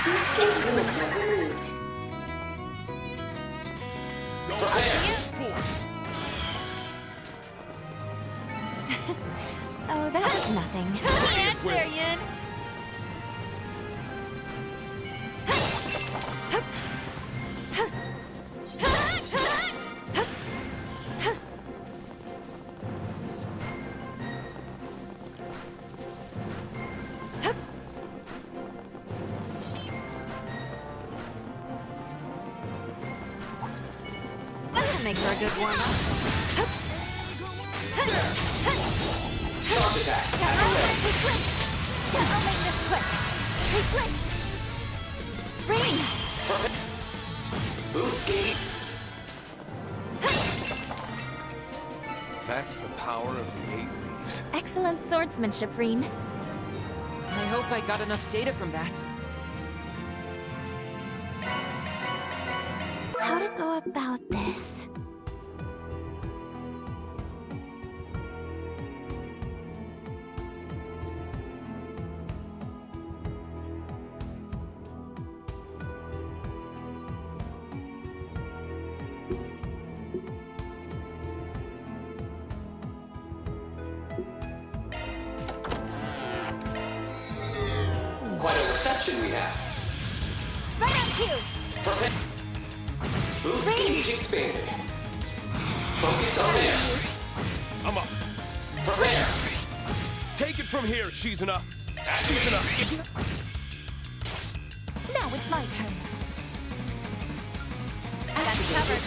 Boost limiter removed. Oh, that was nothing. Can't there, Yin! This'll make for a good one. Charge attack. He flinched! I'll make this quick! He flinched! Ring! Boost gate. That's the power of the 8 leaves. Excellent swordsmanship, Reen. I hope I got enough data from that. How to go about this? Quite a reception we have. Right on cue! Prepare. Boost gauge expanded. Focus on this. I'm up. Prepare. Take it from here, Shizuna. Shizuna. Now it's my turn. That's covered.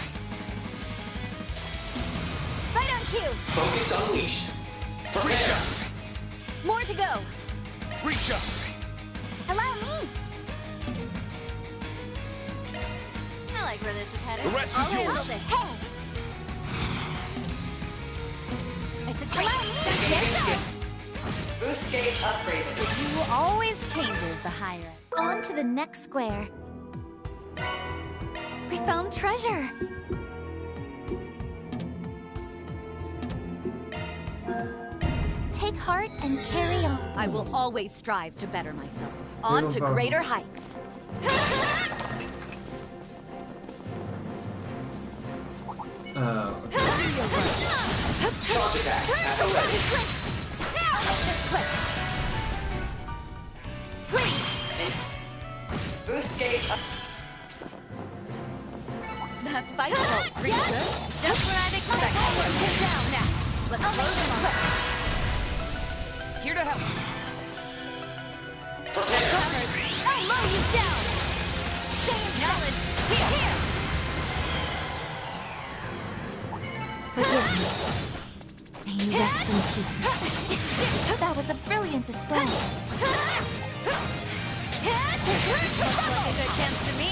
Right on cue! Focus unleashed. Prepare. More to go! Risha. Allow me! I like where this is headed. The rest is yours. Hey! Allow me! Boost gauge upgraded. The view always changes the higher. On to the next square. We found treasure! Take heart and carry on. I will always strive to better myself. On to greater heights. Charge attack. At the ready. Now make this quick! Please! Boost gauge up. That fight felt pretty good. Just what I'd expect. Get down now! Let's I'll make close this them quick! Here to help. I'll mow you down! Stay in knowledge! Here! Forgive me. May you rest in peace. That was a brilliant display. Looks like a good chance to me.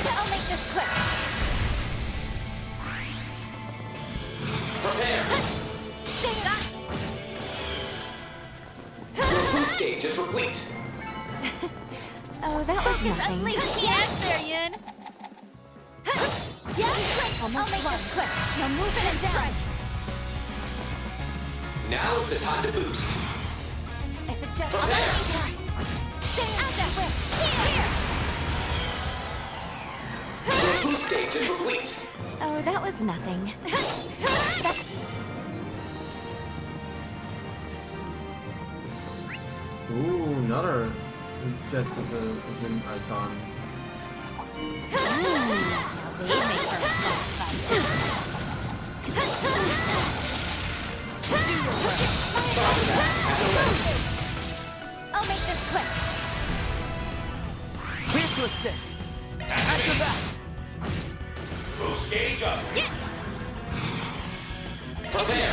I'll make this quick. Prepare. Stay up. Your boost gauge is complete. Oh, that was nothing. Yes, there, Yin. I'll make this quick. Now move it down. Now's the time to boost. I suggest Prepare. stay at that witch. Your boost gauge is complete. Oh, that was nothing. Ooh, another chest of an icon. They make for a fun fight. Do your work. I'll make this quick. Here to assist. After that. Boost gauge up. Yeah. Prepare.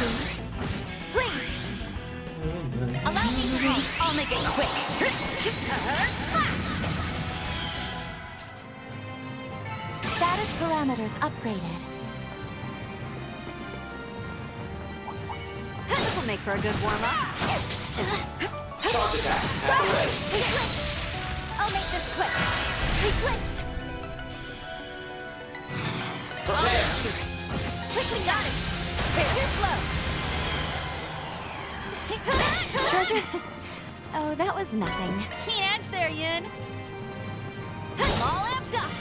Please. Allow me to help. I'll make it quick. Status parameters upgraded. This'll make for a good warm-up. Charge attack. At the ready. He flinched. I'll make this quick. He flinched. Prepare. quickly got it. It's too slow. Treasure? Oh, that was nothing. Keen edge there, Yun. All amped up.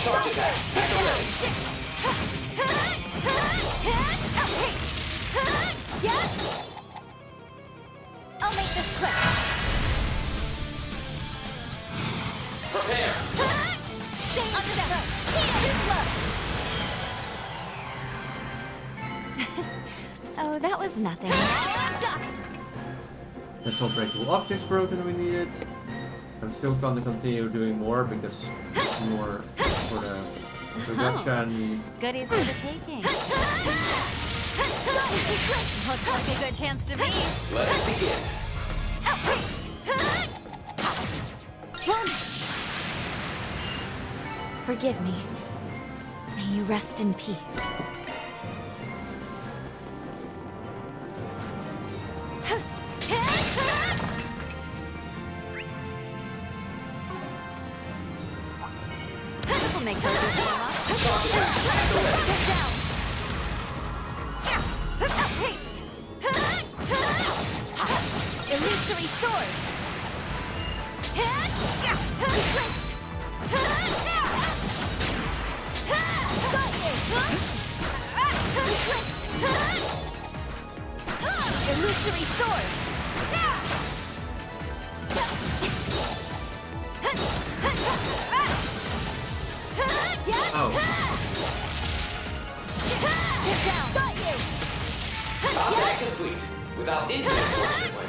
Charge attack. At the ready. I'll make this quick. Prepare. Stay under that. Too slow. Oh, that was nothing. That's all breakable objects broken we needed. I'm still gonna continue doing more because more for the introduction. Goodies for the taking. Looks like a good chance to me. Let us begin. Forgive me. May you rest in peace. This'll make her warm up. Get down. Haste. Illusory sword. Clinched. Clinched. Illusory sword. Oh. Get down. Got you. Object complete. Without incident, fortunately.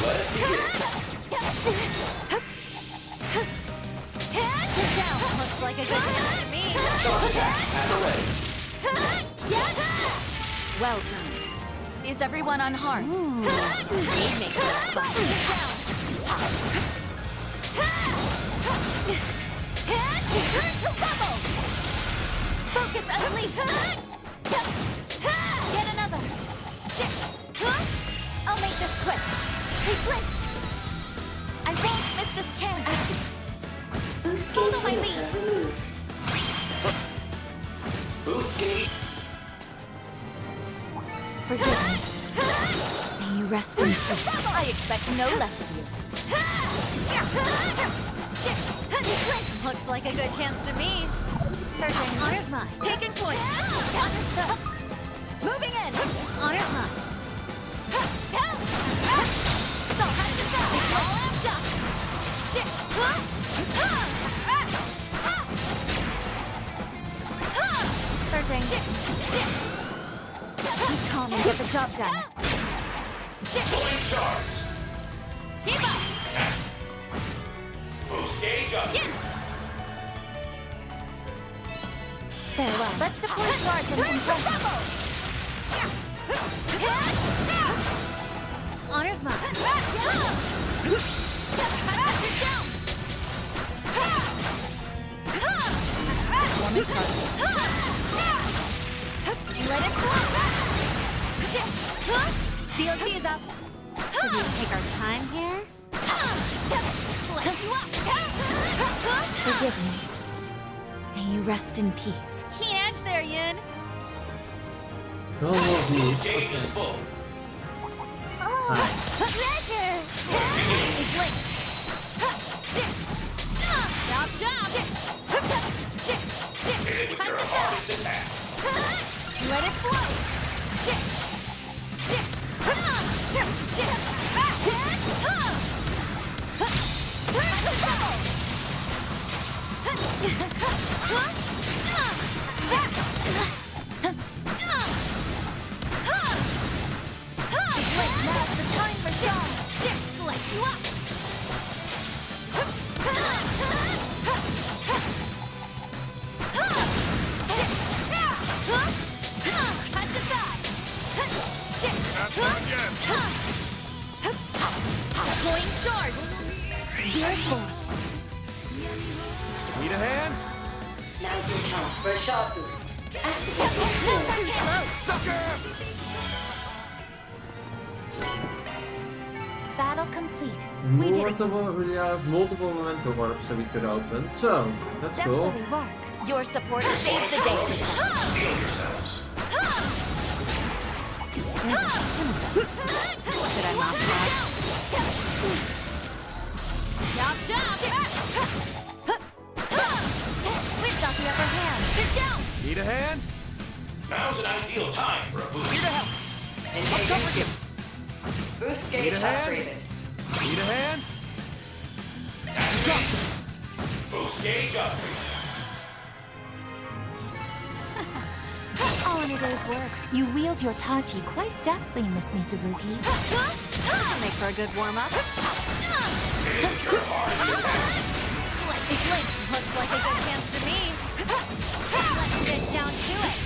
Let us begin. Get down. Looks like a good chance to me. Charge attack. At the ready. Well done. Is everyone unharmed? Need make it look fun. Return to rubble. Focus unleashed. Get another. I'll make this quick. He flinched. I won't miss this chance. Follow my lead. Boost gauge. Forgive me. May you rest in peace. I expect no less of you. Looks like a good chance to me. Searching. Honor's mine. Taking point. Understood. Moving in. Honor's mine. Down. So, how's this out? All amped up. Searching. Keep calm and get the job done. Pulling charge. Keep up. Boost gauge up. Farewell. Let's deploy shards and control rubble. Honor's mine. Woman charge. Let it flow. DOC is up. Should we take our time here? Slice you up. Forgive me. May you rest in peace. Keen edge there, Yun. No more these. Gauge is Okay. full. Oh, treasure! It's linked. Chop, chop! Hit it with your hardest attack. Let it flow! Turn to rubble! Now's the time for Shaw! Slice you up! Cast aside. Deploying shards. 0-4. Need a hand? Now's your chance for a shard boost. Activate your skill. Sucker! Battle complete. We did it. We have multiple memento warps that we could open. So, that's cool. Definitely work. Your support saved the day. Heal yourselves. There's a ton. Did I not have? Chop, chop! We've got the upper hand. Get down! Need a hand? Now's an ideal time for a boost. Need a help. I'll cover you. Boost Need gauge a hand? upgraded. Need a hand? Boost gauge upgrade. All in a day's work. You wield your tachi quite deftly, Miss Mizurugi. That'll make for a good warm-up. Slightly flinch looks like a good chance to me. Let's get down to it.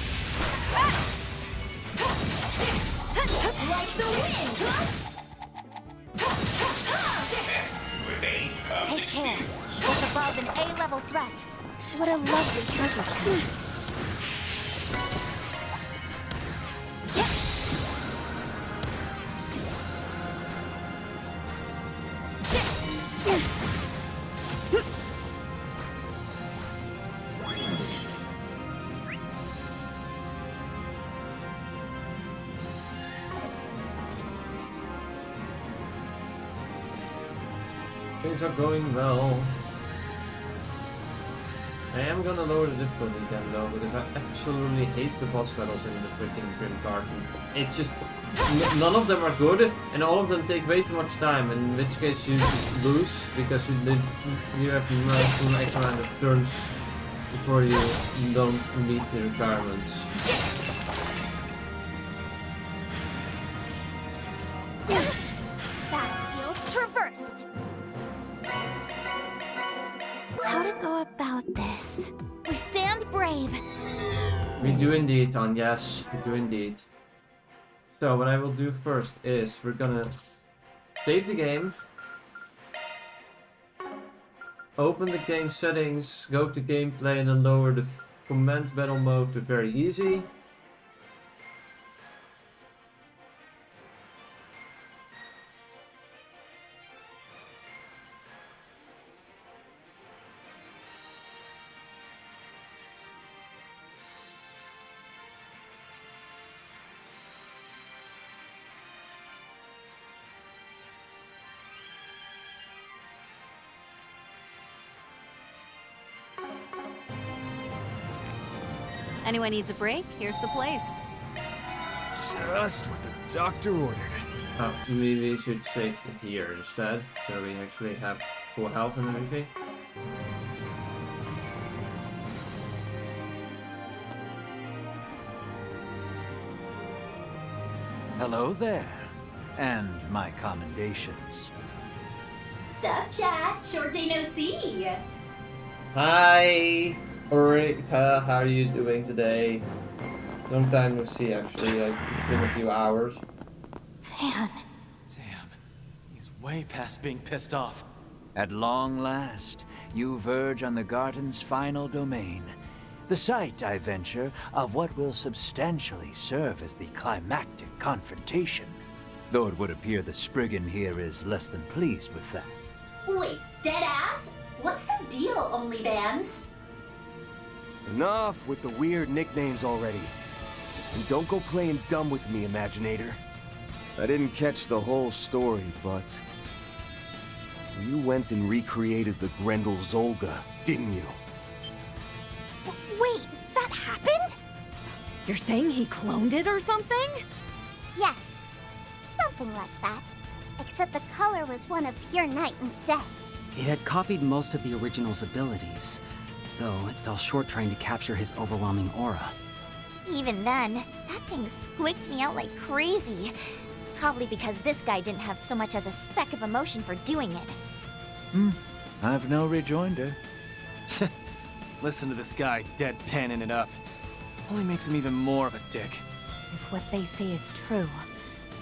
Like the wind. With age comes Take care. experience. What's above an A-level threat? What a lovely treasure chest. Things are going well. I am gonna lower the difficulty again though, because I absolutely hate the boss battles in the freaking Grim Garden. It just... none of them are good, and all of them take way too much time, in which case you lose, because you have an extra amount of turns before you don't meet the requirements. Battlefield traversed. How to go about this? We stand brave. We do indeed, on yes, we do indeed. So what I will do first is we're gonna save the game, open the game settings, go to gameplay, and then lower the command battle mode to very easy. Anyone needs a break? Here's the place. Just what the doctor ordered. Oh, maybe we should save it here instead, so we actually have full health and everything. Hello there, and my commendations. Sup, chat? Short day no see. Hi, Ulrika, how are you doing today? Long time no see, actually. It's been a few hours. Van. Damn, he's way past being pissed off. At long last, you verge on the garden's final domain. The site, I venture, of what will substantially serve as the climactic confrontation. Though it would appear the Spriggan here is less than pleased with that. Wait, dead ass? What's the deal, OnlyFans? Enough with the weird nicknames already. And don't go playing dumb with me, Imaginator. I didn't catch the whole story, but... you went and recreated the Grendel Zolga, didn't you? Wait, that happened? You're saying he cloned it or something? Yes, something like that. Except the color was one of pure night instead. It had copied most of the original's abilities, though it fell short trying to capture his overwhelming aura. Even then, that thing squeaked me out like crazy. Probably because this guy didn't have so much as a speck of emotion for doing it. I've no rejoinder. Listen to this guy deadpanning it up. Only makes him even more of a dick. If what they say is true,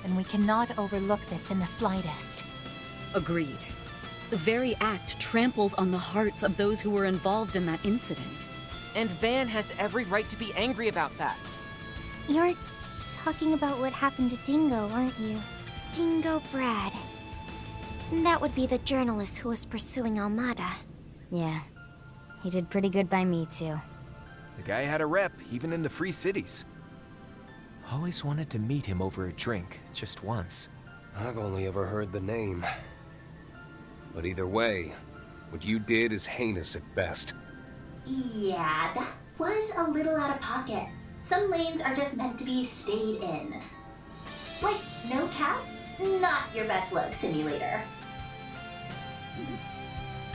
then we cannot overlook this in the slightest. Agreed. The very act tramples on the hearts of those who were involved in that incident. And Van has every right to be angry about that. You're talking about what happened to Dingo, aren't you? Dingo Brad. That would be the journalist who was pursuing Almada. Yeah. He did pretty good by me, too. The guy had a rep, even in the free cities. Always wanted to meet him over a drink, just once. I've only ever heard the name. But either way, what you did is heinous at best. Yeah, that was a little out of pocket. Some lanes are just meant to be stayed in. Like, no cap, not your best luck simulator.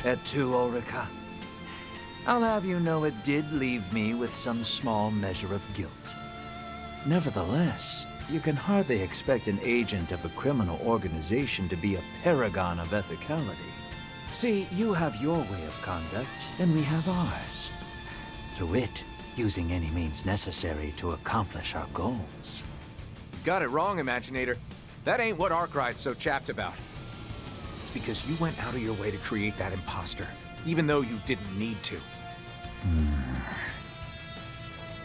Et tu, Ulrika? I'll have you know it did leave me with some small measure of guilt. Nevertheless, you can hardly expect an agent of a criminal organization to be a paragon of ethicality. See, you have your way of conduct, and we have ours. To wit, using any means necessary to accomplish our goals. Got it wrong, Imaginator. That ain't what Arkwright's so chapped about. It's because you went out of your way to create that imposter, even though you didn't need to.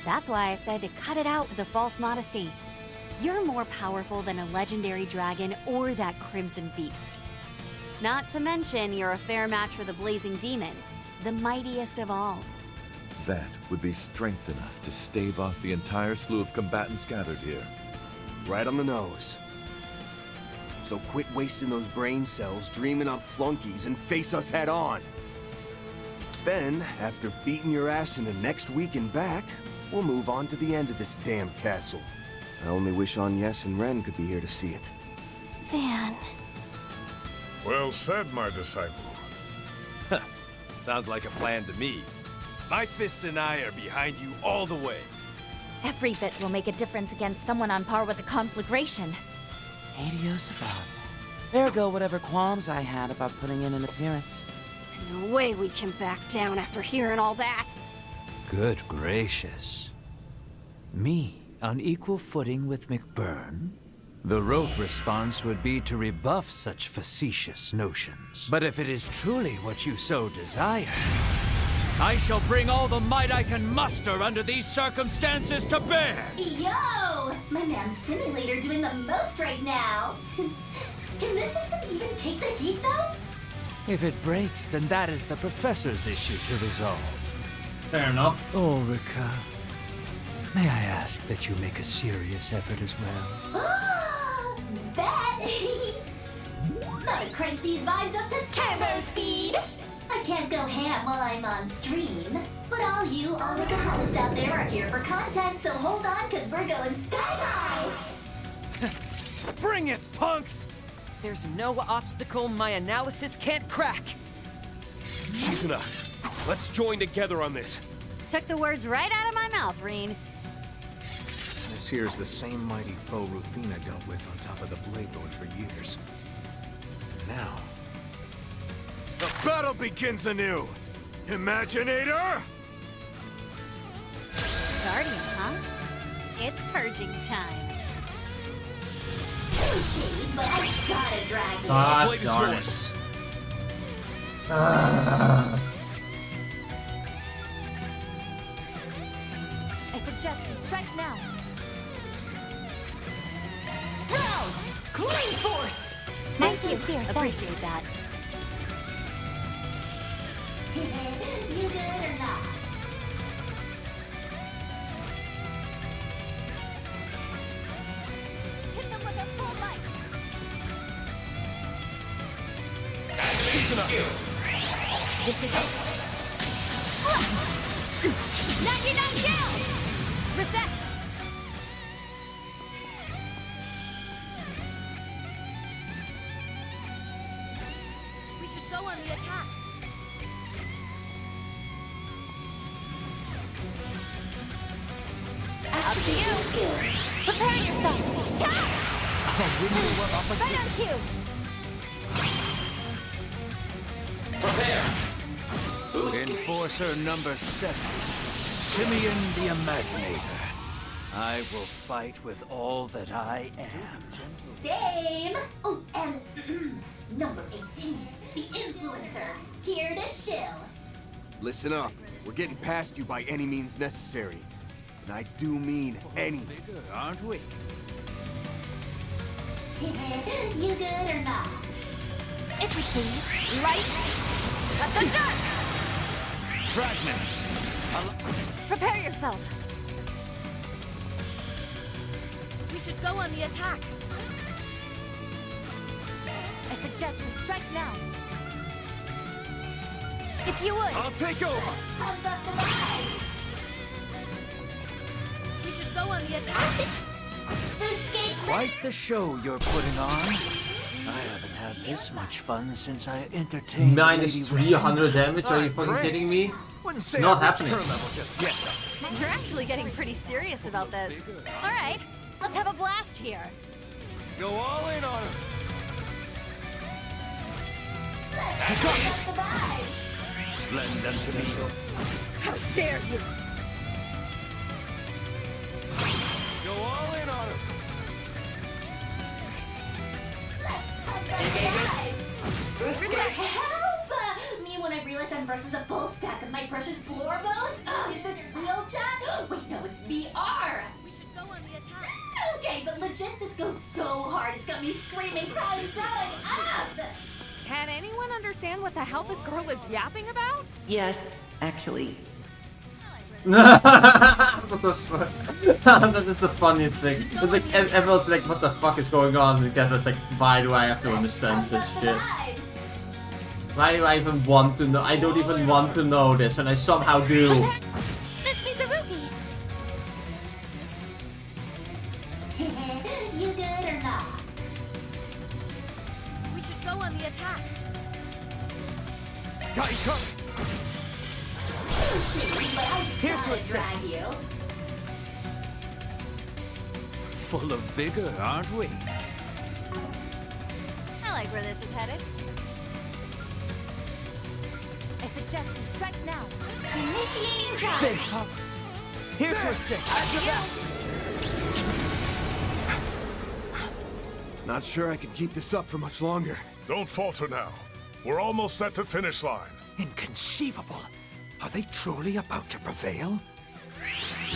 That's why I said to cut it out with the false modesty. You're more powerful than a legendary dragon or that crimson beast. Not to mention, you're a fair match for the blazing demon, the mightiest of all. That would be strength enough to stave off the entire slew of combatants gathered here. Right on the nose. So quit wasting those brain cells dreaming up flunkies and face us head on. Then, after beating your ass in the next week and back, we'll move on to the end of this damn castle. I only wish Agnes and Ren could be here to see it. Van. Well said, my disciple. Sounds like a plan to me. My fists and I are behind you all the way. Every bit will make a difference against someone on par with the conflagration. Adios above. There go whatever qualms I had about putting in an appearance. No way we can back down after hearing all that. Good gracious. Me on equal footing with McBurn? The rote response would be to rebuff such facetious notions. But if it is truly what you so desire, I shall bring all the might I can muster under these circumstances to bear! Yo! My man's simulator doing the most right now. Can this system even take the heat, though? If it breaks, then that is the professor's issue to resolve. Fair enough. Ulrika, may I ask that you make a serious effort as well? Bet! Gotta crank these vibes up to turbo speed! I can't go ham while I'm on stream, but all you Ulrikaholics out there are here for content, so hold on, cause we're going sky high! Bring it, punks! There's no obstacle my analysis can't crack. Shizuna, let's join together on this. Took the words right out of my mouth, Reen. This here's the same mighty foe Rufina dealt with on top of the Blade Lord for years. And now, the battle begins anew! Imaginator! Guardian, huh? It's purging time. Too shady, but I gotta drag you. God Blade is darn it. yours. I suggest we strike now. Rouse! Clean force! Nice use here, Appreciate that. You good or not? Hit them with their full might. This is it. 99 kills! Reset! We should go on the attack. Up to you! Skill. Prepare yourself. Cha! Right on cue. Enforcer number 7. Simeon the Imaginator. I will fight with all that I am. Same! Oh, and number 18, the influencer, here to shill. Listen up. We're getting past you by any means necessary. And I do mean any. Aren't we? You good or not? If we please. Light. Let the dark. Fragments. Prepare yourself. We should go on the attack. I suggest we strike now. If you would. I'll take over. Pump up the vibes. We should go on the attack. Boost gauge Quite the show you're putting on. I haven't had this much fun since I entertained Minus Lady 300 damage? Are you fucking Prince. kidding me? Wouldn't say Not I've reached happening. turn level just yet, though. You're actually getting pretty serious about this. All right, let's have a blast here. Go all in on him. Pump up the vibes. Lend them to me. How dare you! Go all in on him. Pump up the vibes. Help! Me when I realize I'm versus a full stack of my precious Blorbos? Oh, is this real chat? Wait, no, it's VR. We should go on the attack. Okay, but legit, this goes so hard. It's got me screaming, crying, throwing up. Can anyone understand what the hell this girl is yapping about? Yes, actually. What the fuck? That is the funniest thing. It's like everyone's like, what the fuck is going on? And Kevin's like, why do I have to understand this shit? Why do I even want to know? I don't even want to know this, and I somehow do. Miss Mizurugi. You good or not? We should go on the attack. Got you covered. Here to assist. You. Full of vigor, aren't we? I like where this is headed. I suggest we strike now. Initiating drive. Big Pop. Here to assist. Not sure I can keep this up for much longer. Don't falter now. We're almost at the finish line. Inconceivable. Are they truly about to prevail?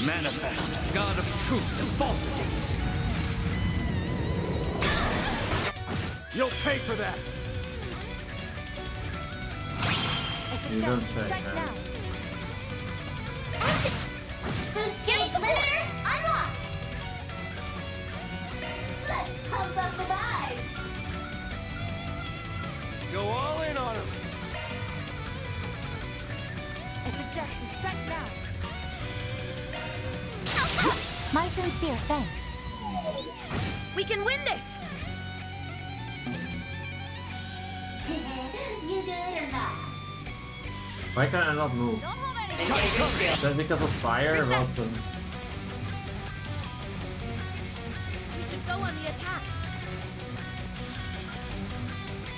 Manifest, God of truth and falsities. You'll pay for that. You don't say, Strike man. now. Boost gauge limiter unlocked. Let's pump up the vibes. Go all in on him. I suggest we strike now. My sincere thanks. We can win this! You good or not? Why can I not move? Don't hold anything. Is that because of fire? Well, We should go on the attack.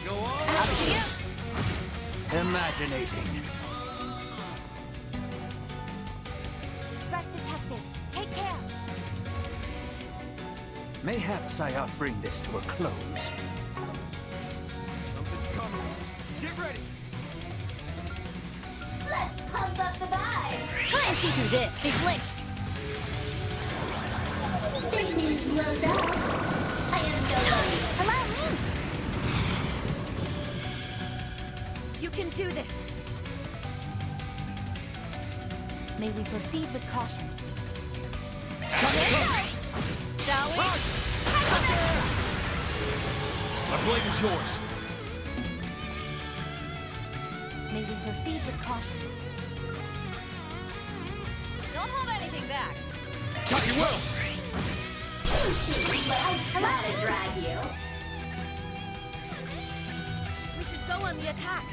Go all Up to you. Imaginating. Threat detected. Take care. Mayhaps I ought bring this to a close. Something's coming. Get ready. Let's pump up the vibes. Try and see through this. They glitched. Big news blows up. I am so lucky. Allow me. You can do this. May we proceed with caution. Shall we? My blade is yours. May we proceed with caution. Don't hold anything back. Got you well. Shoot, but I gotta drag you. We should go on the attack.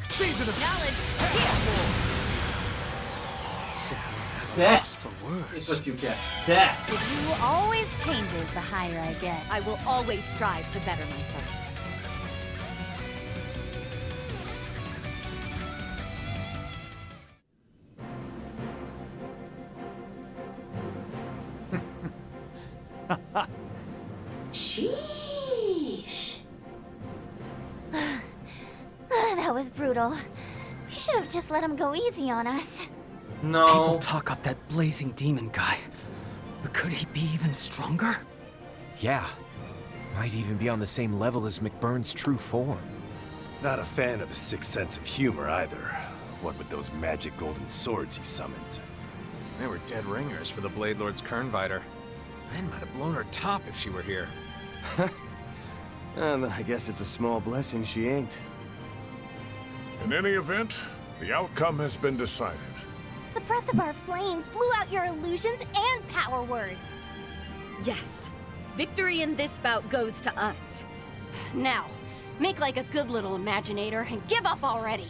Season of Knowledge. Death For words. is what you get. Death. The view always changes the higher I get. I will always strive to better myself. Sheesh. That was brutal. We should have just let him go easy on us. No. People talk up that blazing demon guy. But could he be even stronger? Yeah. Might even be on the same level as McBurn's true form. Not a fan of his sick sense of humor either. What with those magic golden swords he summoned. They were dead ringers for the Blade Lord's Kernviter. Ren might have blown her top if she were here. I guess it's a small blessing she ain't. In any event, the outcome has been decided. The breath of our flames blew out your illusions and power words. Yes. Victory in this bout goes to us. Now, make like a good little imaginator and give up already.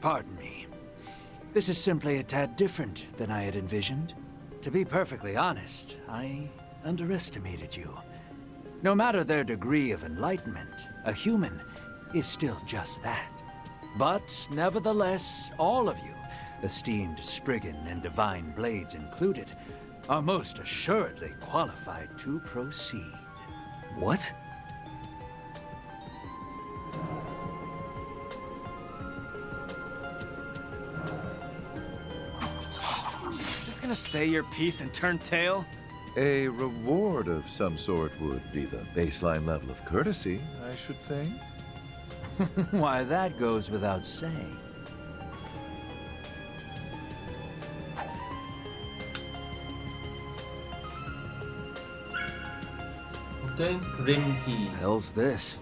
Pardon me. This is simply a tad different than I had envisioned. To be perfectly honest, I underestimated you. No matter their degree of enlightenment, a human is still just that. But nevertheless, all of you, esteemed Spriggan and Divine Blades included, are most assuredly qualified to proceed. What? Just gonna say your piece and turn tail? A reward of some sort would be the baseline level of courtesy, I should think. Why, that goes without saying. Ring key. Hell's this?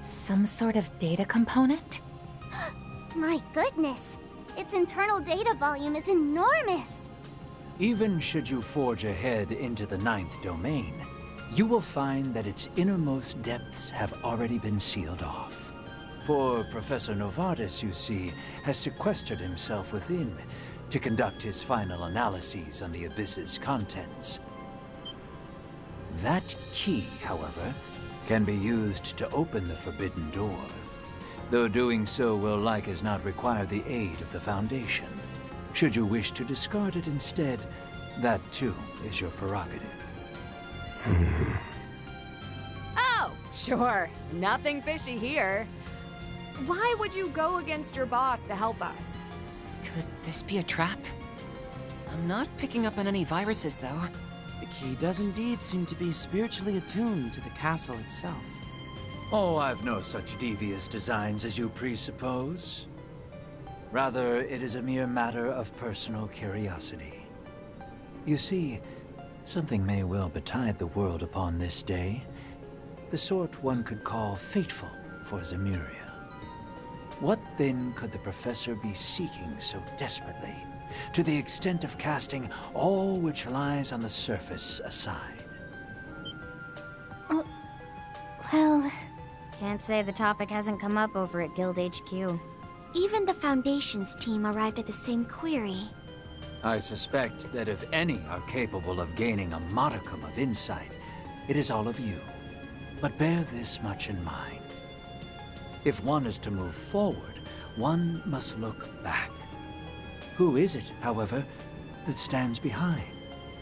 Some sort of data component? My goodness. Its internal data volume is enormous. Even should you forge ahead into the 9th domain, you will find that its innermost depths have already been sealed off. For Professor Novartis, you see, has sequestered himself within to conduct his final analyses on the Abyss's contents. That key, however, can be used to open the forbidden door, though doing so will like as not require the aid of the Foundation. Should you wish to discard it instead, that too is your prerogative. Oh, sure. Nothing fishy here. Why would you go against your boss to help us? Could this be a trap? I'm not picking up on any viruses, though. The key does indeed seem to be spiritually attuned to the castle itself. Oh, I've no such devious designs as you presuppose. Rather, it is a mere matter of personal curiosity. You see, something may well betide the world upon this day, the sort one could call fateful for Zemuria. What then could the professor be seeking so desperately, to the extent of casting all which lies on the surface aside? Well, can't say the topic hasn't come up over at Guild HQ. Even the Foundation's team arrived at the same query. I suspect that if any are capable of gaining a modicum of insight, it is all of you. But bear this much in mind. If one is to move forward, one must look back. Who is it, however, that stands behind?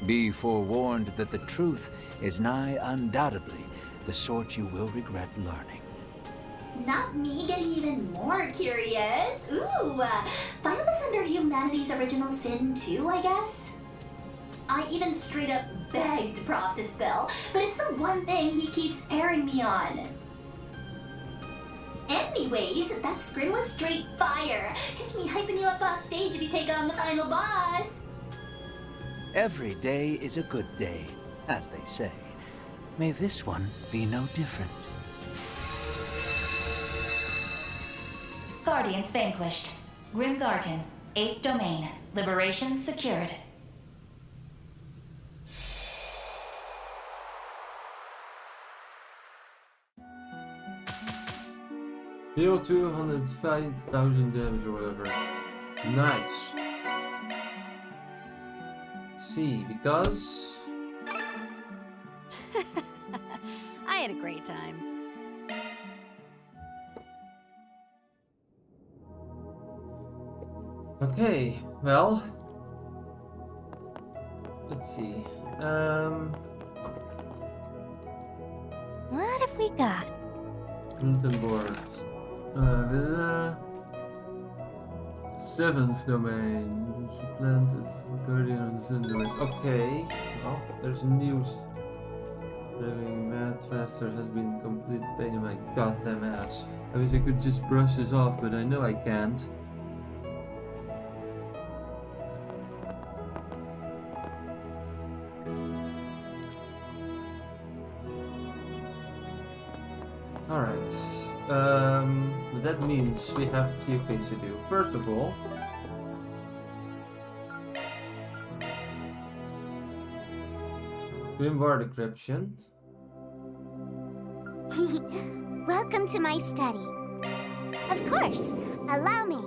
Be forewarned that the truth is nigh undoubtedly the sort you will regret learning. Not me getting even more curious. Ooh, file this under humanity's original sin too, I guess? I even straight up begged Prof to spill, but it's the one thing he keeps airing me on. Anyways, that scrim was straight fire. Catch me hyping you up off stage if you take on the final boss. Every day is a good day, as they say. May this one be no different. Guardians vanquished. Grim Garden, 8th domain. Liberation secured. Deal 205,000 damage or whatever. Nice. see, because... I had a great time. Okay, well... Let's see. What have we got? Root Villa. 7th domain. It's planted. Guardian of the Sun domain. Okay. Well, there's news. Driving mad faster has been complete pain in my goddamn ass. I wish I could just brush this off, but I know I can't. Alright, but that means we have a few things to do. First of all, Grimoire decryption. Welcome to my study. Of course, allow me.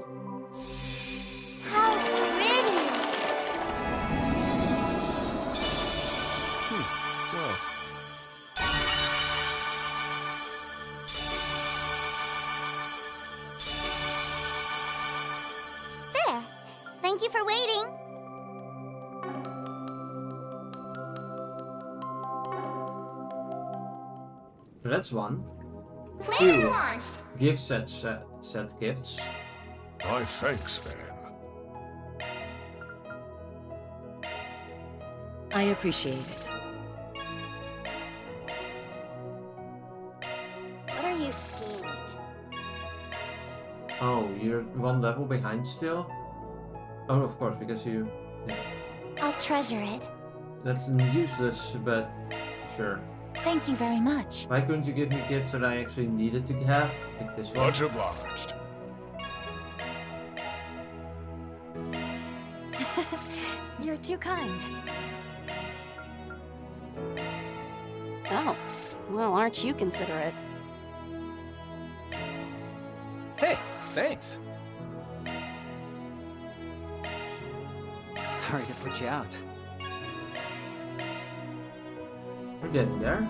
How pretty! Well. There. Thank you for waiting. That's one. Player Two. launched. Gift set gifts. My thanks, Van. I appreciate it. What are you scheming? Oh, you're one level behind still? Oh, of course, because you... Yeah. I'll treasure it. That's useless, but sure. Thank you very much. Why couldn't you give me gifts that I actually needed to have? Like this one? Much obliged. You're too kind. Oh, well, aren't you considerate? Hey, thanks. Sorry to put you out. We're getting there.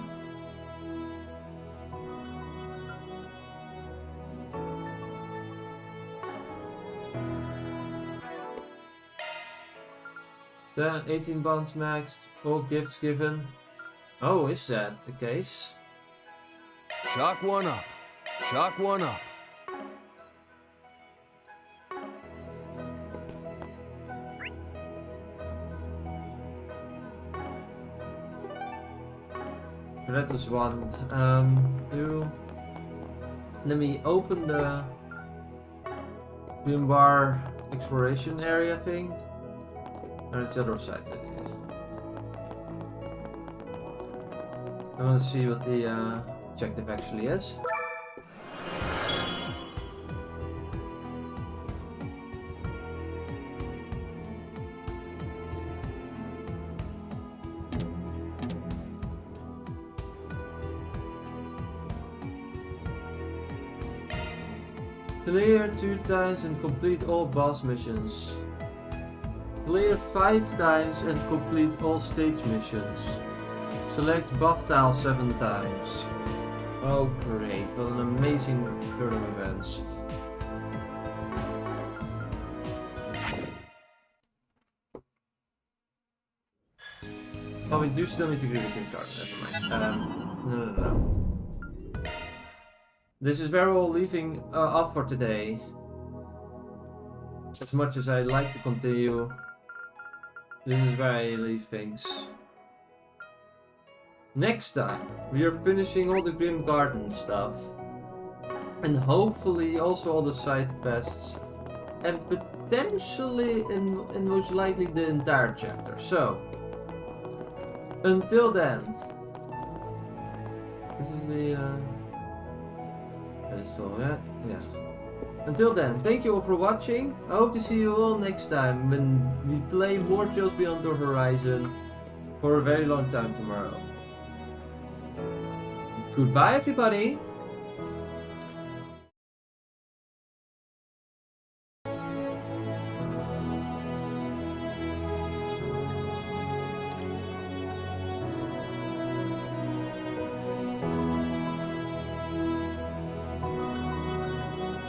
The 18 bonds maxed, all gifts given. Oh, is that the case? Shock one up. Shock one up. That is one. Two. Let me open the Grimoire exploration area thing. Or it's the other side. I want to see what the objective actually is. Clear 2 times and complete all boss missions. Clear 5 times and complete all stage missions. Select buff tile 7 times. Oh great, what an amazing turn of events. Oh, we do still need to give a good card, never mind. No. This is where we're all leaving off for today. As much as I like to continue, this is where I leave things. Next time, we are finishing all the Grim Garden stuff. And hopefully also all the side quests. And potentially, and most likely, the entire chapter. So, until then, this is the... pedestal, yeah. Until then, thank you all for watching. I hope to see you all next time when we play more Trails Beyond the Horizon for a very long time tomorrow. Goodbye, everybody!